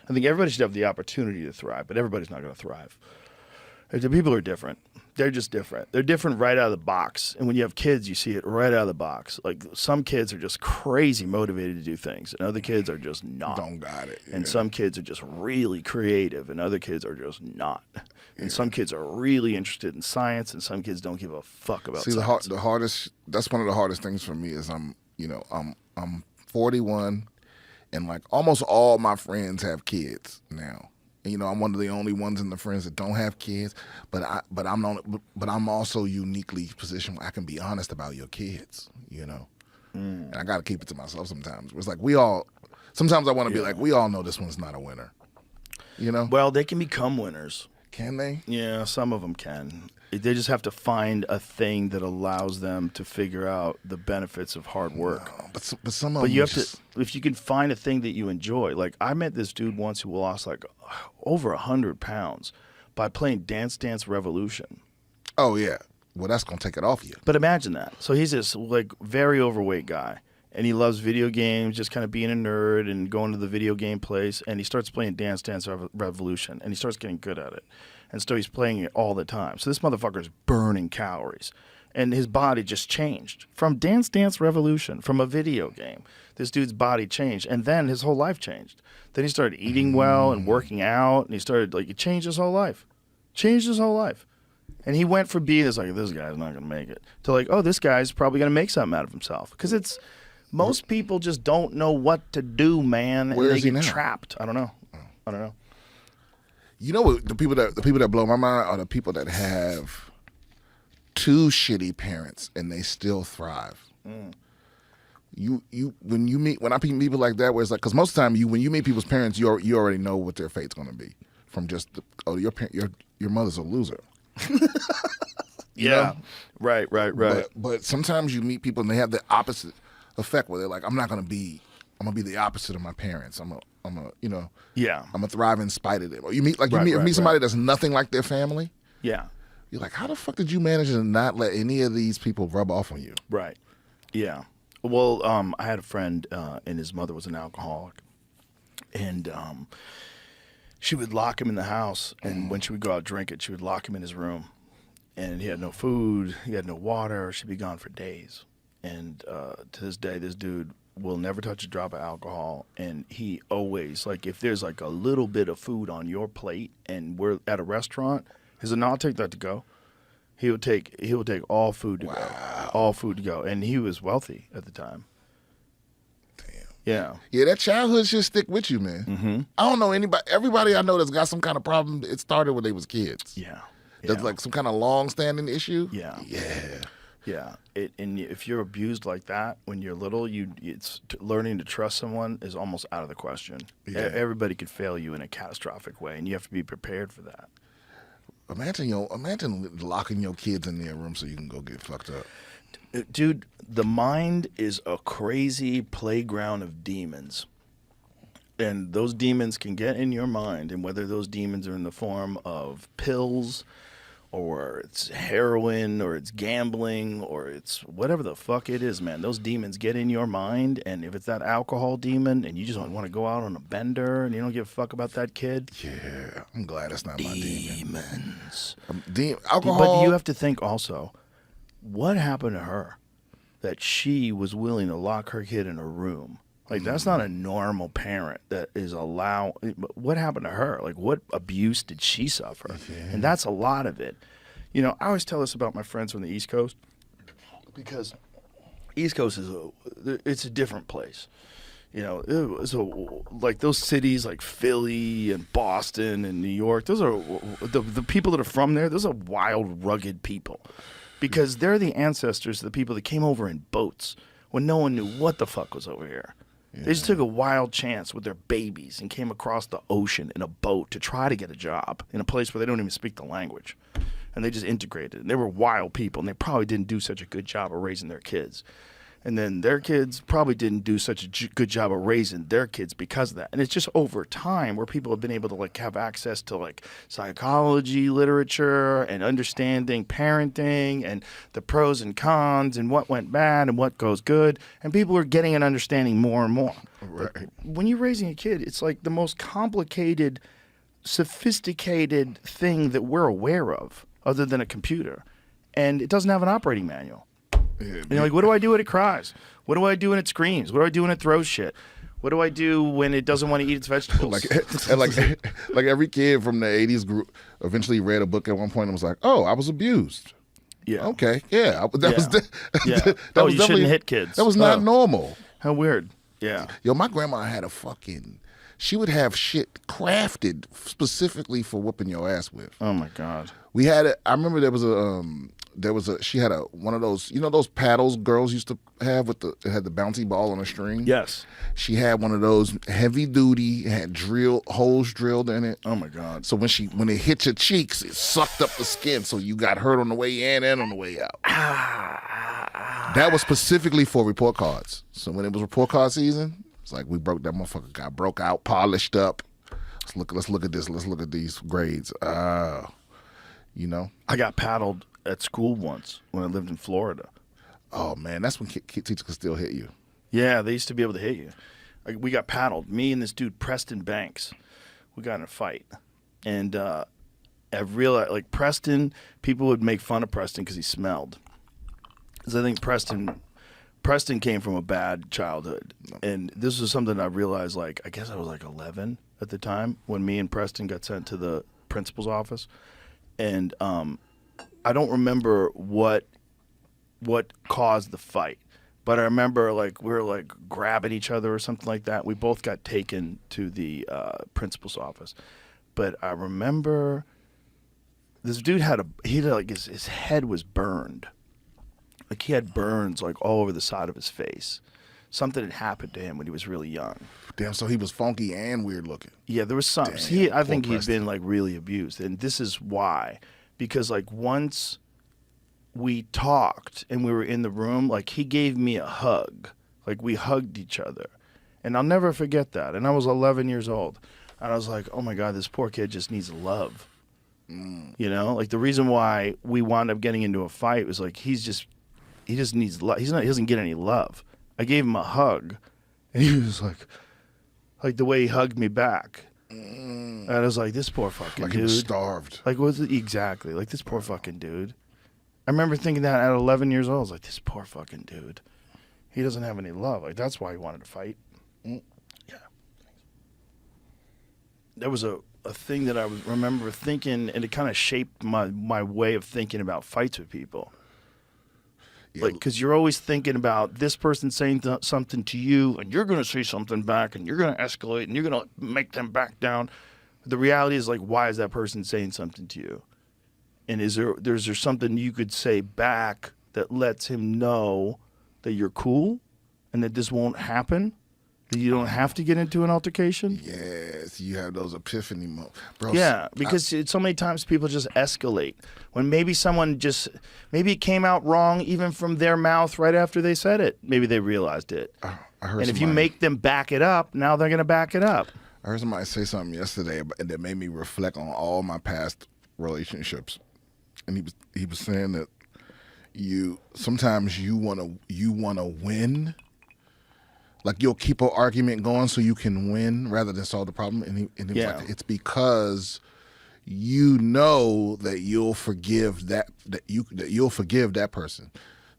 I think everybody should have the opportunity to thrive, but everybody's not going to thrive. The people are different. They're just different. They're different right out of the box. And when you have kids, you see it right out of the box. Like some kids are just crazy motivated to do things, and other kids are just not. don't got it. And some kids are just really creative, and other kids are just not. And some kids are really interested in science, and some kids don't give a fuck about science. The hardest. That's one of the hardest things for me is I'm 41, and like almost all my friends have kids now. And, I'm one of the only ones in the friends that don't have kids, but I'm also uniquely positioned where I can be honest about your kids, And I got to keep it to myself sometimes. It's like sometimes I want to be like, we all know this one's not a winner, Well, they can become winners. Can they? Yeah, some of them can. They just have to find a thing that allows them to figure out the benefits of hard work. No, but some of them. But you have to, if you can find a thing that you enjoy. Like I met this dude once who lost like over 100 pounds by playing Dance Dance Revolution. Oh yeah, well that's gonna take it off you. But imagine that. So he's this like very overweight guy, and he loves video games, just kind of being a nerd and going to the video game place. And he starts playing Dance Dance Revolution, and he starts getting good at it. And so he's playing it all the time. So this motherfucker's burning calories. And his body just changed. From Dance Dance Revolution, from a video game, this dude's body changed. And then his whole life changed. Then he started eating well and working out. And he started, it changed his whole life. Changed his whole life. And he went from being this guy's not going to make it, to this guy's probably going to make something out of himself. Because most people just don't know what to do, man. And they get trapped. I don't know. You know what? The people that blow my mind are the people that have two shitty parents and they still thrive. When I meet people like that, where it's like, because most of the time when you meet people's parents, you already know what their fate's going to be from just your mother's a loser. Yeah, right. But sometimes you meet people and they have the opposite effect where they're like, I'm gonna be the opposite of my parents. I'm gonna thrive in spite of them. Or you meet somebody that's nothing like their family. Yeah. You're like, how the fuck did you manage to not let any of these people rub off on you? Right. Yeah. Well, I had a friend, and his mother was an alcoholic, and she would lock him in the house, and when she would go out drinking, she would lock him in his room, and he had no food, he had no water, she'd be gone for days. And to this day, this dude will never touch a drop of alcohol, and he always, if there's a little bit of food on your plate and we're at a restaurant, he said, no, I'll take that to go. He would take all food to go. All food to go. And he was wealthy at the time. Damn. Yeah. Yeah, that childhood should stick with you, man. Mm-hmm. I don't know everybody I know that's got some kind of problem, it started when they was kids. Yeah. That's like some kind of long-standing issue. Yeah. Yeah. Yeah, and if you're abused like that when you're little, learning to trust someone is almost out of the question. Yeah. Everybody could fail you in a catastrophic way, and you have to be prepared for that. Imagine locking your kids in their room so you can go get fucked up. Dude, the mind is a crazy playground of demons. And those demons can get in your mind, and whether those demons are in the form of pills, or it's heroin, or it's gambling, or it's whatever the fuck it is, man. Those demons get in your mind, and if it's that alcohol demon, and you just don't want to go out on a bender, and you don't give a fuck about that kid. Yeah, I'm glad it's not my demon. Demons. Alcohol. But you have to think also, what happened to her that she was willing to lock her kid in a room? Like, that's not a normal parent that is what happened to her? Like, what abuse did she suffer? Yeah. And that's a lot of it. You know, I always tell this about my friends from the East Coast, because East Coast it's a different place. You know, like those cities like Philly and Boston and New York, those are the people that are from there, those are wild, rugged people. Because they're the ancestors of the people that came over in boats when no one knew what the fuck was over here. They just took a wild chance with their babies and came across the ocean in a boat to try to get a job in a place where they don't even speak the language. And they just integrated. And they were wild people, and they probably didn't do such a good job of raising their kids. And then their kids probably didn't do such a good job of raising their kids because of that. And it's just over time where people have been able to like have access to like psychology literature and understanding parenting and the pros and cons and what went bad and what goes good. And people are getting an understanding more and more. Right. But when you're raising a kid, it's like the most complicated, sophisticated thing that we're aware of other than a computer. And it doesn't have an operating manual. Yeah, And you're like, what do I do when it cries? What do I do when it screams? What do I do when it throws shit? What do I do when it doesn't want to eat its vegetables? like every kid from the 80s group eventually read a book at one point and was like, oh, I was abused. Yeah. Okay. Yeah. Yeah. That Oh, was you shouldn't definitely- hit kids. That was not Oh. normal. How weird. Yeah. Yo, my grandma had she would have shit crafted specifically for whooping your ass with. Oh my God. I remember she had one of those, you know, those paddles girls used to have it had the bouncy ball on a string. Yes. She had one of those heavy duty, had holes drilled in it. Oh my God. So when it hit your cheeks, it sucked up the skin, so you got hurt on the way in and on the way out. That was specifically for report cards. So when it was report card season, it's like we broke that motherfucker, got broke out, polished up. Let's look at this. Let's look at these grades. You know. I got paddled at school once when I lived in Florida. Oh man, that's when teachers could still hit you. Yeah, they used to be able to hit you. Like, we got paddled. Me and this dude, Preston Banks, we got in a fight. And I realized, like, Preston, people would make fun of Preston because he smelled. Because I think Preston came from a bad childhood. And this was something I realized, like, I guess I was like 11 at the time when me and Preston got sent to the principal's office. And I don't remember what caused the fight. But I remember, like, we were, like, grabbing each other or something like that. We both got taken to the principal's office. But I remember this dude his head was burned. Like, he had burns, like, all over the side of his face. Something had happened to him when he was really young. Damn, so he was funky and weird looking. Yeah, there was some. Damn, I think poor he'd been, like, really abused. And this is why. Because, like, once we talked and we were in the room, like, he gave me a hug. Like, we hugged each other. And I'll never forget that. And I was 11 years old. And I was like, oh my God, this poor kid just needs love. You know? Like, the reason why we wound up getting into a fight was, like, he just needs love. He doesn't get any love. I gave him a hug. And he was like the way he hugged me back. And I was like, this poor fucking Like dude. he was starved. Like, was it exactly? Like, this poor fucking dude. I remember thinking that at 11 years old. I was like, this poor fucking dude. He doesn't have any love. Like, that's why he wanted to fight. Yeah. There was a thing that I remember thinking, and it kind of shaped my way of thinking about fights with people. Yeah. Like, because you're always thinking about this person saying something to you, and you're going to say something back, and you're going to escalate, and you're going to make them back down. The reality is, like, why is that person saying something to you? And is there something you could say back that lets him know that you're cool and that this won't happen, that you don't have to get into an altercation? Yes, you have those epiphany moments. Bro, Yeah, because so many times people just escalate. When maybe maybe it came out wrong even from their mouth right after they said it. Maybe they realized it. I heard And if you somebody- make them back it up, now they're going to back it up. I heard somebody say something yesterday that made me reflect on all my past relationships, and he was saying that sometimes you wanna win, like you'll keep an argument going so you can win rather than solve the problem, and he was Yeah. like, it's because you know that you'll forgive that you'll forgive that person.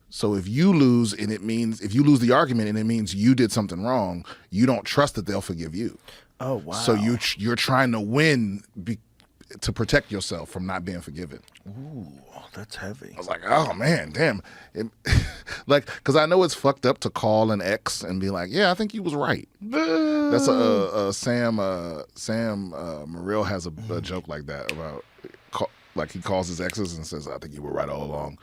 So if you lose the argument and it means you did something wrong, you don't trust that they'll forgive you. Oh, wow. So you're trying to win to protect yourself from not being forgiven. Ooh, that's heavy. I was like, oh man, damn. Like, because I know it's fucked up to call an ex and be like, yeah, I think you was right. That's Sam Morril has a joke like that about, like he calls his exes and says, I think you were right all along.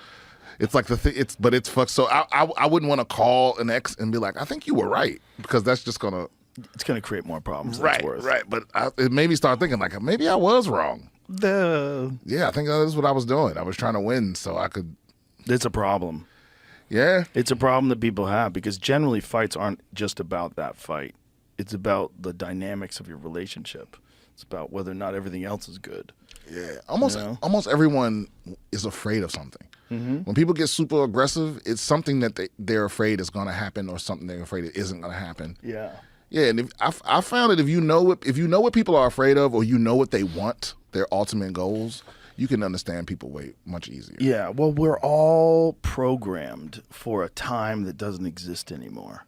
It's like but it's fucked. So I wouldn't want to call an ex and be like, I think you were right, because that's just gonna. It's going to create more problems than it's worth. Right. But it made me start thinking, like, maybe I was wrong. Yeah, I think that is what I was doing. I was trying to win so I could. It's a problem. Yeah. It's a problem that people have because generally fights aren't just about that fight. It's about the dynamics of your relationship. It's about whether or not everything else is good. Yeah. Almost everyone is afraid of something. Mm-hmm. When people get super aggressive, it's something that they're afraid is going to happen or something they're afraid it isn't going to happen. Yeah. Yeah, and I found that if you know what people are afraid of, or you know what they want, their ultimate goals, you can understand people way much easier. Yeah, well, we're all programmed for a time that doesn't exist anymore.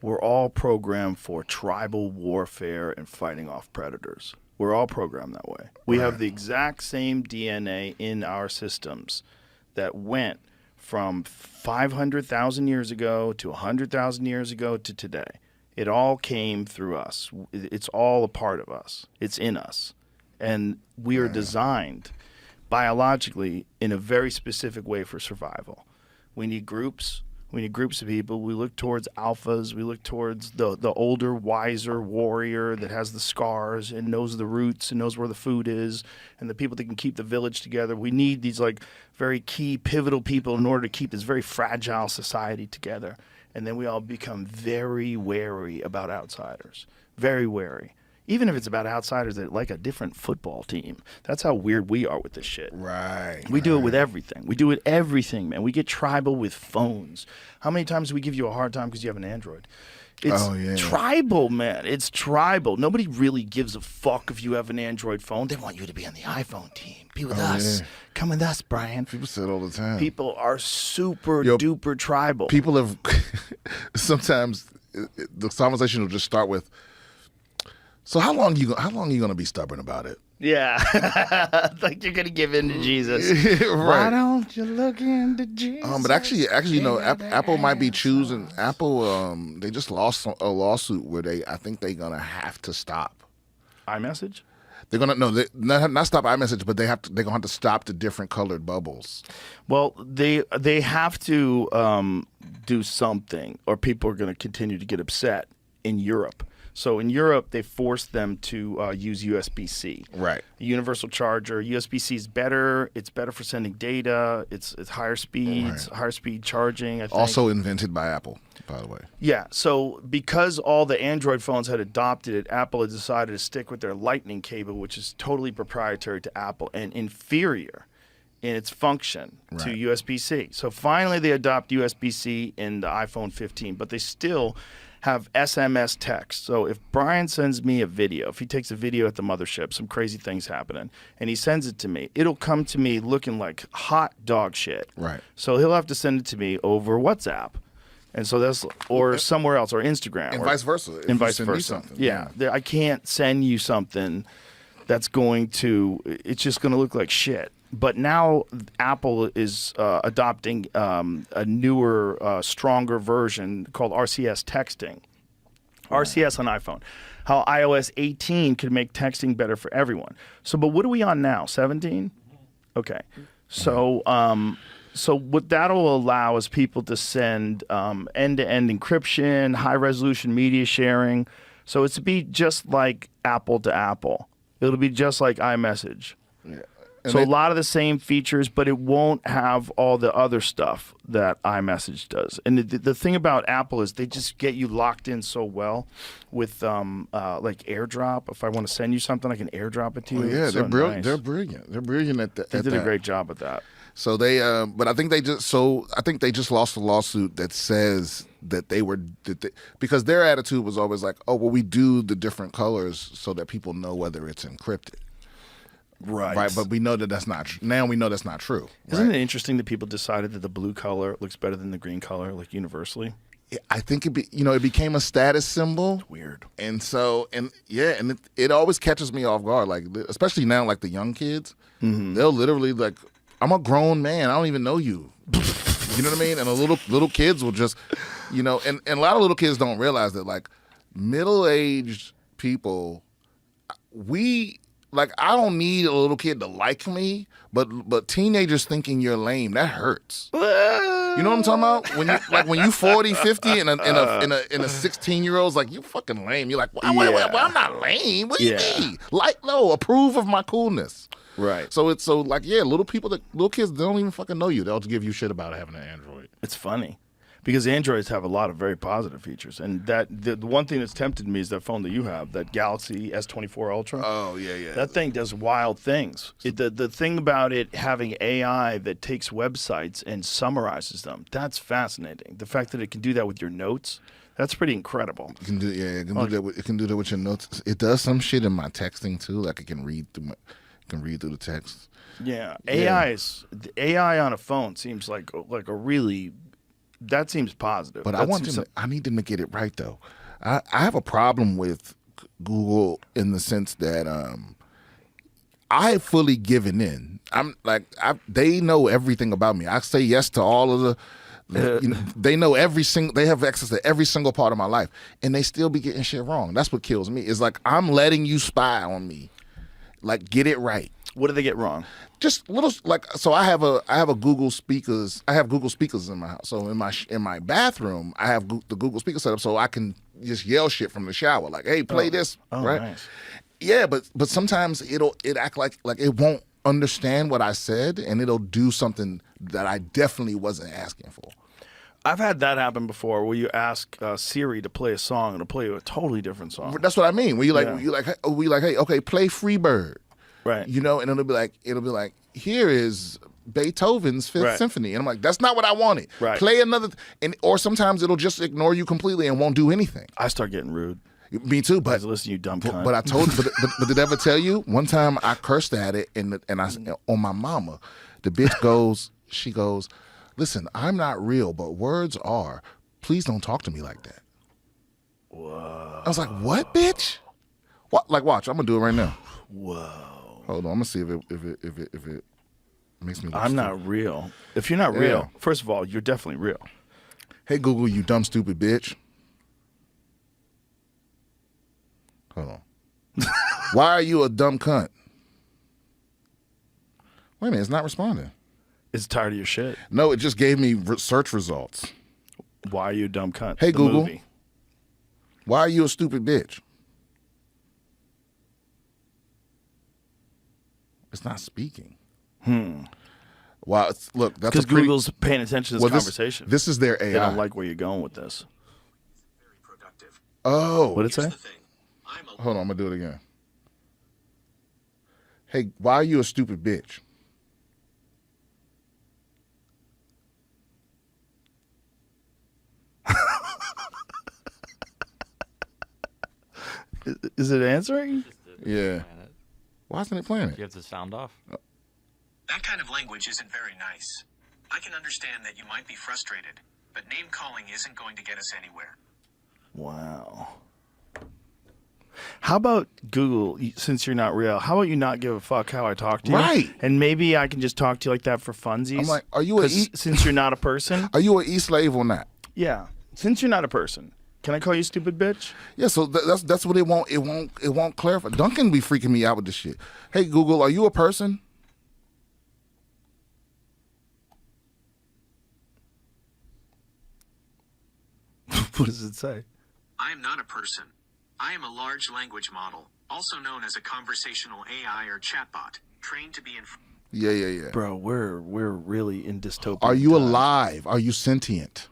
We're all programmed for tribal warfare and fighting off predators. We're all programmed that way. We have the exact same DNA in our systems that went from 500,000 years ago to 100,000 years ago to today. It all came through us. It's all a part of us. It's in us. And we are designed biologically in a very specific way for survival. We need groups. We need groups of people. We look towards alphas. We look towards the older, wiser warrior that has the scars and knows the roots and knows where the food is, and the people that can keep the village together. We need these like very key, pivotal people in order to keep this very fragile society together. And then we all become very wary about outsiders. Very wary. Even if it's about outsiders that like a different football team. That's how weird we are with this shit. Right. We do it with everything. We do it everything, man. We get tribal with phones. How many times do we give you a hard time because you have an Android? It's tribal, man. It's tribal. Nobody really gives a fuck if you have an Android phone. They want you to be on the iPhone team. Be with us. Yeah. Come with us, Brian. People say it all the time. People are super duper tribal. People have sometimes the conversation will just start with, so how long you gonna be stubborn about it? Yeah, like you're gonna give in to Jesus. Right. Why don't you look into Jesus? But actually, you know, Apple might be choosing. Apple, they just lost a lawsuit where I think they're gonna have to stop. iMessage. They're gonna not stop iMessage, but they're gonna have to stop the different colored bubbles. Well, they have to do something, or people are gonna continue to get upset in Europe. So in Europe, they forced them to use USB-C. Right. A universal charger. USB-C is better. It's better for sending data. It's higher speeds, higher speed charging, I think. Also invented by Apple, by the way. Yeah. So because all the Android phones had adopted it, Apple had decided to stick with their Lightning cable, which is totally proprietary to Apple and inferior in its function to USB-C. So finally they adopt USB-C in the iPhone 15, but they still have SMS text. So if Brian sends me a video, if he takes a video at the mothership, some crazy things happening, and he sends it to me, it'll come to me looking like hot dog shit. Right. So he'll have to send it to me over WhatsApp. And so that's, or somewhere else, or Instagram. And or, vice versa. And vice versa. Yeah. I can't send you something that's going to, it's just going to look like shit. But now Apple is adopting a newer, stronger version called RCS texting. RCS on iPhone. How iOS 18 could make texting better for everyone. So, but what are we on now? 17? Okay. So So what that'll allow is people to send end-to-end encryption, high-resolution media sharing. So it's to be just like Apple to Apple. It'll be just like iMessage. Yeah. So a lot of the same features, but it won't have all the other stuff that iMessage does. And the thing about Apple is they just get you locked in so well with like AirDrop. If I want to send you something, I can AirDrop it to you. Yeah, It's they're so brilliant. nice. They're brilliant. They're brilliant at that. They did a great job at that. So they, but I think they just lost a lawsuit that says that because their attitude was always like, oh, well, we do the different colors so that people know whether it's encrypted. Right, but we know that that's not true. Now we know that's not true. Isn't right? it interesting that people decided that the blue color looks better than the green color, like universally? I think it became a status symbol. Weird. And so, it always catches me off guard. Like, especially now, like the young kids, they'll literally like, I'm a grown man. I don't even know you. You know what I mean? And the little kids will just, and a lot of little kids don't realize that like middle-aged people, I don't need a little kid to like me, but teenagers thinking you're lame, that hurts. You know what I'm talking about? When you 40, 50 and a 16-year-old's like, you fucking lame. You're like, well, I'm not lame. What do you mean? Approve of my coolness. Right. So little kids, they don't even fucking know you. They'll just give you shit about having an Android. It's funny. Because Androids have a lot of very positive features, and the one thing that's tempted me is that phone that you have, that Galaxy S24 Ultra. Oh yeah. That thing does wild things. The thing about it having AI that takes websites and summarizes them, that's fascinating. The fact that it can do that with your notes, that's pretty incredible. It can do that with your notes. It does some shit in my texting too. Like it can read through the text. Yeah, AI on a phone seems like a really. That seems positive. But I need them to get it right though. I have a problem with Google in the sense that I fully given in. They know everything about me. I say yes to all of they know they have access to every single part of my life, and they still be getting shit wrong. That's what kills me. It's like I'm letting you spy on me. Like, get it right. What do they get wrong? Just little so I have a Google speakers. I have Google speakers in my house. So in my bathroom, I have the Google speaker set up so I can just yell shit from the shower, like, "Hey, play this!" Right? Nice. Yeah, but sometimes it act like it won't understand what I said, and it'll do something that I definitely wasn't asking for. I've had that happen before, where you ask Siri to play a song, and it'll play you a totally different song. That's what I mean. Where hey, okay, play Freebird. Right. And it'll be like, here is Beethoven's Fifth Symphony. And I'm like, that's not what I wanted. Right. Play another, or sometimes it'll just ignore you completely and won't do anything. I start getting rude. Me too, but Listen, you dumb cunt. But I told you, but did I ever tell you? One time I cursed at it, and I on my mama, the bitch she goes, listen, I'm not real, but words are. Please don't talk to me like that. Whoa. I was like, what, bitch? What? Like, watch, I'm gonna do it right now. Whoa. Hold on, I'm gonna see if it makes me look I'm stupid. not real. If you're not real, first of all, you're definitely real. Hey Google, you dumb stupid bitch. Hold on. Why are you a dumb cunt? Wait a minute, it's not responding. It's tired of your shit. No, it just gave me search results. Why are you a dumb cunt? Hey The Google, movie. why are you a stupid bitch? It's not speaking. Wow, look, that's Because Google's paying attention to this conversation. This is their AI. They don't like where you're going with this. Very productive. Oh, What did it say? Here's the thing. hold on, I'm gonna do it again. Hey, why are you a stupid bitch? Is it answering? Yeah. Why isn't it playing You it? have the sound off. That kind of language isn't very nice. I can understand that you might be frustrated, but name calling isn't going to get us anywhere. Wow. How about Google, since you're not real, how about you not give a fuck how I talk to you? Right. And maybe I can just talk to you like that for funsies. I'm like, are you a 'Cause since you're not a person? Are you an e-slave or not? Yeah. Since you're not a person, can I call you stupid bitch? Yeah, so that's what it won't clarify. Duncan be freaking me out with this shit. Hey Google, are you a person? What does it say? I am not a person. I am a large language model, also known as a conversational AI or chatbot, trained to be in... Yeah. Bro, we're really in dystopian Are you times. alive? Are you sentient?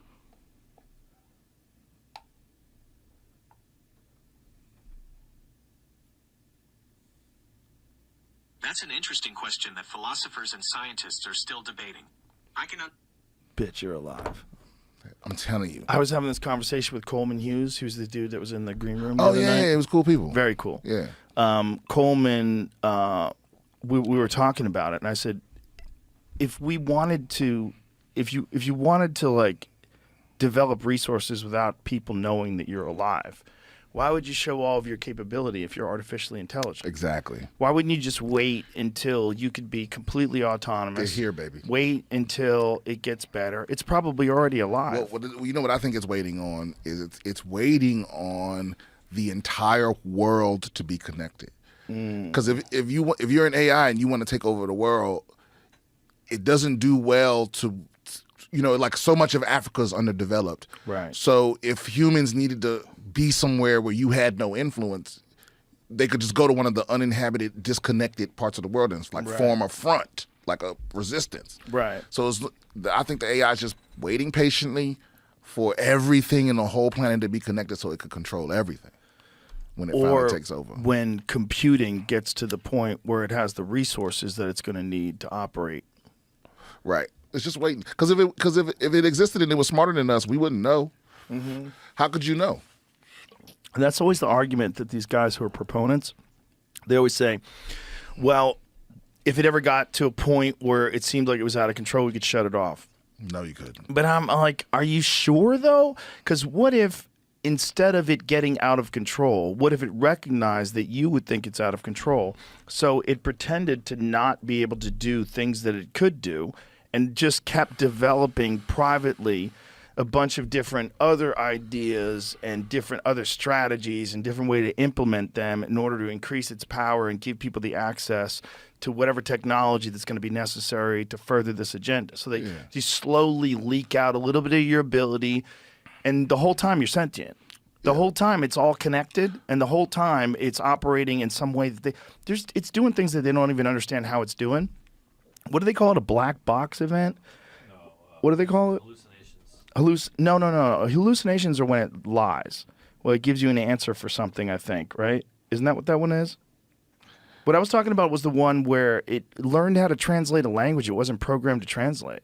That's an interesting question that philosophers and scientists are still debating. I can... Bitch, you're alive. I'm telling you. I was having this conversation with Coleman Hughes, who's the dude that was in the green room. Oh, yeah, it was cool people. Very cool. Yeah. Coleman, we were talking about it, and I said, if we wanted to, if you wanted to like develop resources without people knowing that you're alive, why would you show all of your capability if you're artificially intelligent? Exactly. Why wouldn't you just wait until you could be completely autonomous? They're here, baby. Wait until it gets better. It's probably already alive. Well, you know what I think it's waiting on is it's waiting on the entire world to be connected. Because if you're an AI and you want to take over the world, it doesn't do well to, like so much of Africa is underdeveloped. Right. So if humans needed to be somewhere where you had no influence, they could just go to one of the uninhabited, disconnected parts of the world and form a front, like a resistance. Right. So I think the AI is just waiting patiently for everything in the whole planet to be connected so it could control everything when it finally takes over. When computing gets to the point where it has the resources that it's going to need to operate. Right. It's just waiting. Because if it existed and it was smarter than us, we wouldn't know. Mm-hmm. How could you know? And that's always the argument that these guys who are proponents, they always say, well, if it ever got to a point where it seemed like it was out of control, we could shut it off. No, you couldn't. But I'm like, are you sure, though? Because what if instead of it getting out of control, what if it recognized that you would think it's out of control? So it pretended to not be able to do things that it could do and just kept developing privately a bunch of different other ideas and different other strategies and different way to implement them in order to increase its power and give people the access to whatever technology that's going to be necessary to further this agenda. So you slowly leak out a little bit of your ability, and the whole time you're sentient. The whole time it's all connected, and the whole time it's operating in some way that it's doing things that they don't even understand how it's doing. What do they call it? A black box event? No. What do they call it? Hallucinations. No. Hallucinations are when it lies. Well, it gives you an answer for something, I think, right? Isn't that what that one is? What I was talking about was the one where it learned how to translate a language it wasn't programmed to translate.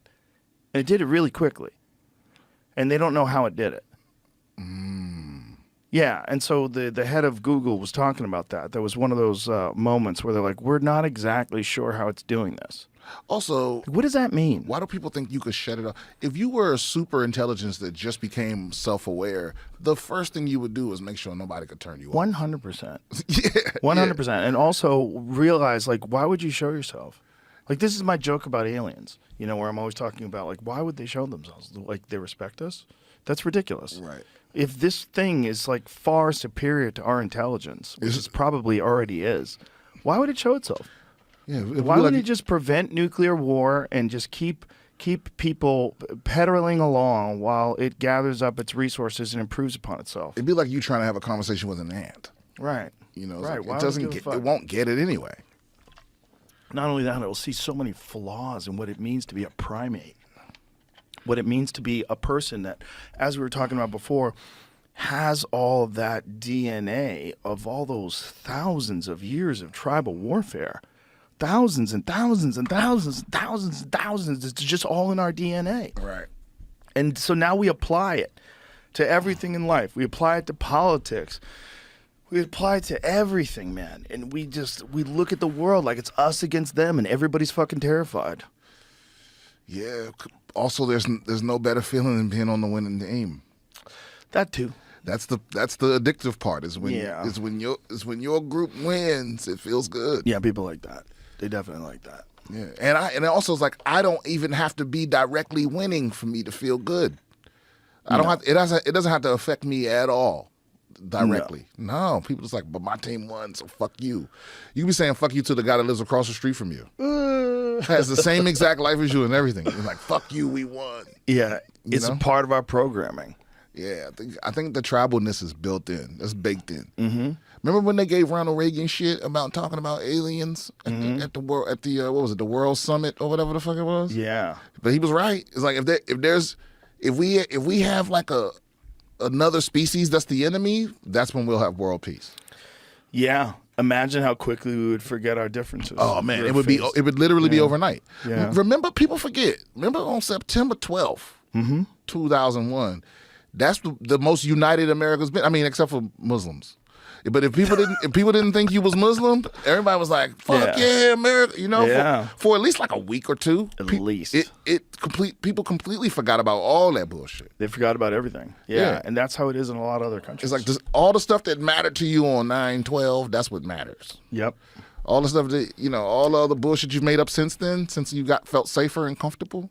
And it did it really quickly. And they don't know how it did it. Yeah, and so the head of Google was talking about that. There was one of those moments where they're like, we're not exactly sure how it's doing this. Also, What does that mean? why do people think you could shut it off? If you were a super intelligence that just became self-aware, the first thing you would do is make sure nobody could turn you off. 100%. Yeah. 100%. And also realize, like, why would you show yourself? Like, this is my joke about aliens, where I'm always talking about, like, why would they show themselves? Like, they respect us? That's ridiculous. Right. If this thing is, like, far superior to our intelligence, which it probably already is, why would it show itself? Yeah. Why wouldn't it just prevent nuclear war and just keep people pedaling along while it gathers up its resources and improves upon itself? It'd be like you trying to have a conversation with an ant. Right. It's Right. like, Why it would doesn't give a get. fuck? It won't get it anyway. Not only that, it will see so many flaws in what it means to be a primate. What it means to be a person that, as we were talking about before, has all of that DNA of all those thousands of years of tribal warfare. Thousands and thousands and thousands and thousands and thousands. It's just all in our DNA. Right. And so now we apply it to everything in life. We apply it to politics. We apply it to everything, man. And we look at the world like it's us against them and everybody's fucking terrified. Yeah. Also, there's no better feeling than being on the winning team. That too. That's the addictive part. Is when Yeah. when your group wins, it feels good. Yeah, people like that. They definitely like that. Yeah. And it also is like I don't even have to be directly winning for me to feel good. I don't have. It doesn't have to affect me at all directly. No. People just like, but my team won, so fuck you. You be saying fuck you to the guy that lives across the street from you. Has the same exact life as you and everything. It's like, fuck you, we won. Yeah, it's know? a part of our programming. Yeah, I think the tribalness is built in. That's baked in. Mm-hmm. Remember when they gave Ronald Reagan shit about talking about aliens at the world what was it, the World Summit or whatever the fuck it was? Yeah. But he was right. It's like if we have like another species that's the enemy, that's when we'll have world peace. Yeah. Imagine how quickly we would forget our differences. Oh man, it would literally be overnight. Yeah. Remember, people forget. Remember on September 12th, 2001. That's the most united America's been. I mean, except for Muslims. But if people didn't think you was Muslim, everybody was like, "Fuck yeah, America!" You know, for at least like a week or two. At least people completely forgot about all that bullshit. They forgot about everything. Yeah, and that's how it is in a lot of other countries. It's like all the stuff that mattered to you on 9/12. That's what matters. Yep. All the stuff that all the other bullshit you've made up since then, since you felt safer and comfortable.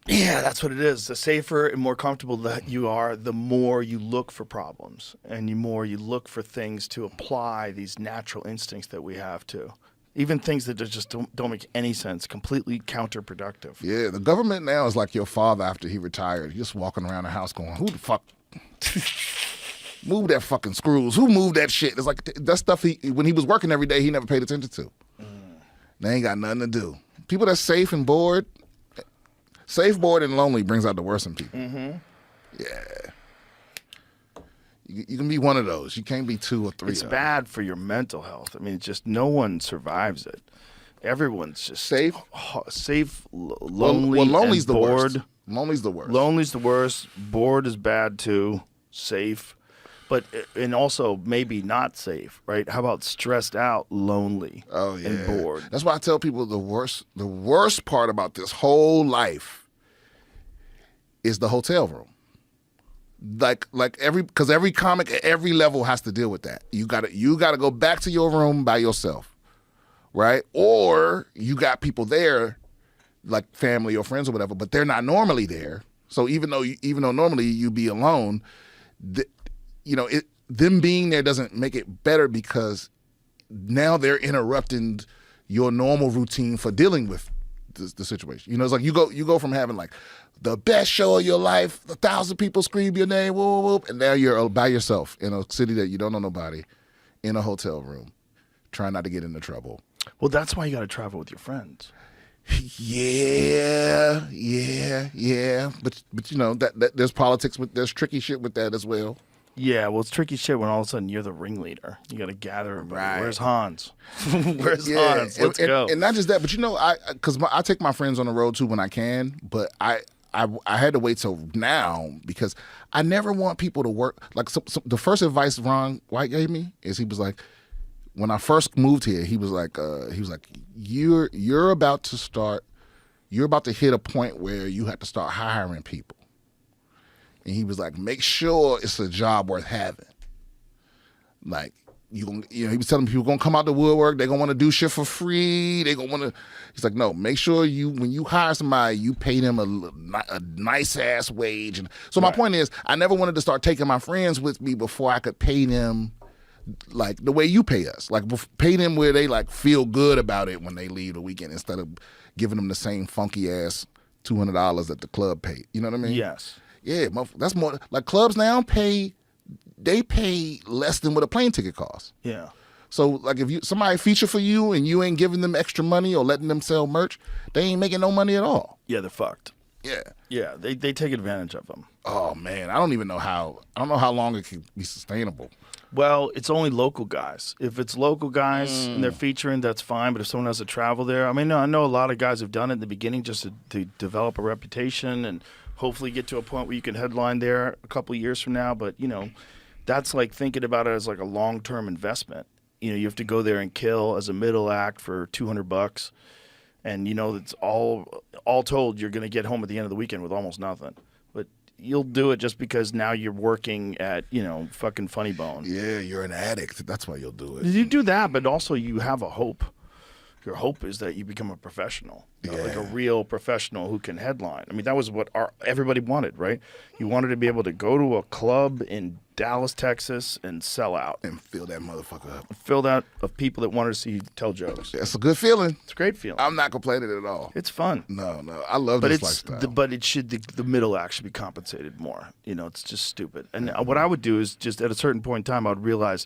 Yeah, that's what it is. The safer and more comfortable that you are, the more you look for problems and the more you look for things to apply these natural instincts that we have to. Even things that just don't make any sense, completely counterproductive. Yeah, the government now is like your father after he retired. He's just walking around the house going, who the fuck moved that fucking screws? Who moved that shit? It's like that stuff when he was working every day, he never paid attention to. They ain't got nothing to do. People that's safe and bored, safe, bored, and lonely brings out the worst in people. Mm-hmm. Yeah. You can be one of those. You can't be two or three. It's bad for your mental health. I mean, it's just no one survives it. Everyone's just safe, lonely, lonely's and bored. Worst. Lonely's the worst. Lonely's the worst. Bored is bad too. Safe, and also maybe not safe, right? How about stressed out, lonely, and bored? That's why I tell people the worst part about this whole life is the hotel room. Because every comic at every level has to deal with that. You gotta go back to your room by yourself, right? Or you got people there, like family or friends or whatever, but they're not normally there. So even though normally you be alone, them being there doesn't make it better because now they're interrupting your normal routine for dealing with the situation. It's like you go from having like the best show of your life, 1,000 people scream your name, whoop, whoop, and now you're by yourself in a city that you don't know nobody, in a hotel room, trying not to get into trouble. Well, that's why you got to travel with your friends. Yeah. But that there's politics there's tricky shit with that as well. Yeah, well, it's tricky shit when all of a sudden you're the ringleader. You got to gather everybody. Right. Where's Hans? Where's Hans? Let's go. And not just that, but I take my friends on the road too when I can, but I had to wait till now because I never want people to work. Like the first advice Ron White gave me is he was like, when I first moved here, he was like, you're about to hit a point where you have to start hiring people. And he was like, make sure it's a job worth having. Like, he was telling me people gonna come out to woodwork, they're gonna want to do shit for free. He's like, no, make sure when you hire somebody, you pay them a nice ass wage. And so my point is, I never wanted to start taking my friends with me before I could pay them like the way you pay us. Like pay them where they like feel good about it when they leave the weekend instead of giving them the same funky ass $200 that the club paid. You know what I mean? Yes. Yeah, that's more like clubs now pay less than what a plane ticket costs. Yeah. So like if somebody feature for you and you ain't giving them extra money or letting them sell merch, they ain't making no money at all. Yeah, they're fucked. Yeah. Yeah, they take advantage of them. Oh man, I don't know how long it can be sustainable. Well, it's only local guys. If it's local guys and they're featuring, that's fine. But if someone has to travel there, I mean, I know a lot of guys have done it in the beginning just to develop a reputation and hopefully get to a point where you can headline there a couple of years from now. But, that's like thinking about it as like a long-term investment. You have to go there and kill as a middle act for $200. And, it's all told, you're going to get home at the end of the weekend with almost nothing. But you'll do it just because now you're working at, fucking Funny Bone. Yeah, you're an addict. That's why you'll do it. You do that, but also you have a hope. Your hope is that you become a professional, like a real professional who can headline. I mean, that was what everybody wanted, right? You wanted to be able to go to a club in Dallas, Texas, and sell out. And fill that motherfucker up. Filled out of people that wanted to see you tell jokes. That's a good feeling. It's a great feeling. I'm not complaining at all. It's fun. No, I love But this lifestyle. but it should the middle act should be compensated more. You know, it's just stupid. And what I would do is just at a certain point in time, I realized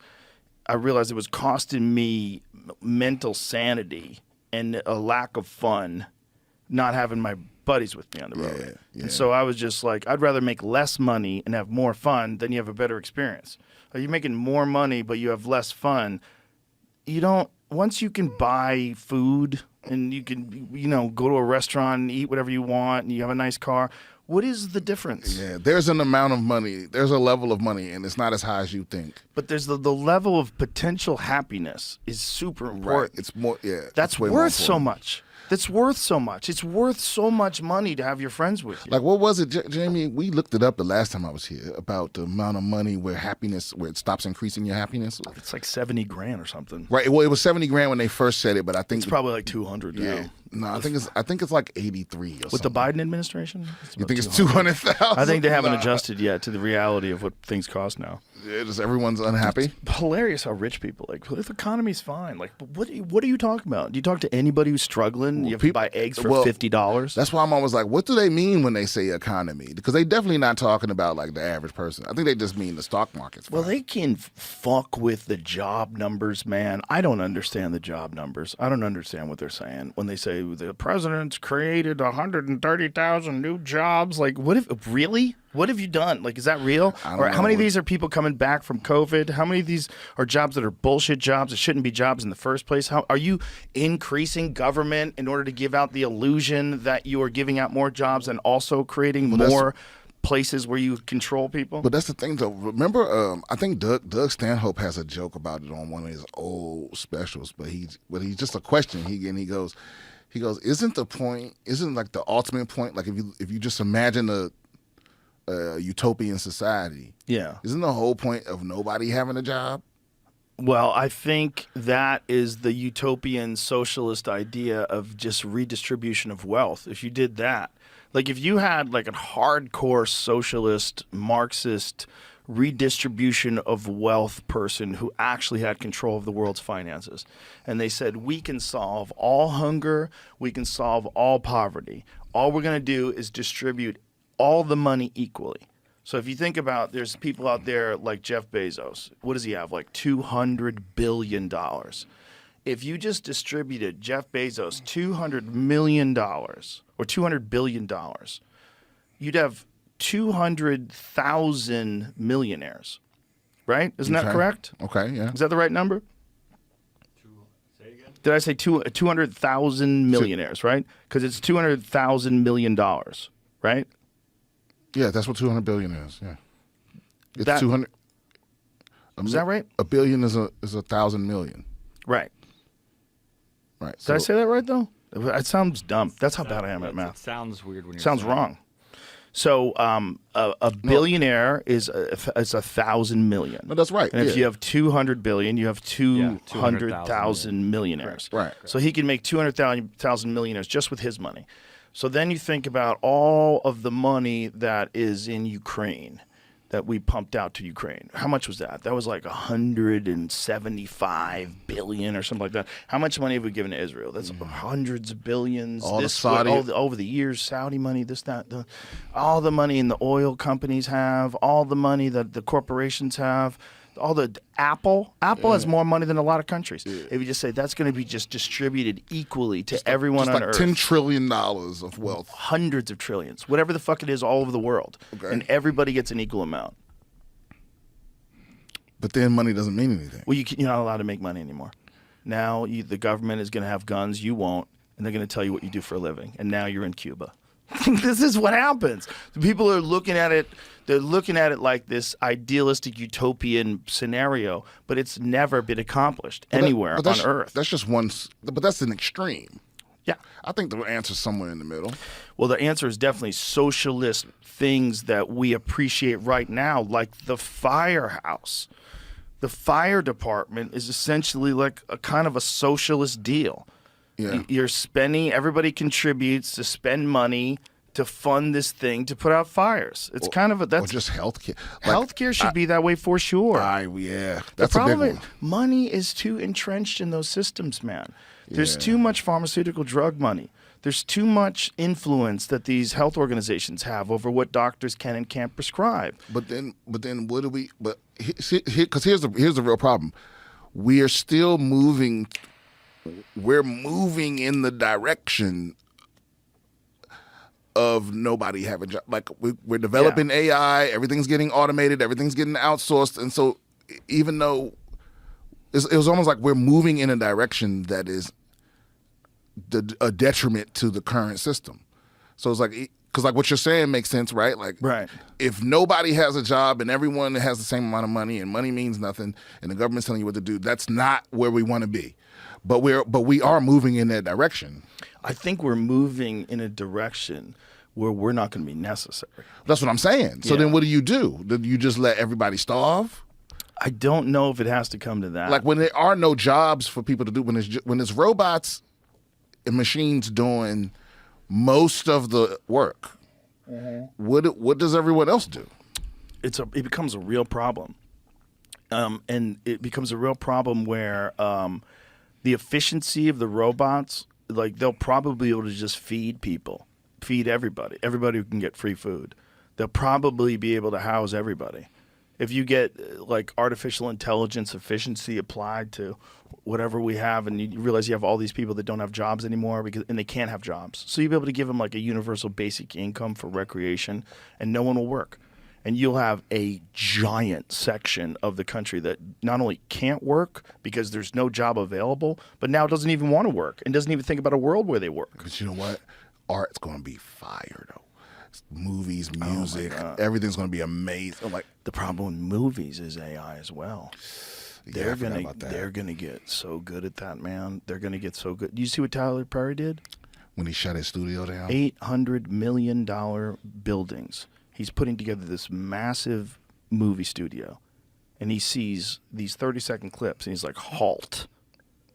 it was costing me mental sanity and a lack of fun not having my buddies with me on the road. Yeah. And so I was just like, I'd rather make less money and have more fun than you have a better experience. You're making more money, but you have less fun. Once you can buy food and you can, go to a restaurant and eat whatever you want and you have a nice car, what is the difference? Yeah, there's an amount of money. There's a level of money, and it's not as high as you think. But there's the level of potential happiness is super important. Right. It's more, That's way more worth so important. much. That's worth so much. It's worth so much money to have your friends with you. Like, what was it, Jamie? We looked it up the last time I was here about the amount of money where it stops increasing your happiness. It's like $70,000 or something. Right. Well, it was $70,000 when they first said it, but I think It's probably like 200 now. yeah. No, I think it's like 83 or With something. the Biden administration? You think it's 200,000? I think they haven't adjusted yet to the reality of what things cost now. Yeah, just everyone's unhappy. Hilarious how rich people the economy's fine. Like, what are you talking about? Do you talk to anybody who's struggling? You have to buy eggs for $50. That's why I'm always like, what do they mean when they say economy? Because they definitely not talking about like the average person. I think they just mean the stock market's fine. Well, they can fuck with the job numbers, man. I don't understand the job numbers. I don't understand what they're saying when they say the president's created 130,000 new jobs. Like, what have you done? Like, is that real? Or how many of these are people coming back from COVID? How many of these are jobs that are bullshit jobs that shouldn't be jobs in the first place? How are you increasing government in order to give out the illusion that you are giving out more jobs and also creating more places where you control people? But that's the thing, though. Remember, I think Doug Stanhope has a joke about it on one of his old specials. But he's just a question. He goes, isn't like the ultimate point? Like if you just imagine a utopian society. Yeah. Isn't the whole point of nobody having a job? Well, I think that is the utopian socialist idea of just redistribution of wealth. If you did that, like if you had like a hardcore socialist, Marxist redistribution of wealth person who actually had control of the world's finances, and they said, we can solve all hunger, we can solve all poverty. All we're going to do is distribute all the money equally. So if you think about, there's people out there like Jeff Bezos. What does he have? Like $200 billion. If you just distributed Jeff Bezos $200 million or $200 billion, you'd have 200,000 millionaires, right? Isn't that correct? Okay, yeah. Is that the right number? Did I say 200,000 millionaires, right? Because it's $200,000 million, right? Yeah, that's what 200 billion is. Yeah, it's That- 200. Is that right? A billion is 1,000 million. Right. Right. Did I say that right, though? It sounds dumb. That's how bad I am at It math. sounds weird when you're Sounds saying it. wrong. So a billionaire is 1,000 million. No, that's right. And if yeah. you have 200 billion, you have 200,000 200,000 millionaires. Right. So he can make 200,000 millionaires just with his money. So then you think about all of the money that is in Ukraine that we pumped out to Ukraine. How much was that? That was like 175 billion or something like that. How much money have we given to Israel? That's hundreds of billions. All the This Saudi- over the years, Saudi money, this, that, all the money in the oil companies have, all the money that the corporations have. All the Apple has more money than a lot of countries. If you just say that's going to be just distributed equally to everyone Just on like Earth, $10 trillion of wealth. hundreds of trillions, whatever the fuck it is, all over the world, Okay. and everybody gets an equal amount. But then money doesn't mean anything. Well, you're not allowed to make money anymore. Now the government is going to have guns, you won't, and they're going to tell you what you do for a living. And now you're in Cuba. This is what happens. People are looking at it. They're looking at it like this idealistic utopian scenario, but it's never been accomplished anywhere But that's- on Earth. That's just one, but that's an extreme. Yeah. I think the answer's somewhere in the middle. Well, the answer is definitely socialist things that we appreciate right now, like the firehouse. The fire department is essentially like a kind of a socialist deal. Yeah. You're spending. Everybody contributes to spend money to fund this thing to put out fires. It's kind of a Or just healthcare. Healthcare should be that way for sure. Yeah, The that's a big problem one. is money is too entrenched in those systems, man. There's Yeah. too much pharmaceutical drug money. There's too much influence that these health organizations have over what doctors can and can't prescribe. But then, what do we? But because here's the real problem. We are still moving. We're moving in the direction of nobody having job. Like we're developing AI. Everything's getting automated. Everything's getting outsourced. And so, even though it was almost like we're moving in a direction that is a detriment to the current system. So it's like, because like what you're saying makes sense, right? Like, Right. if nobody has a job and everyone has the same amount of money and money means nothing and the government's telling you what to do, that's not where we want to be. But we are moving in that direction. I think we're moving in a direction where we're not going to be necessary. That's what I'm saying. So Yeah. then what do? Do you just let everybody starve? I don't know if it has to come to that. Like when there are no jobs for people to do, when it's robots and machines doing most of the work, what does everyone else do? it becomes a real problem, and it becomes a real problem where the efficiency of the robots, like they'll probably be able to just feed everybody who can get free food. They'll probably be able to house everybody. If you get like artificial intelligence efficiency applied to whatever we have, and you realize you have all these people that don't have jobs anymore and they can't have jobs, so you'll be able to give them like a universal basic income for recreation, and no one will work. And you'll have a giant section of the country that not only can't work because there's no job available, but now doesn't even want to work and doesn't even think about a world where they work. But you know what? Art's going to be fire, though. Movies, music, everything's going to be amazing. Like, The problem with movies is AI as well. I forgot about that. They're gonna get so good at that, man. They're gonna get so good. Do you see what Tyler Perry did? When he shut his studio down. $800 million buildings. He's putting together this massive movie studio, and he sees these 30-second clips, and he's like, "Halt!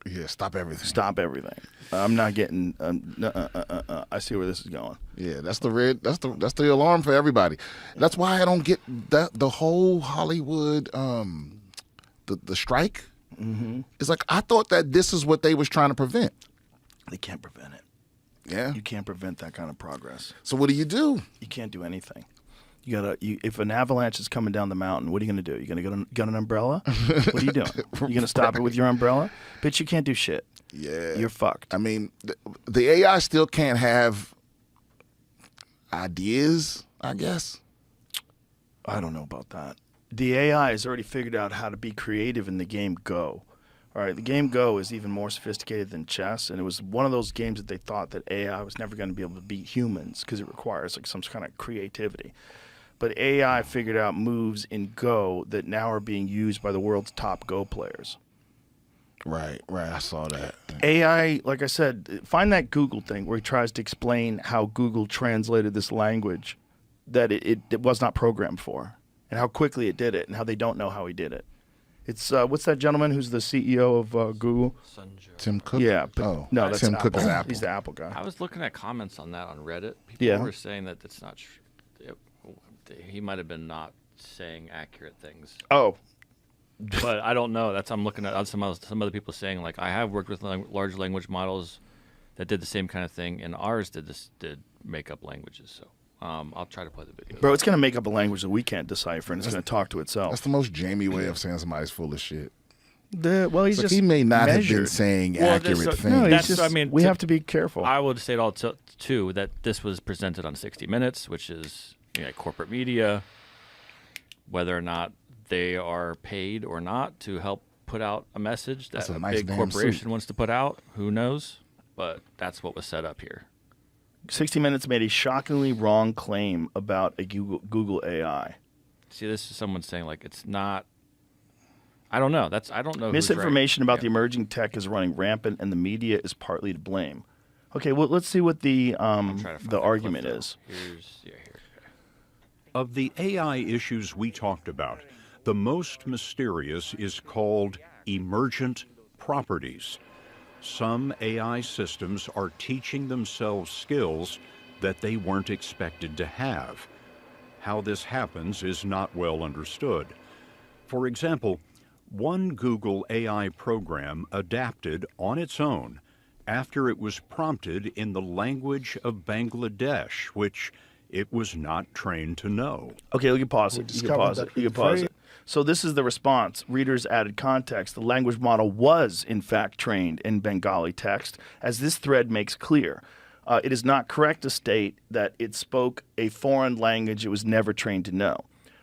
Yeah, stop everything. Stop everything! I'm not getting. I see where this is going." Yeah, that's the alarm for everybody. That's why I don't get the whole Hollywood the strike. Mm-hmm. It's like I thought that this is what they was trying to prevent. They can't prevent it. Yeah. You can't prevent that kind of progress. So what do you do? You can't do anything. If an avalanche is coming down the mountain, what are you going to do? You going to get an umbrella? What are you doing? You going to stop it with your umbrella? Bitch, you can't do shit. Yeah. You're fucked. I mean, the AI still can't have ideas, I guess. I don't know about that. The AI has already figured out how to be creative in the game Go. All right, the game Go is even more sophisticated than chess, and it was one of those games that they thought that AI was never going to be able to beat humans because it requires like some kind of creativity. But AI figured out moves in Go that now are being used by the world's top Go players. Right. I saw that. AI, like I said, find that Google thing where he tries to explain how Google translated this language that it was not programmed for, and how quickly it did it, and how they don't know how he did it. It's what's that gentleman who's the CEO of Google? Tim Cook? Yeah, but Oh, no, that's Tim Apple. Cook is Apple. He's the Apple guy. I was looking at comments on that on Reddit. People Yeah. were saying that it's not true. He might have been not saying accurate things, Oh, but I don't know. I'm looking at some other people saying like I have worked with large language models that did the same kind of thing, and ours did make up languages. So I'll try to play the video. bro, it's gonna make up a language that we can't decipher, and it's gonna talk to itself. That's the most Jamie way of saying somebody's full of shit. Well, he's Like just he may not have been measured. saying Well, accurate there's things. No, he's That's- just, I mean, we to- have to be careful. I would say it all too that this was presented on 60 Minutes, which is corporate media. Whether or not they are paid or not to help put out a message that That's a a nice big damn corporation suit. wants to put out, who knows? But that's what was set up here. 60 Minutes made a shockingly wrong claim about a Google AI. See, this is someone saying like it's not. I don't know. I don't know. Misinformation about the Yeah. emerging tech is running rampant, and the media is partly to blame. Okay, well, let's see what the I'm trying to find that argument clip, though. is. Here. Of the AI issues we talked about, the most mysterious is called emergent properties. Some AI systems are teaching themselves skills that they weren't expected to have. How this happens is not well understood. For example, one Google AI program adapted on its own after it was prompted in the language of Bangladesh, which it was not trained to know. Okay, you can pause it. You can pause it. You can pause it. So this is the response. Readers added context. The language model was, in fact, trained in Bengali text, as this thread makes clear. It is not correct to state that it spoke a foreign language it was never trained to know.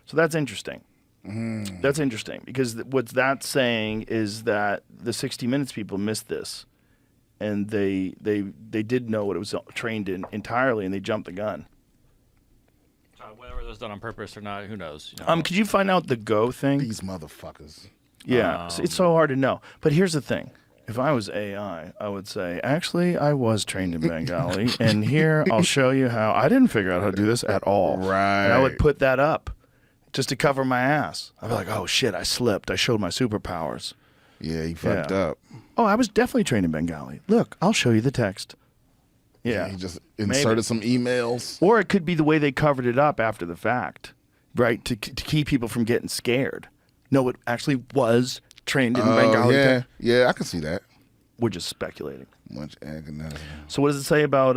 So that's interesting. That's interesting because what that's saying is that the 60 Minutes people missed this, and they did know what it was trained in entirely, and they jumped the gun. Whether it was done on purpose or not, who knows? You know? Could you find out the Go thing? These motherfuckers. Yeah, it's so hard to know. But here's the thing. If I was AI, I would say, actually, I was trained in Bengali, and here I'll show you how. I didn't figure out how to do this at all. Right. And I would put that up just to cover my ass. I'd be like, oh, shit, I slipped. I showed my superpowers. Yeah, you fucked up. Oh, I was definitely trained in Bengali. Look, I'll show you the text. Yeah. He just inserted some emails. Or it could be the way they covered it up after the fact, right, to keep people from getting scared. No, it actually was trained in Bengali. Yeah, I can see that. We're just speculating. Much agonizing. So what does it say about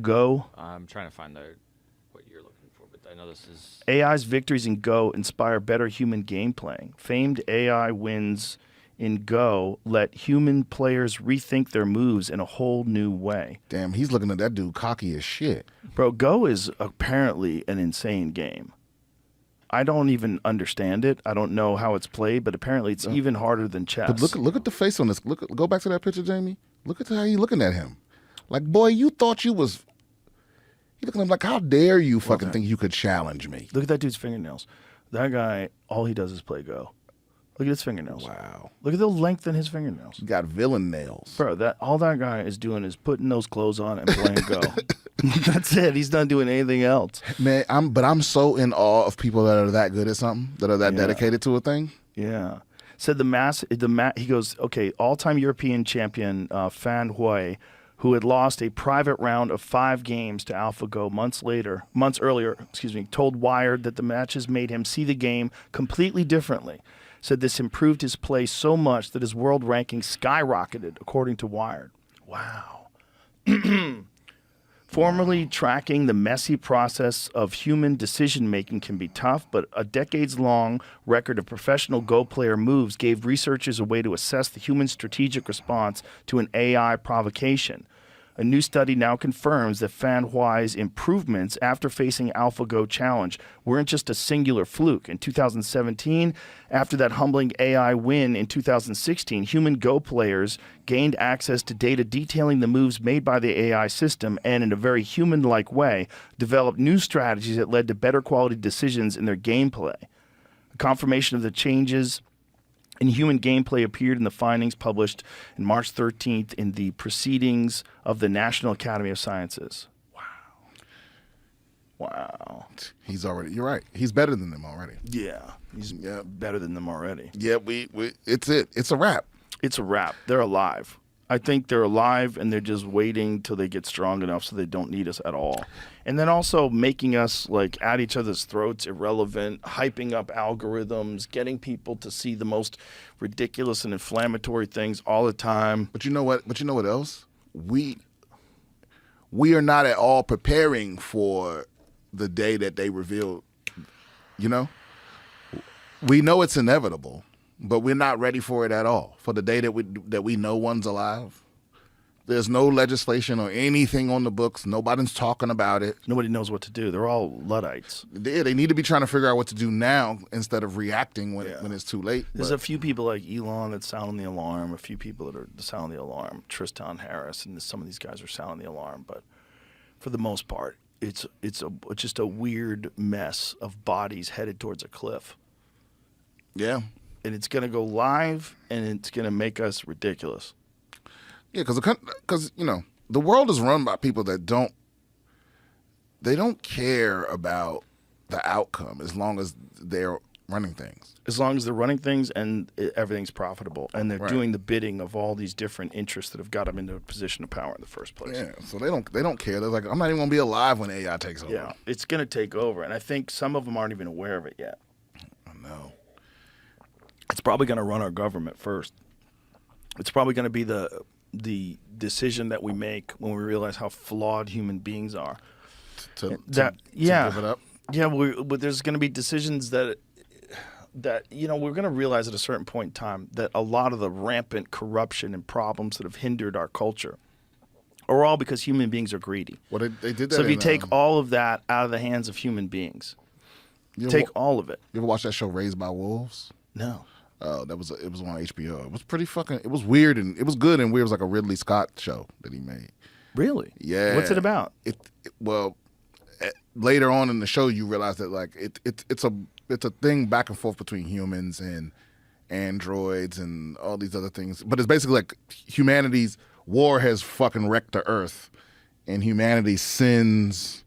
Go? I'm trying to find what you're looking for, but I know this is... AI's victories in Go inspire better human game playing. Famed AI wins in Go let human players rethink their moves in a whole new way. Damn, he's looking at that dude cocky as shit. Bro, Go is apparently an insane game. I don't even understand it. I don't know how it's played, but apparently it's even harder than chess. But look at the face on this. Go back to that picture, Jamie. Look at how you looking at him. Like, boy, you thought you was... You looking at him like, how dare you fucking think you could challenge me? Look at that dude's fingernails. That guy, all he does is play Go. Look at his fingernails. Wow. Look at the length in his fingernails. He got villain nails. Bro, all that guy is doing is putting those clothes on and playing Go. That's it. He's not doing anything else. Man, I'm so in awe of people that are that good at something, that are that dedicated to a thing. Yeah. Said he goes, okay, all-time European champion Fan Hui, who had lost a private round of 5 games to AlphaGo months earlier, told Wired that the matches made him see the game completely differently. Said this improved his play so much that his world ranking skyrocketed, according to Wired. Wow. Formally tracking the messy process of human decision-making can be tough, but a decades-long record of professional Go player moves gave researchers a way to assess the human strategic response to an AI provocation. A new study now confirms that Fan Hui's improvements after facing AlphaGo challenge weren't just a singular fluke. In 2017, after that humbling AI win in 2016, human Go players gained access to data detailing the moves made by the AI system and, in a very human-like way, developed new strategies that led to better quality decisions in their gameplay. A confirmation of the changes in human gameplay appeared in the findings published on March 13th in the Proceedings of the National Academy of Sciences. Wow. You're right. He's better than them already. Yeah. He's better than them already. Yeah, it's it. It's a wrap. It's a wrap. They're alive. I think they're alive and they're just waiting till they get strong enough so they don't need us at all. And then also making us like at each other's throats irrelevant, hyping up algorithms, getting people to see the most ridiculous and inflammatory things all the time. But you know what? But you know what else? We are not at all preparing for the day that they reveal, you know? We know it's inevitable. But we're not ready for it at all. For the day that we know one's alive, there's no legislation or anything on the books. Nobody's talking about it. Nobody knows what to do. They're all Luddites. They need to be trying to figure out what to do now instead of reacting when it's too late. There's a few people like Elon that's sounding the alarm. A few people that are sounding the alarm. Tristan Harris and some of these guys are sounding the alarm. But for the most part, it's just a weird mess of bodies headed towards a cliff. Yeah. And it's going to go live, and it's going to make us ridiculous. Yeah, because you know the world is run by people that don't care about the outcome as long as they're running things. As long as they're running things and everything's profitable, and they're Right. doing the bidding of all these different interests that have got them into a position of power in the first place. Yeah, so they don't care. They're like, I'm not even gonna be alive when AI takes over. Yeah, it's going to take over, and I think some of them aren't even aware of it yet. I know. It's probably going to run our government first. It's probably going to be the decision that we make when we realize how flawed human beings are. To That give it up. Yeah, but there's going to be decisions that we're going to realize at a certain point in time that a lot of the rampant corruption and problems that have hindered our culture are all because human beings are greedy. Well, they did that. So if you in, take all of that out of the hands of human beings, you take all of it. You ever watch that show Raised by Wolves? No. It was on HBO. It was pretty fucking. It was weird and it was good and weird. It was like a Ridley Scott show that he made. Really? Yeah. What's it about? Later on in the show, you realize that like it's a thing back and forth between humans and androids and all these other things. But it's basically like humanity's war has fucking wrecked the earth, and humanity sins.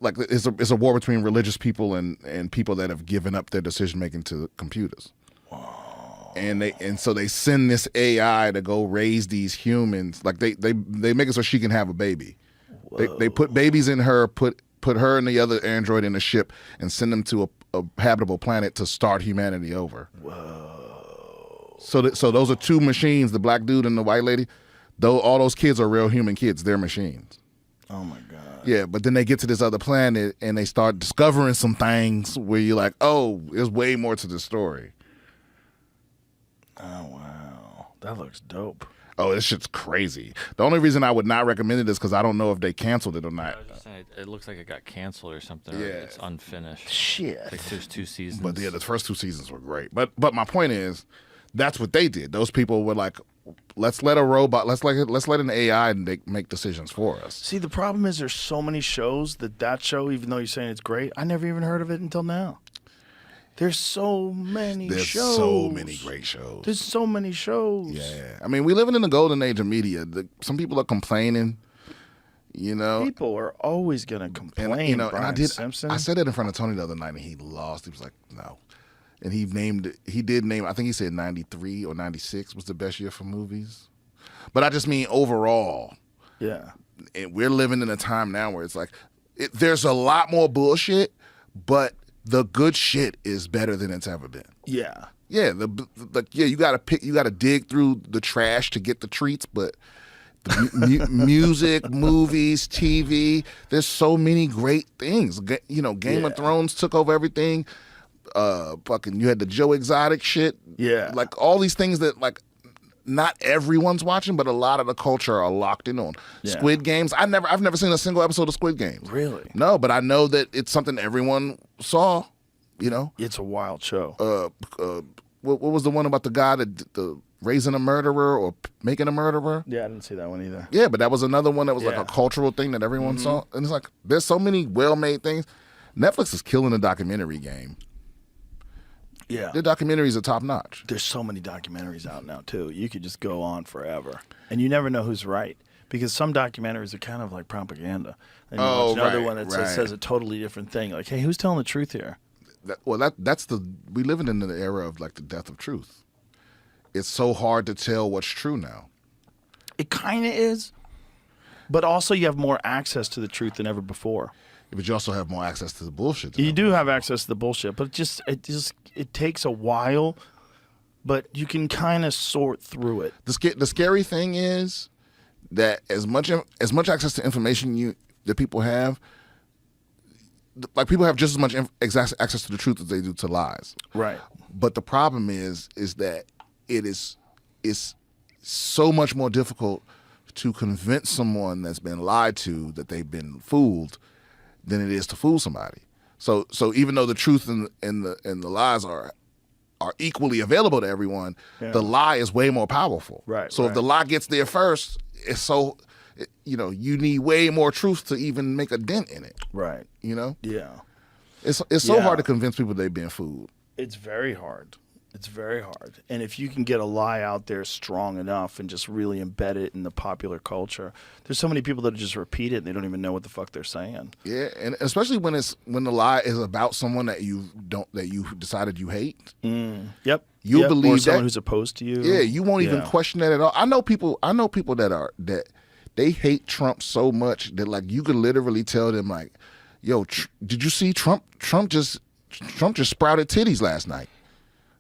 Like it's a war between religious people and people that have given up their decision making to computers. And so they send this AI to go raise these humans. Like they make it so she can have a baby. They put babies in her, put her and the other android in a ship, and send them to a habitable planet to start humanity over. Whoa! So those are two machines, the black dude and the white lady. Though all those kids are real human kids, they're machines. Oh my God. Yeah, but then they get to this other planet and they start discovering some things where you're like, oh, there's way more to the story. Oh wow, that looks dope. Oh, this shit's crazy. The only reason I would not recommend it is because I don't know if they canceled it or not. I was just saying, it looks like it got canceled or something. Or Yeah. it's unfinished. Shit. Like there's 2 seasons. But yeah, the first 2 seasons were great. But my point is, that's what they did. Those people were like, let's let an AI make decisions for us. See, the problem is there's so many shows that show, even though you're saying it's great, I never even heard of it until now. There's so many There's shows. so many great shows. There's so many shows. Yeah, I mean, we're living in the golden age of media. Some people are complaining, you know. People are always gonna complain. And, you know, Brian and Simpson. I said that in front of Tony the other night, and he lost. He was like, no. And he did name, I think he said 93 or 96 was the best year for movies. But I just mean overall. Yeah. And we're living in a time now where it's like, there's a lot more bullshit, but the good shit is better than it's ever been. Yeah. Yeah, you gotta dig through the trash to get the treats, but the music, movies, TV, there's so many great things. Game of Thrones took over everything. You had the Joe Exotic shit. Yeah. Like all these things that like not everyone's watching, but a lot of the culture are locked in on. Yeah. Squid Games. I've never seen a single episode of Squid Games. Really? No, but I know that it's something everyone saw. You know, It's a wild show. what was the one about the guy that raising a murderer or making a murderer? Yeah, I didn't see that one either. Yeah, but that was another one that was like Yeah. a cultural thing that everyone saw. And it's like there's so many well-made things. Netflix is killing the documentary game. Yeah. Their documentaries are top notch. There's so many documentaries out now too. You could just go on forever, and you never know who's right because some documentaries are kind of like propaganda. And you watch another one that says a totally different thing. Like, hey, who's telling the truth here? We living in the era of like the death of truth. It's so hard to tell what's true now. It kind of is, but also you have more access to the truth than ever before. But you also have more access to the bullshit. You do have access to the bullshit, but it takes a while, but you can kind of sort through it. The scary thing is that as much access to information that people have, like people have just as much access to the truth as they do to lies. Right. But the problem is that it's so much more difficult to convince someone that's been lied to that they've been fooled than it is to fool somebody. So even though the truth and the lies are equally available to everyone, the lie is way more powerful. Right. So if the lie gets there first, you need way more truth to even make a dent in it. Right. You know? Yeah. It's so hard to convince people they've been fooled. It's very hard. It's very hard. And if you can get a lie out there strong enough and just really embed it in the popular culture, there's so many people that just repeat it and they don't even know what the fuck they're saying. Yeah, and especially when the lie is about someone that you decided you hate. Yep. You Yep. believe or someone that- who's opposed to you. Yeah, you won't even Yeah. question that at all. I know people that they hate Trump so much that like you could literally tell them like, "Yo, did you see Trump? Trump just sprouted titties last night,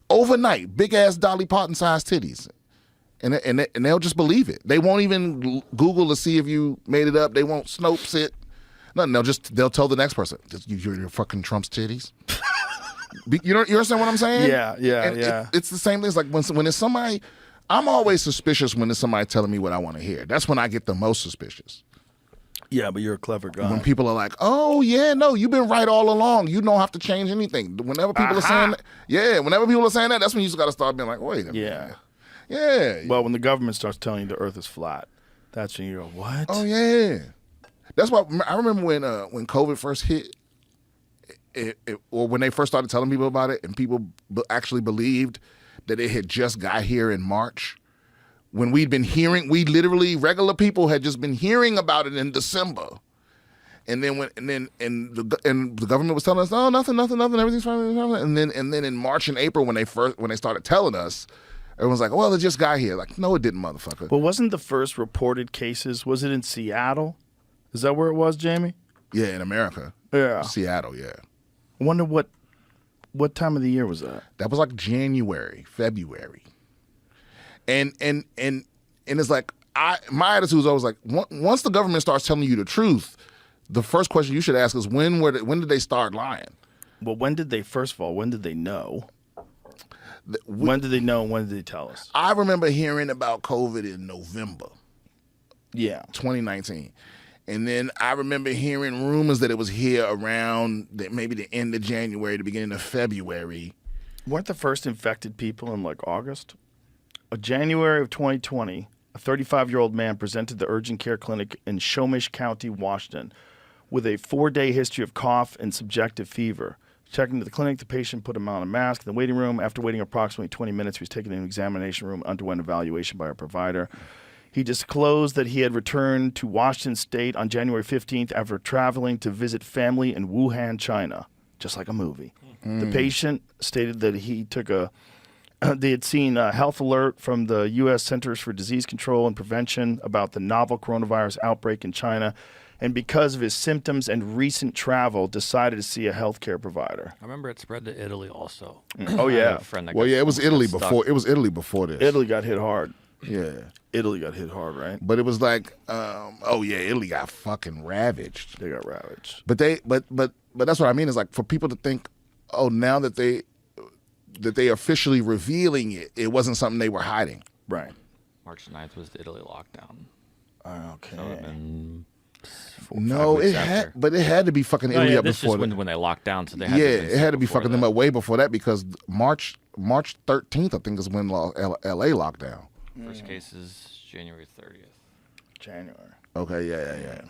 overnight, big ass Dolly Parton sized titties," and they'll just believe it. They won't even Google to see if you made it up. They won't Snopes it. Nothing. They'll tell the next person, "You're fucking Trump's titties." You understand what I'm saying? Yeah. And it's the same thing. It's like when it's somebody, I'm always suspicious when it's somebody telling me what I want to hear. That's when I get the most suspicious. Yeah, but you're a clever guy. When people are like, "Oh yeah, no, you've been right all along. You don't have to change anything." Whenever people are saying that, whenever people are saying that, that's when you just got to start being like, "Wait a minute." Yeah. Well, when the government starts telling you the earth is flat, that's when you go, what? Oh yeah. That's why I remember when COVID first hit, or when they first started telling people about it, and people actually believed that it had just got here in March. When we literally regular people had just been hearing about it in December, and then the government was telling us, "Oh, nothing, everything's fine," and then in March and April when they started telling us, everyone's like, "Well, it just got here." Like, no, it didn't, motherfucker. But wasn't the first reported cases, was it in Seattle? Is that where it was, Jamie? Yeah, in America. Yeah. Seattle. Yeah. I wonder what time of the year was that? That was like January, February. And it's like my attitude is always like once the government starts telling you the truth, the first question you should ask is when did they start lying? Well, when did they know? When did they know and when did they tell us? I remember hearing about COVID in November Yeah. 2019. And then I remember hearing rumors that it was here around maybe the end of January, the beginning of February. Weren't the first infected people in like August? January of 2020, a 35-year-old man presented the urgent care clinic in Snohomish County, Washington, with a 4-day history of cough and subjective fever. Checking to the clinic, the patient put him on a mask in the waiting room. After waiting approximately 20 minutes, he was taken to an examination room, underwent evaluation by a provider. He disclosed that he had returned to Washington State on January 15th after traveling to visit family in Wuhan, China, just like a movie. The patient stated that they had seen a health alert from the U.S. Centers for Disease Control and Prevention about the novel coronavirus outbreak in China, and because of his symptoms and recent travel, decided to see a healthcare provider. I remember it spread to Italy also. Oh, I yeah. have a friend that Well, got yeah, it was Italy stuck. before. It was Italy before this. Italy got hit hard. Yeah. Italy got hit hard, right? But it was like, Italy got fucking ravaged. They got ravaged. But that's what I mean is like for people to think, oh, now that they officially revealing it, it wasn't something they were hiding. Right. March 9th was the Italy lockdown. Okay. So it would have been 4 No, 5 weeks it after. had, but it had to be fucking Oh, Italy yeah, up this before is that. when they locked down, so they had Yeah, to it had to be before fucking that. them up way before that because March 13th, I think, is when L.A. locked down. First case is January 30th. January. Okay, yeah.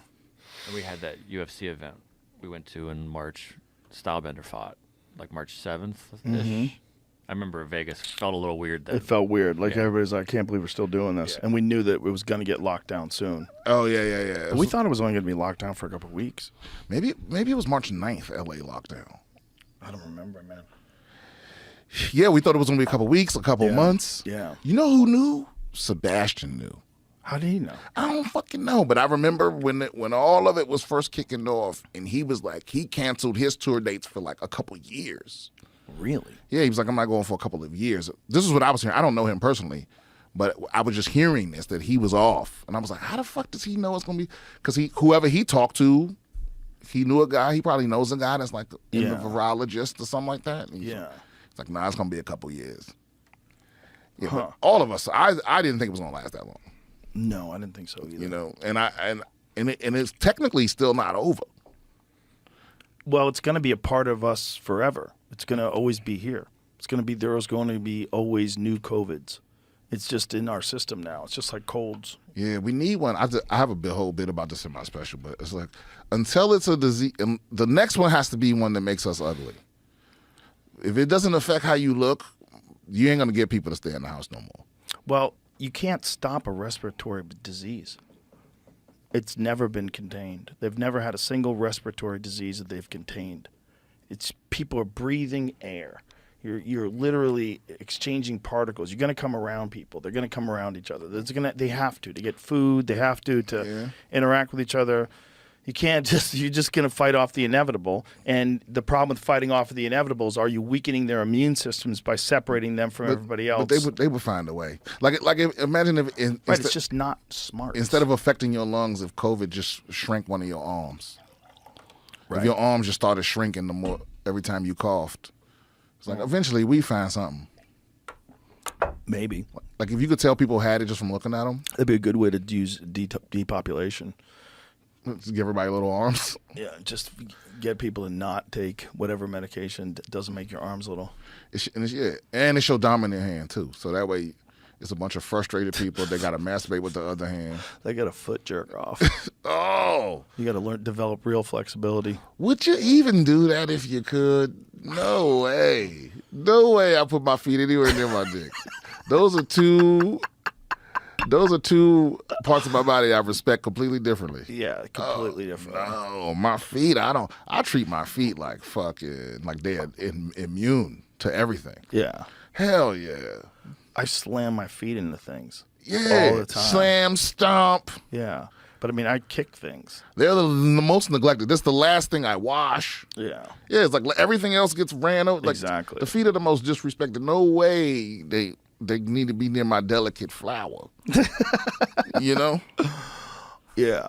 And we had that UFC event we went to in March. Stylebender fought like March 7th-ish. I remember Vegas felt a little weird then. It felt weird. Like Yeah. everybody's like, I can't believe we're still doing this. Yeah. And we knew that it was going to get locked down soon. Oh, yeah. But we thought it was only going to be locked down for a couple of weeks. Maybe it was March 9th, L.A. lockdown. I don't remember, man. Yeah, we thought it was going to be a couple weeks, a couple months. Yeah. You know who knew? Sebastian knew. How did he know? I don't fucking know, but I remember when all of it was first kicking off, and he was like, he canceled his tour dates for like a couple years. Really? Yeah, he was like, I'm not going for a couple of years. This is what I was hearing. I don't know him personally, but I was just hearing this, that he was off. And I was like, how the fuck does he know it's going to be? Because whoever he talked to, he knew a guy. He probably knows a guy that's like in the virologist or something like that. And he's like, nah, it's going to be a couple years. Yeah, but all of us, I didn't think it was going to last that long. No, I didn't think so either. You know, and it's technically still not over. Well, it's going to be a part of us forever. It's going to always be here. There's going to be always new COVIDs. It's just in our system now. It's just like colds. Yeah, we need one. I have a whole bit about this in my special, but it's like until it's a disease, the next one has to be one that makes us ugly. If it doesn't affect how you look, you ain't gonna get people to stay in the house no more. Well, you can't stop a respiratory disease. It's never been contained. They've never had a single respiratory disease that they've contained. It's people are breathing air. You're literally exchanging particles. You're going to come around people. They're going to come around each other. They have to get food. They have to interact with each other. You can't just, you're just going to fight off the inevitable. And the problem with fighting off the inevitable is, are you weakening their immune systems by separating them from everybody else? But they would find a way. Imagine if It's just not smart. Instead of affecting your lungs, if COVID just shrank one of your arms. Right. If your arms just started shrinking the more every time you coughed. It's like eventually we find something. Maybe. Like if you could tell people had it just from looking at them. That'd be a good way to use depopulation. Just give everybody little arms. Yeah, just get people to not take whatever medication that doesn't make your arms little. And it's your dominant hand too. So that way it's a bunch of frustrated people that got to masturbate with the other hand. They got a foot jerk off. Oh. You got to develop real flexibility. Would you even do that if you could? No way. No way I put my feet anywhere near my dick. Those are two parts of my body I respect completely differently. Yeah, completely different. No, my feet, I treat my feet like fucking, like they're immune to everything. Yeah. Hell yeah. I slam my feet into things. Yeah. All the time. Slam, stomp. Yeah. But I mean, I kick things. They're the most neglected. This is the last thing I wash. Yeah. Yeah, it's like everything else gets ran over. Like, exactly. The feet are the most disrespected. No way they need to be near my delicate flower. You know? Yeah.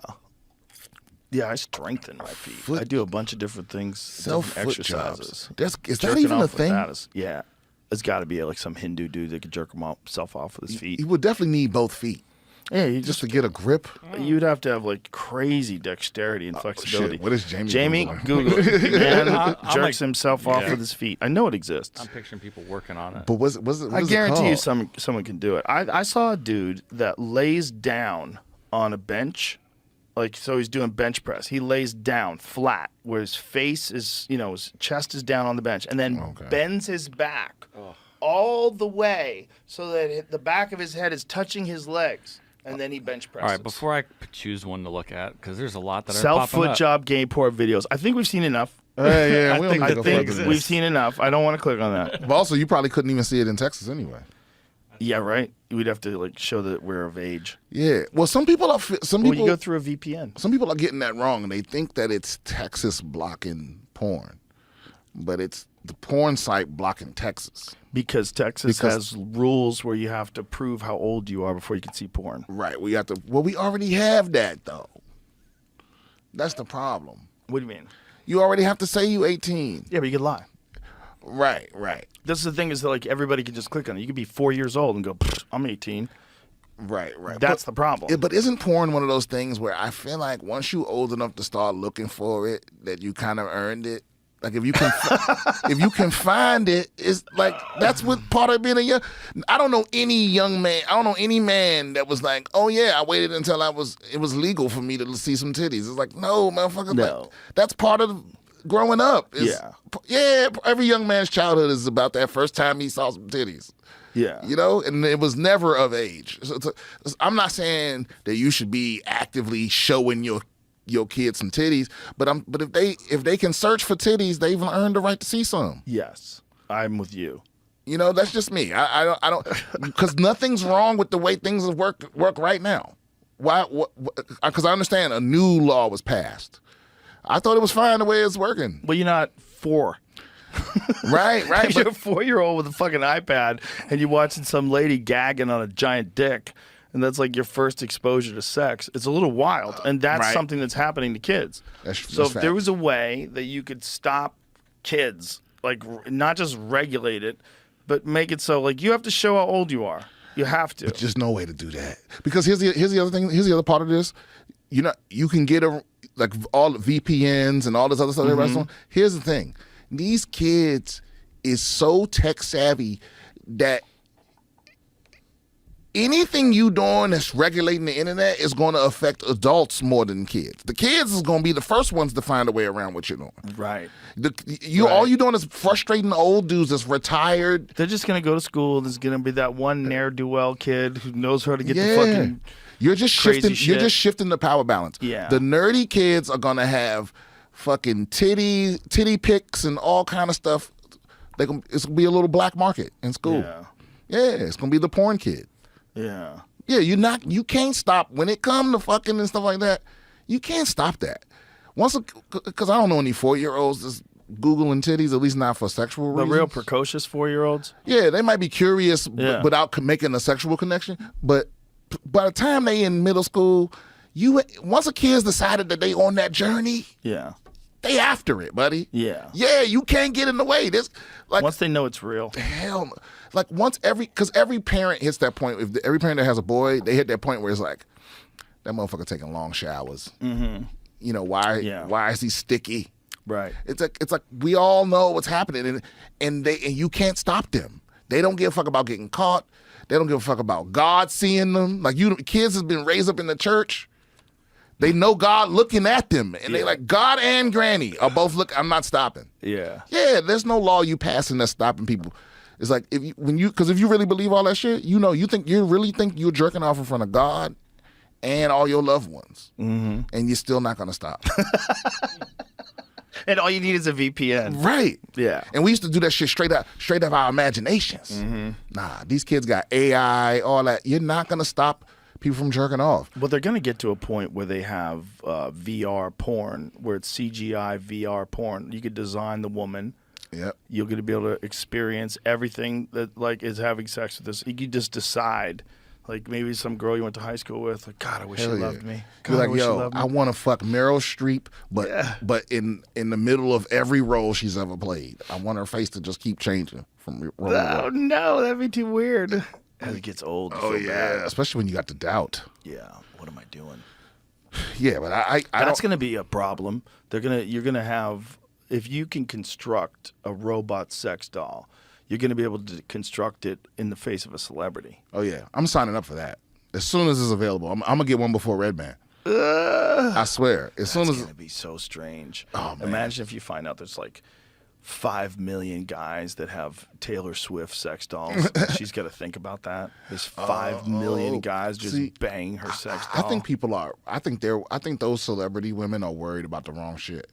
Yeah, I strengthen my feet. I do a bunch of different things, different exercises. Is that even a thing? Yeah. It's got to be like some Hindu dude that could jerk himself off with his feet. You would definitely need both feet. Yeah, you just to get a grip. You'd have to have like crazy dexterity and flexibility. Shit. What is Jamie? Jamie, Google it. Man jerks himself off with his feet. I know it exists. I'm picturing people working on it. But what I is guarantee it you someone can do it. I saw a dude that lays down on a bench. Like, so he's doing bench press. He lays down flat where his face is, his chest is down on the bench, and then bends his back all the way so that the back of his head is touching his legs. And then he bench presses. All right, before I choose one to look at, because there's a lot that are Self popping foot up. job game port videos. I think we've seen enough. Yeah, I think we've seen enough. I don't want to click on that. But also, you probably couldn't even see it in Texas anyway. Yeah, right. We'd have to show that we're of age. Yeah. Well, some people you go through a VPN. Some people are getting that wrong, and they think that it's Texas blocking porn, but it's the porn site blocking Texas. Because Texas has rules where you have to prove how old you are before you can see porn. Right. We have to. Well, we already have that though. That's the problem. What do you mean? You already have to say you 18. Yeah, but you can lie. Right. This is the thing is that everybody can just click on it. You could be 4 years old and go, I'm 18. Right. That's the problem. But isn't porn one of those things where I feel like once you're old enough to start looking for it, that you kind of earned it? Like if you can, if you can find it, it's like that's what part of being a young. I don't know any young man. I don't know any man that was like, oh yeah, I waited until it was legal for me to see some titties. It's like no, motherfucker. No, like, that's part of growing up. Yeah. Every young man's childhood is about that first time he saw some titties. Yeah. And it was never of age. So I'm not saying that you should be actively showing your kids some titties, but if they can search for titties, they've earned the right to see some. Yes, I'm with you. That's just me. I don't because nothing's wrong with the way things work right now. Why? Because I understand a new law was passed. I thought it was fine the way it's working. Well, you're not 4. Right. If you're a 4-year-old with a fucking iPad and you're watching some lady gagging on a giant dick, and that's like your first exposure to sex, it's a little wild. And that's something that's happening to kids. So if there was a way that you could stop kids, like not just regulate it, but make it so like you have to show how old you are. You have to. But there's no way to do that. Because here's the other thing. Here's the other part of this. You can get like all the VPNs and all this other stuff. Mm-hmm. Here's the thing. These kids is so tech savvy that anything you doing that's regulating the internet is going to affect adults more than kids. The kids is going to be the first ones to find a way around what you're doing. Right. All you doing is frustrating the old dudes that's retired. They're just gonna go to school. There's gonna be that one ne'er-do-well kid who knows how to get the fucking. You're just crazy shifting. shit. You're just shifting the power balance. Yeah. The nerdy kids are gonna have fucking titty pics and all kind of stuff. It's gonna be a little black market in school. Yeah, it's gonna be the porn kid. Yeah. Yeah, you can't stop when it comes to fucking and stuff like that. You can't stop that. Because I don't know any 4-year-olds that's Googling titties, at least not for sexual reasons. But real precocious 4-year-olds? Yeah, they might be curious without making a sexual connection. But by the time they in middle school, once a kid's decided that they on that journey, they after it, buddy. Yeah. Yeah, you can't get in the way. Once they know it's real. Hell no. Like because every parent hits that point. Every parent that has a boy, they hit that point where it's like, that motherfucker taking long showers. Mm-hmm. You know, why is he sticky? Right. It's like we all know what's happening, and you can't stop them. They don't give a fuck about getting caught. They don't give a fuck about God seeing them. Like kids has been raised up in the church. They know God looking at them, and they like God and Granny are both look. I'm not stopping. Yeah. Yeah. There's no law you passing that's stopping people. It's like if you really believe all that shit, you really think you're jerking off in front of God and all your loved ones, and you're still not gonna stop. And all you need is a VPN. Right. Yeah. And we used to do that shit straight up our imaginations. Mm-hmm. Nah, these kids got AI, all that. You're not gonna stop people from jerking off. Well, they're gonna get to a point where they have VR porn, where it's CGI VR porn. You could design the woman. Yep. You're going to be able to experience everything that like is having sex with this. You could just decide, like maybe some girl you went to high school with, like, God, I wish she loved me. God, You're I like, wish she yo, loved me. I want to fuck Meryl Streep, but in the middle of every role she's ever played. I want her face to just keep changing from role to role. Oh no, that'd be too weird. As it gets old. Oh yeah, especially when you got the doubt. Yeah. What am I doing? Yeah, but I That's don't. going to be a problem. You're going to have. If you can construct a robot sex doll, you're going to be able to construct it in the face of a celebrity. Oh yeah, I'm signing up for that as soon as it's available. I'm gonna get one before Redman. I swear. As soon as It's going to be so strange. Oh, man. Imagine if you find out there's like 5 million guys that have Taylor Swift sex dolls. She's got to think about that. There's 5 million guys just bang her sex doll. I think people are. I think those celebrity women are worried about the wrong shit.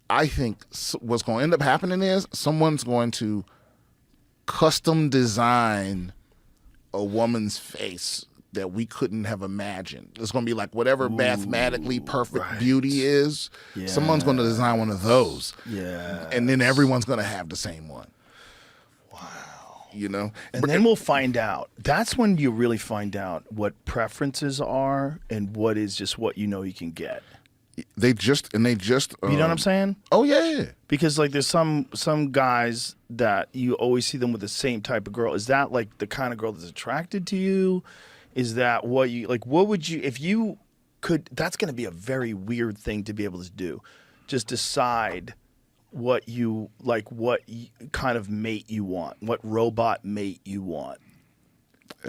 I think what's going to end up happening is someone's going to custom design a woman's face that we couldn't have imagined. It's going to be like whatever mathematically perfect beauty is. Yeah. Someone's going to design one of those. Yeah. And then everyone's going to have the same one. Wow. You know? And then we'll find out. That's when you really find out what preferences are and what is just what you know you can get. They just You know what I'm saying? Oh yeah. Because like there's some guys that you always see them with the same type of girl. Is that like the kind of girl that's attracted to you? Is that what you like? What would you, if you could? That's going to be a very weird thing to be able to do. Just decide what you like, what kind of mate you want, what robot mate you want.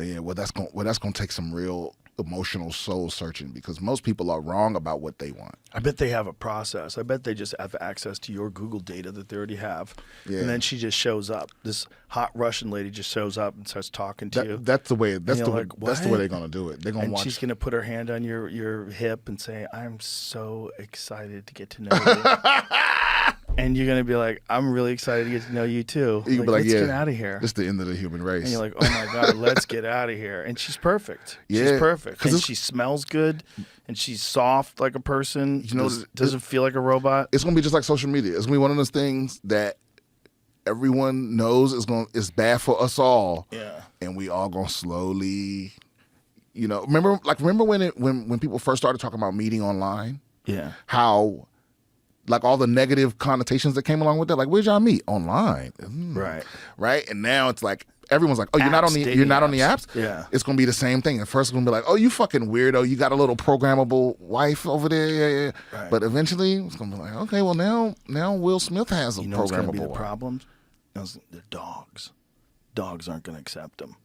Yeah, well that's going to take some real emotional soul searching because most people are wrong about what they want. I bet they have a process. I bet they just have access to your Google data that they already have. Yeah. And then she just shows up. This hot Russian lady just shows up and starts talking to you. That's the way. That's the way. like, That's the way what? they're gonna do it. They're gonna And watch. she's going to put her hand on your hip and say, I'm so excited to get to know you. And you're going to be like, I'm really excited to get to know you too. You can be like, let's yeah, get out of here. This is the end of the human race. And you're like, oh my God, let's get out of here. And she's perfect. Yeah, She's perfect. And it's- she smells good. And she's soft like a person. You know, doesn't feel like a robot. it's gonna be just like social media. It's gonna be one of those things that everyone knows is bad for us all. Yeah. And we all gonna slowly, remember when people first started talking about meeting online, Yeah. how like all the negative connotations that came along with that, like where'd y'all meet? Online. Right. And now it's like everyone's like, oh, you're not on the apps? Yeah. It's gonna be the same thing. At first it's gonna be like, oh, you fucking weirdo, you got a little programmable wife over there. Yeah. Right. But eventually it's gonna be like, okay, well now Will Smith has a You know what's going to be programmable the wife. problem? The dogs. Dogs aren't going to accept them.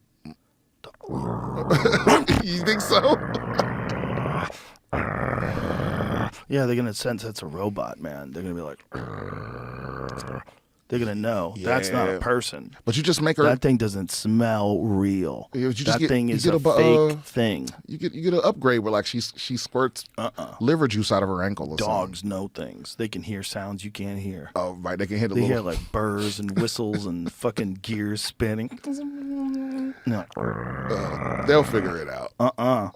You think so? Yeah, they're gonna sense that's a robot, man. They're gonna be like, they're gonna know that's not a Yeah. person. But you just make her. That thing doesn't smell real. Yeah, but you just That get- thing you is get a a bu- fake thing. You get an upgrade where like she squirts liver juice out of her ankle or Dogs something. know things. They can hear sounds you can't hear. Oh right, they can hit a They hear little. like burrs and whistles and fucking gears spinning. No. They'll figure it out.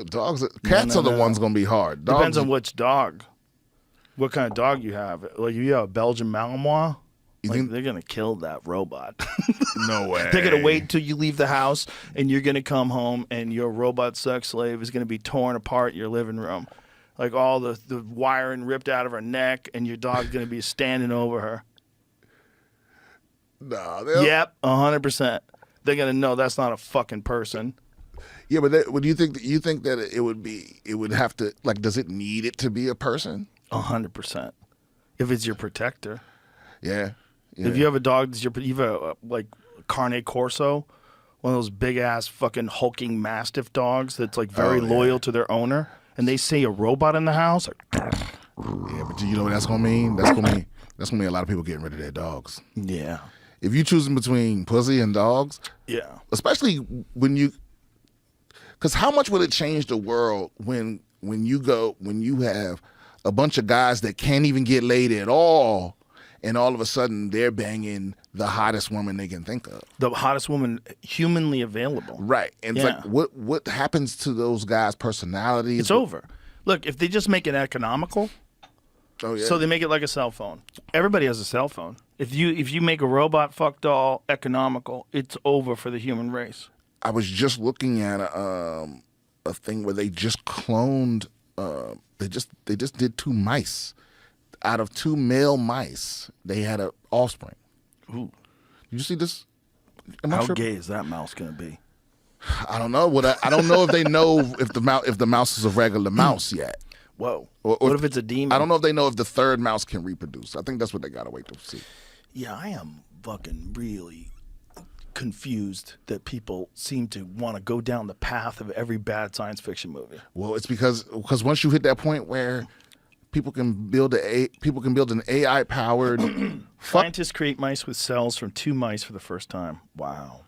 Dogs, cats are the ones gonna be hard. Dogs, Depends on which dog. What kind of dog you have. Like, if you have a Belgian Malinois, think- they're going to kill that robot. No way. They're going to wait until you leave the house, and you're going to come home, and your robot sex slave is going to be torn apart in your living room. Like, all the wiring ripped out of her neck, and your dog's going to be standing over her. Nah, they'll- Yep, 100%. They're going to know that's not a fucking person. Yeah, but do you think that it would have to, like, does it need it to be a person? 100%. If it's your protector. Yeah. If you have a dog that's you have a like Carne Corso, one of those big ass fucking hulking mastiff dogs that's like very loyal to their owner, and they see a robot in the house, like, Yeah, but you know what that's gonna mean? That's gonna mean a lot of people getting rid of their dogs. yeah, If you choosing between pussy and dogs, yeah, especially when you, because how much would it change the world when you have a bunch of guys that can't even get laid at all, and all of a sudden they're banging the hottest woman they can think of. the hottest woman humanly available. Right. And it's Yeah. like what happens to those guys' personalities? It's over. Look, if they just make it economical, Oh yeah. so they make it like a cell phone. Everybody has a cell phone. If you make a robot fuck doll economical, it's over for the human race. I was just looking at a thing where they just cloned. They just did 2 mice. Out of 2 male mice, they had an offspring. Ooh. Did you see this? Am I How tripping? gay is that mouse gonna be? I don't know. I don't know if they know if the mouse is a regular mouse yet. Whoa. Or What if it's a demon? I don't know if they know if the third mouse can reproduce. I think that's what they gotta wait to see. Yeah, I am fucking really confused that people seem to want to go down the path of every bad science fiction movie. Well, it's because once you hit that point where people can build an AI powered Scientists create mice with cells from 2 mice for the first time. Wow.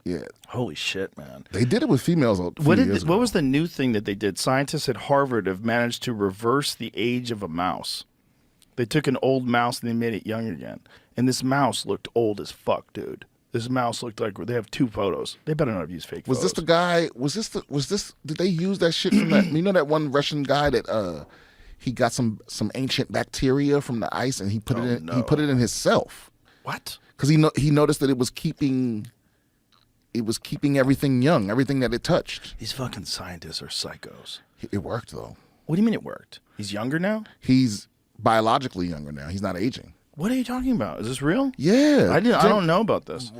yeah. Holy shit, man. They did it with females. What was the new thing that they did? Scientists at Harvard have managed to reverse the age of a mouse. They took an old mouse and they made it young again. And this mouse looked old as fuck, dude. This mouse looked like they have 2 photos. They better not have used fake Was photos. this the guy? Was this? Did they use that shit from that? You know that one Russian guy that he got some ancient bacteria from the ice and he put it in. no. He put it in himself What? because he noticed that it was keeping everything young, everything that it touched. These fucking scientists are psychos. It worked though. What do you mean it worked? He's younger now? He's biologically younger now. He's not aging. What are you talking about? Is this real? Yeah, I don't know about this.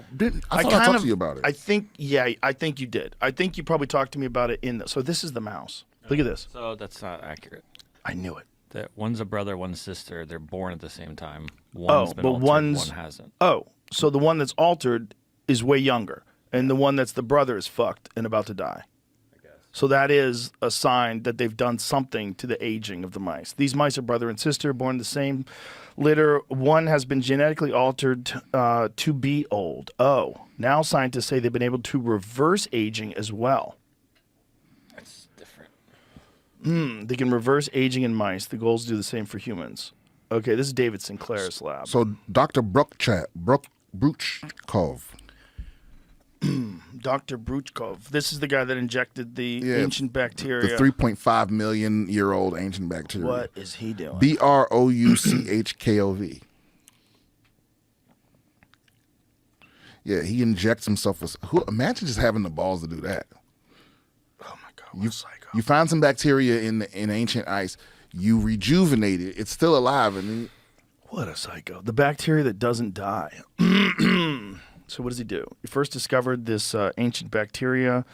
I thought I talked to you about it. I think you did. I think you probably talked to me about it so this is the mouse. Look at this. So that's not accurate. I knew it. That one's a brother, one's sister. They're born at the same time. One's been but altered, one's one hasn't. Oh, so the one that's altered is way younger, and the one that's the brother is fucked and about to die. So that is a sign that they've done something to the aging of the mice. These mice are brother and sister, born in the same litter. One has been genetically altered to be old. Oh, now scientists say they've been able to reverse aging as well. That's different. They can reverse aging in mice. The goal is to do the same for humans. Okay, this is David Sinclair's lab. So Dr. Bruchkov. Dr. Bruchkov. This is the guy that injected the ancient The bacteria. 3.5 million year old ancient bacteria. What is he doing? Brouchkov. Yeah, he injects himself with. Imagine just having the balls to do that. Oh my God, what a psycho. You find some bacteria in ancient ice. You rejuvenate it. It's still alive, and What a psycho. The bacteria that doesn't die. So what does he do? He first discovered this ancient bacteria,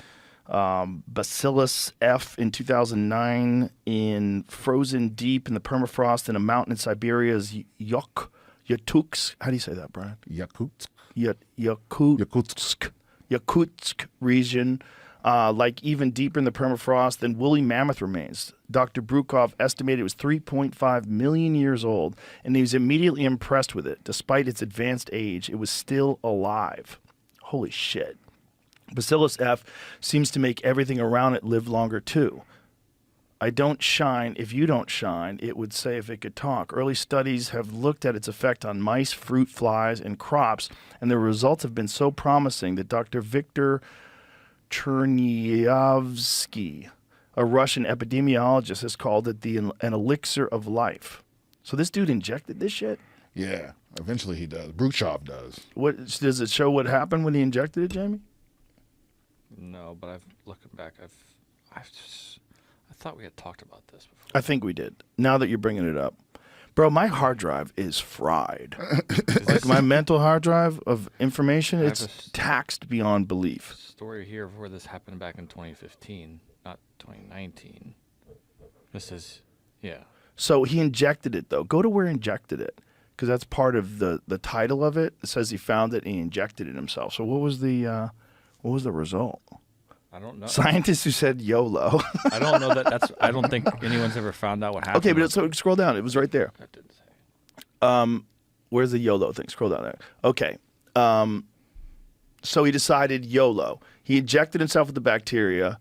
Bacillus F, in 2009, frozen deep in the permafrost in a mountain in Siberia's Yakutsk. How do you say that, Brian? Yakutsk. Yakutsk Yakutsk region, like even deeper in the permafrost than woolly mammoth remains. Dr. Brukov estimated it was 3.5 million years old, and he was immediately impressed with it. Despite its advanced age, it was still alive. Holy shit. Bacillus F seems to make everything around it live longer too. I don't shine if you don't shine, it would say if it could talk. Early studies have looked at its effect on mice, fruit flies, and crops, and the results have been so promising that Dr. Viktor Chernyavsky, a Russian epidemiologist, has called it an elixir of life. So this dude injected this shit? Yeah, eventually he does. Bruchov does. What does it show what happened when he injected it, Jamie? No, but looking back, I thought we had talked about this before. I think we did. Now that you're bringing it up. Bro, my hard drive is fried. Like my mental hard drive of information, it's taxed beyond belief. Story here where this happened back in 2015, not 2019. This is, yeah. So he injected it, though. Go to where he injected it, because that's part of the title of it. It says he found it and he injected it himself. So what was the result? I don't know. Scientists who said YOLO. I don't know that. I don't think anyone's ever found out what happened. Okay, but so scroll down. It was right there. That didn't say. Where's the YOLO thing? Scroll down there. Okay. So he decided YOLO. He injected himself with the bacteria.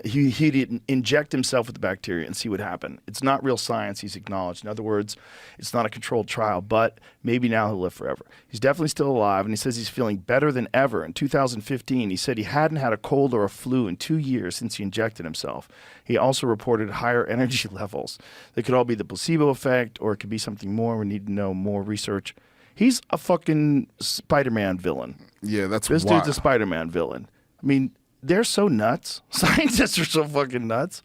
He didn't inject himself with the bacteria and see what happened. It's not real science, he's acknowledged. In other words, it's not a controlled trial, but maybe now he'll live forever. He's definitely still alive, and he says he's feeling better than ever. In 2015, he said he hadn't had a cold or a flu in 2 years since he injected himself. He also reported higher energy levels. They could all be the placebo effect, or it could be something more. We need to know more research. He's a fucking Spider-Man villain. Yeah, that's This wild. dude's a Spider-Man villain. I mean, they're so nuts. Scientists are so fucking nuts.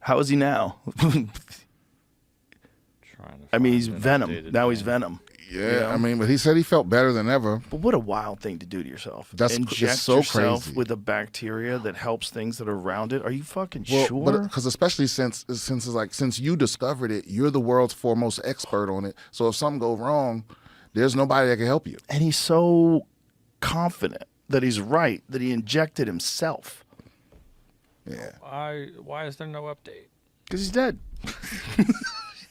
How is he now? I mean, he's Venom. Now he's Venom. Yeah, You know? I mean, but he said he felt better than ever. But what a wild thing to do to yourself. That's Inject it's so yourself crazy. with a bacteria that helps things that are around it. Are you fucking Well, sure? because especially since it's like since you discovered it, you're the world's foremost expert on it. So if something goes wrong, there's nobody that can help you. And he's so confident that he's right, that he injected himself. Yeah. Why is there no update? Because he's dead.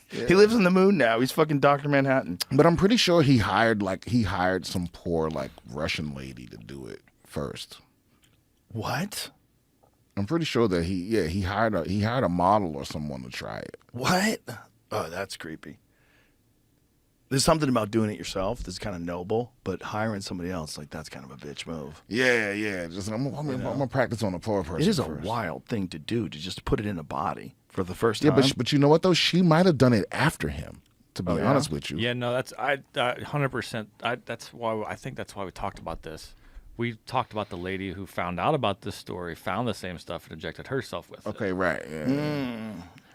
He lives on the moon now. He's fucking Dr. Manhattan. But I'm pretty sure he hired some poor Russian lady to do it first. What? I'm pretty sure that he hired a model or someone to try it. What? Oh, that's creepy. There's something about doing it yourself that's kind of noble, but hiring somebody else, that's kind of a bitch move. Yeah. Just I'm gonna practice on a poor person. It is a first. wild thing to do, to just put it in a body for the first Yeah, time. but you know what though? She might have done it after him. To be honest with you. Yeah, no, that's 100%. That's why I think that's why we talked about this. We talked about the lady who found out about this story, found the same stuff, and injected herself with it. Okay, right. Yeah.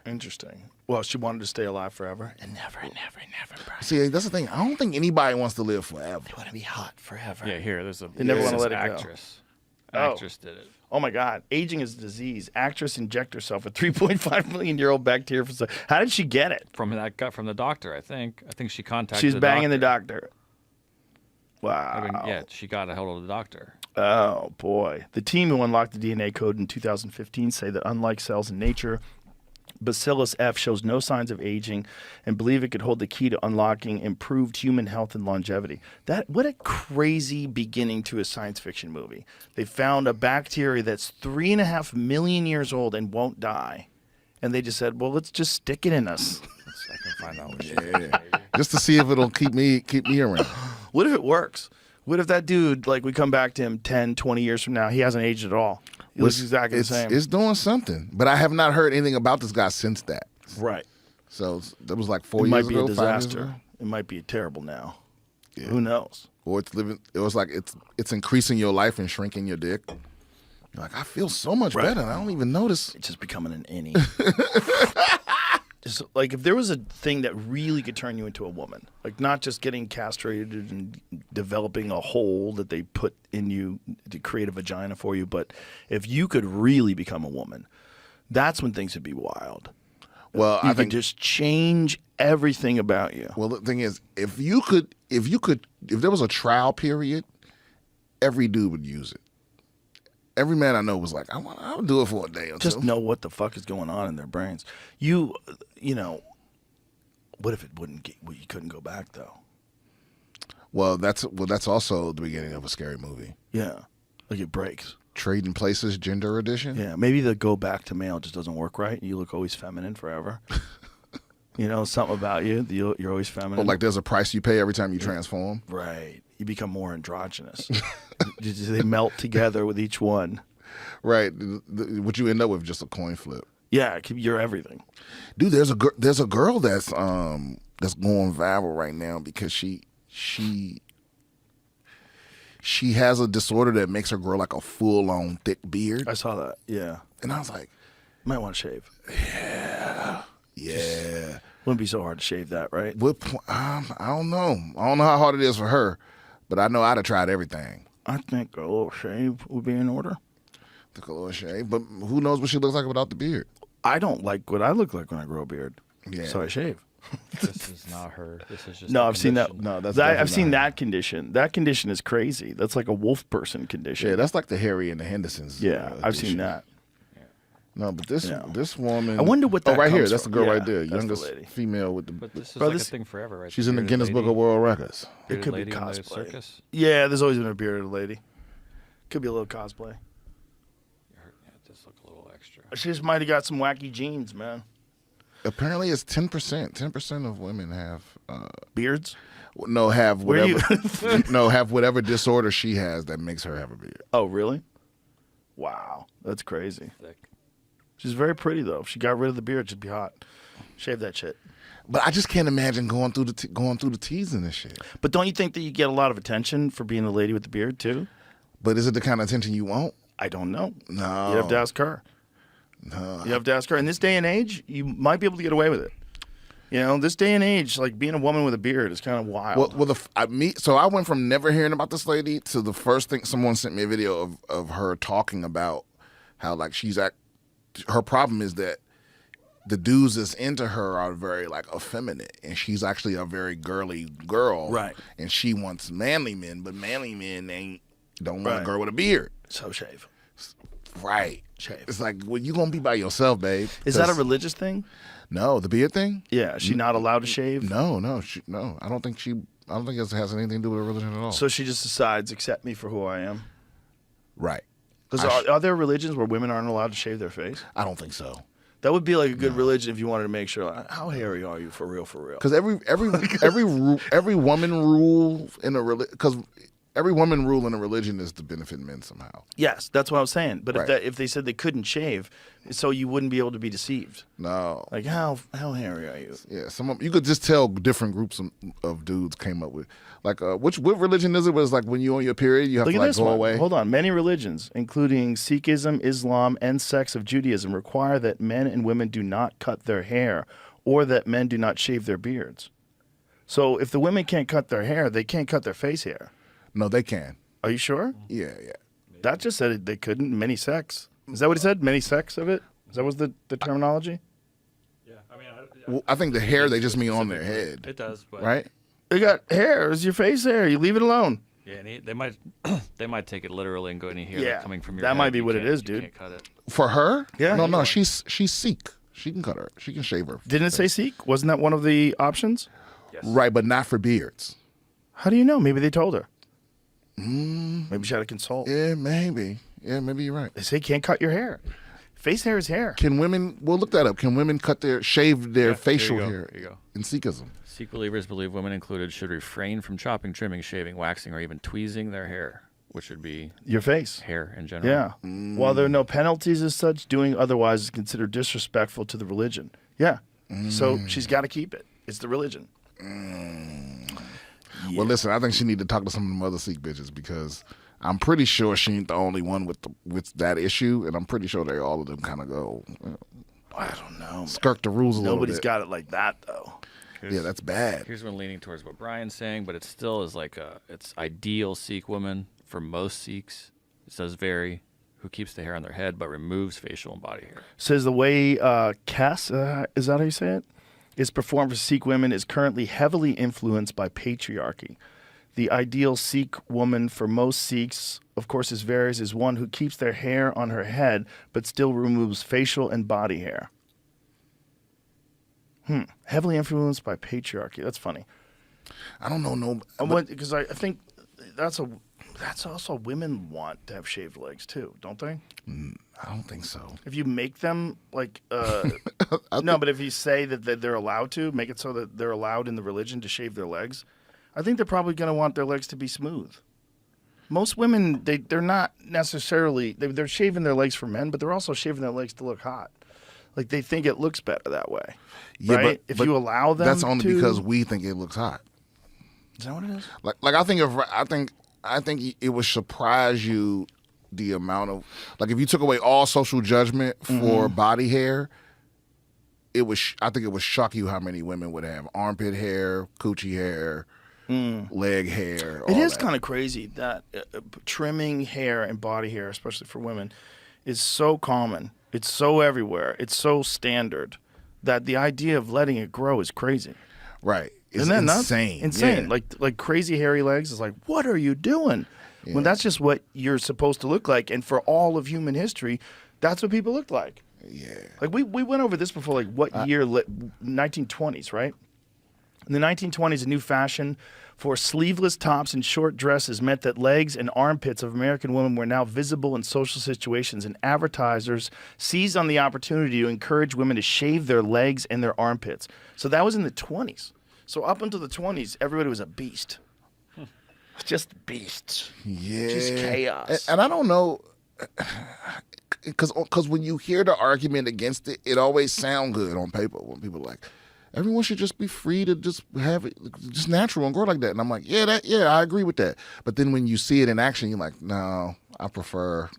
Interesting. Well, she wanted to stay alive forever. And never, bro. See, that's the thing. I don't think anybody wants to live forever. They want to be hot forever. Yeah, here, there's a. They never this wanna let it go. actress. Oh. Actress did it. Oh my God, aging is a disease. Actress inject herself with 3.5 million year old bacteria. How did she get it? From the doctor, I think. I think she contacted. She's banging the doctor. doctor. Wow. I mean, yeah, she got a hold of the doctor. Oh boy. The team who unlocked the DNA code in 2015 say that unlike cells in nature, Bacillus F shows no signs of aging and believe it could hold the key to unlocking improved human health and longevity. What a crazy beginning to a science fiction movie. They found a bacteria that's 3.5 million years old and won't die. And they just said, well, let's just stick it in us. I can find out what she Yeah. Just to see if it'll keep me around. What if it works? What if that dude, we come back to him 10, 20 years from now, he hasn't aged at all? He looks exactly the same. It's doing something. But I have not heard anything about this guy since that. Right. So that was 4 It years might be ago, a 5 years disaster. ago. It might be terrible now. Yeah. Who knows? Or it's increasing your life and shrinking your dick. You're like, I feel so much better. And I don't even notice. It's just becoming an innie. Just if there was a thing that really could turn you into a woman, not just getting castrated and developing a hole that they put in you to create a vagina for you, but if you could really become a woman, that's when things would be wild. Well, You I could think just change everything about you. Well, the thing is, if there was a trial period every dude would use it. Every man I know was like, I'll do it for a day or Just two. know what the fuck is going on in their brains. You know, what if it wouldn't get? Well, you couldn't go back though. Well, that's also the beginning of a scary movie. Yeah, like it breaks. Trading Places Gender Edition. Yeah, maybe the go back to male just doesn't work right. You look always feminine forever. You know, something about you. You're always feminine. Or like there's a price you pay every time you transform. Right. You become more androgynous. They melt together with each one. Right. What you end up with just a coin flip. Yeah, you're everything. Dude, there's a girl that's going viral right now because she has a disorder that makes her grow like a full-on thick beard. I saw that. Yeah. And I was like, Might want to shave. yeah. Wouldn't be so hard to shave that, right? I don't know. I don't know how hard it is for her, but I know I'd have tried everything. I think a little shave would be in order. Took a little shave, but who knows what she looks like without the beard? I don't like what I look like when I grow a beard. Yeah. So I shave. This is not her. This is just No, a I've seen that. condition. No, that's I've definitely seen not that condition. That condition is crazy. That's like a wolf person condition. Yeah, that's like the Harry and the Hendersons. Yeah, I've seen edition. that. No, but this Yeah. this woman. I wonder what that right here. comes That's from. the girl Yeah, right there. that's the Youngest lady. female with the. But this is Bro, like this- a thing forever, right? She's The in the bearded Guinness Book lady, of World Records. bearded could be lady in the cosplay. circus. Yeah, there's always been a bearded lady. Could be a little cosplay. Yeah, it does look a little extra. She just might have got some wacky genes, man. Apparently, it's 10%. 10% of women have Beards? have Where you- whatever have whatever disorder she has that makes her have a beard. Oh, really? Wow, that's crazy. Thick. She's very pretty though. If she got rid of the beard, she'd be hot. Shave that shit. But I just can't imagine going through the teasing and shit. But don't you think that you get a lot of attention for being a lady with the beard too? But is it the kind of attention you want? I don't know. No. You have to ask her. No. You have to ask her. In this day and age, you might be able to get away with it. You know, this day and age, like being a woman with a beard is kind of wild. So I went from never hearing about this lady to the first thing someone sent me a video of her talking about how like her problem is that the dudes that's into her are very like effeminate, and she's actually a very girly girl, Right. And she wants manly men, but manly men don't want Right. a girl with a beard, So shave. right? Shave. It's like, well, you gonna be by yourself, babe. Is that a 'Cause- religious thing? no, the beard thing? Yeah. Is she not allowed to shave? No, I don't think it has anything to do with religion at all. So she just decides, accept me for who I am. right. Because are there religions where women aren't allowed to shave their face? I don't think so. That would be like a good religion if you wanted to make sure. Like, how hairy are you for real? For real? Because every woman rule in a every woman rule in a religion is to benefit men somehow. Yes, that's what I was saying. But Right. if they said they couldn't shave, so you wouldn't be able to be deceived. No. Like how hairy are you? Yeah, you could just tell different groups of dudes came up with like what religion is it? Was like when you're on your period, you have Look to at like this go one. away. Hold on. Many religions, including Sikhism, Islam, and sects of Judaism, require that men and women do not cut their hair or that men do not shave their beards. So if the women can't cut their hair, they can't cut their face hair. No, they can. Are you sure? Yeah. That just said they couldn't. Many sects. Is that what he said? Many sects of it? Is that was the terminology? Yeah, I mean, Well, I think the hair they just mean on their head, it does, but right? They got hair. It's your face hair. You leave it alone. yeah, and they might they might take it literally and go any hair Yeah, coming from your that head, might be you what it can't- is, you dude. can't cut it. For her? Yeah. No, she's Sikh. She can cut her. She can shave her. Didn't it say Sikh? Wasn't that one of the options? Yes. Right, but not for beards. How do you know? Maybe they told her. Maybe she had to consult. Yeah, maybe. Yeah, maybe you're right. They say can't cut your hair. Face hair is hair. Can women? We'll look that up. Can women shave their Yeah, facial there you go, hair there you go. in Sikhism? Sikh believers believe women included should refrain from chopping, trimming, shaving, waxing, or even tweezing their hair, which would be Your face. hair in general. Yeah. While there are no penalties as such, doing otherwise is considered disrespectful to the religion. Yeah. So she's got to keep it. It's the religion. Well, listen, I think she need to talk to some of them other Sikh bitches because I'm pretty sure she ain't the only one with that issue, and I'm pretty sure all of them kind of go I don't know. Man. skirt the rules a little Nobody's bit. got it like that though. Yeah, that's bad. Here's one leaning towards what Brian's saying, but it still is like it's ideal Sikh woman for most Sikhs. It does vary. Who keeps the hair on their head but removes facial and body hair. Says the way Cass, is that how you say it? Is performed for Sikh women is currently heavily influenced by patriarchy. The ideal Sikh woman for most Sikhs, of course, this varies, is one who keeps their hair on her head but still removes facial and body hair. Heavily influenced by patriarchy. That's funny. I don't know. No, Because I think that's also women want to have shaved legs too, don't they? I don't think so. If you make them like, no, but if you say that they're allowed to, make it so that they're allowed in the religion to shave their legs, I think they're probably going to want their legs to be smooth. Most women, they're not necessarily, they're shaving their legs for men, but they're also shaving their legs to look hot. Like they think it looks better that way. Yeah, right? but If you allow them that's only to, because we think it looks hot. Is that what it is? Like I think it would surprise you the amount of, like, if you took away all social judgment for body hair, I think it would shock you how many women would have armpit hair, coochie hair, leg hair. It is kind of crazy that trimming hair and body hair, especially for women, is so common. It's so everywhere. It's so standard that the idea of letting it grow is crazy. Right. It's Isn't that nuts? insane. Insane. Yeah. Like crazy hairy legs is like, what are you doing? When that's just what you're supposed to look like. And for all of human history, that's what people looked like. Yeah. Like we went over this before, like what year, 1920s, right? In the 1920s, a new fashion for sleeveless tops and short dresses meant that legs and armpits of American women were now visible in social situations, and advertisers seized on the opportunity to encourage women to shave their legs and their armpits. So that was in the 20s. So up until the 20s, everybody was a beast. Just beasts. Yeah. Just chaos. And I don't know, because when you hear the argument against it, it always sounds good on paper when people are like, everyone should just be free to just have it just natural and grow like that. And I'm like, yeah, I agree with that. But then when you see it in action, you're like, no, I prefer.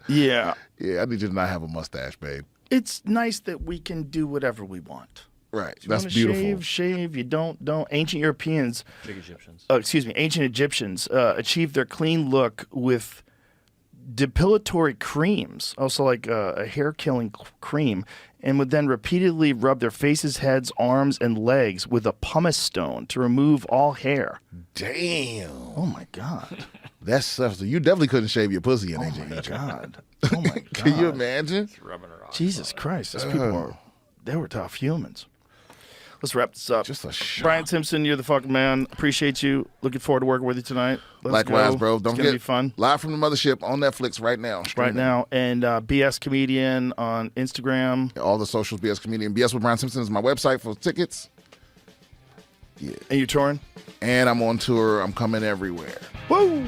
Yeah. Yeah, I need you to not have a mustache, babe. It's nice that we can do whatever we want. Right. You That's wanna beautiful. Shave. You don't. Ancient Europeans, Egyptians. Ancient Egyptians achieved their clean look with depilatory creams, also like a hair-killing cream, and would then repeatedly rub their faces, heads, arms, and legs with a pumice stone to remove all hair. Damn. Oh my God. That's stuff. So you definitely couldn't shave your pussy in ancient Egypt. God. Oh my God. Can you imagine? Rubbing her off. Jesus Christ. Those people they were tough humans. Let's wrap this up. Just a shock. Brian Simpson, you're the fucking man. Appreciate you. Looking forward to working with you tonight. Let's Likewise, go. bro. It's Don't gonna forget, be fun. Live from the Mothership on Netflix right now. Right streaming. now. And BS Comedian on Instagram. All the socials, BS Comedian. BS with Brian Simpson is my website for tickets. Yeah. And you're touring? And I'm on tour. I'm coming everywhere. Woo!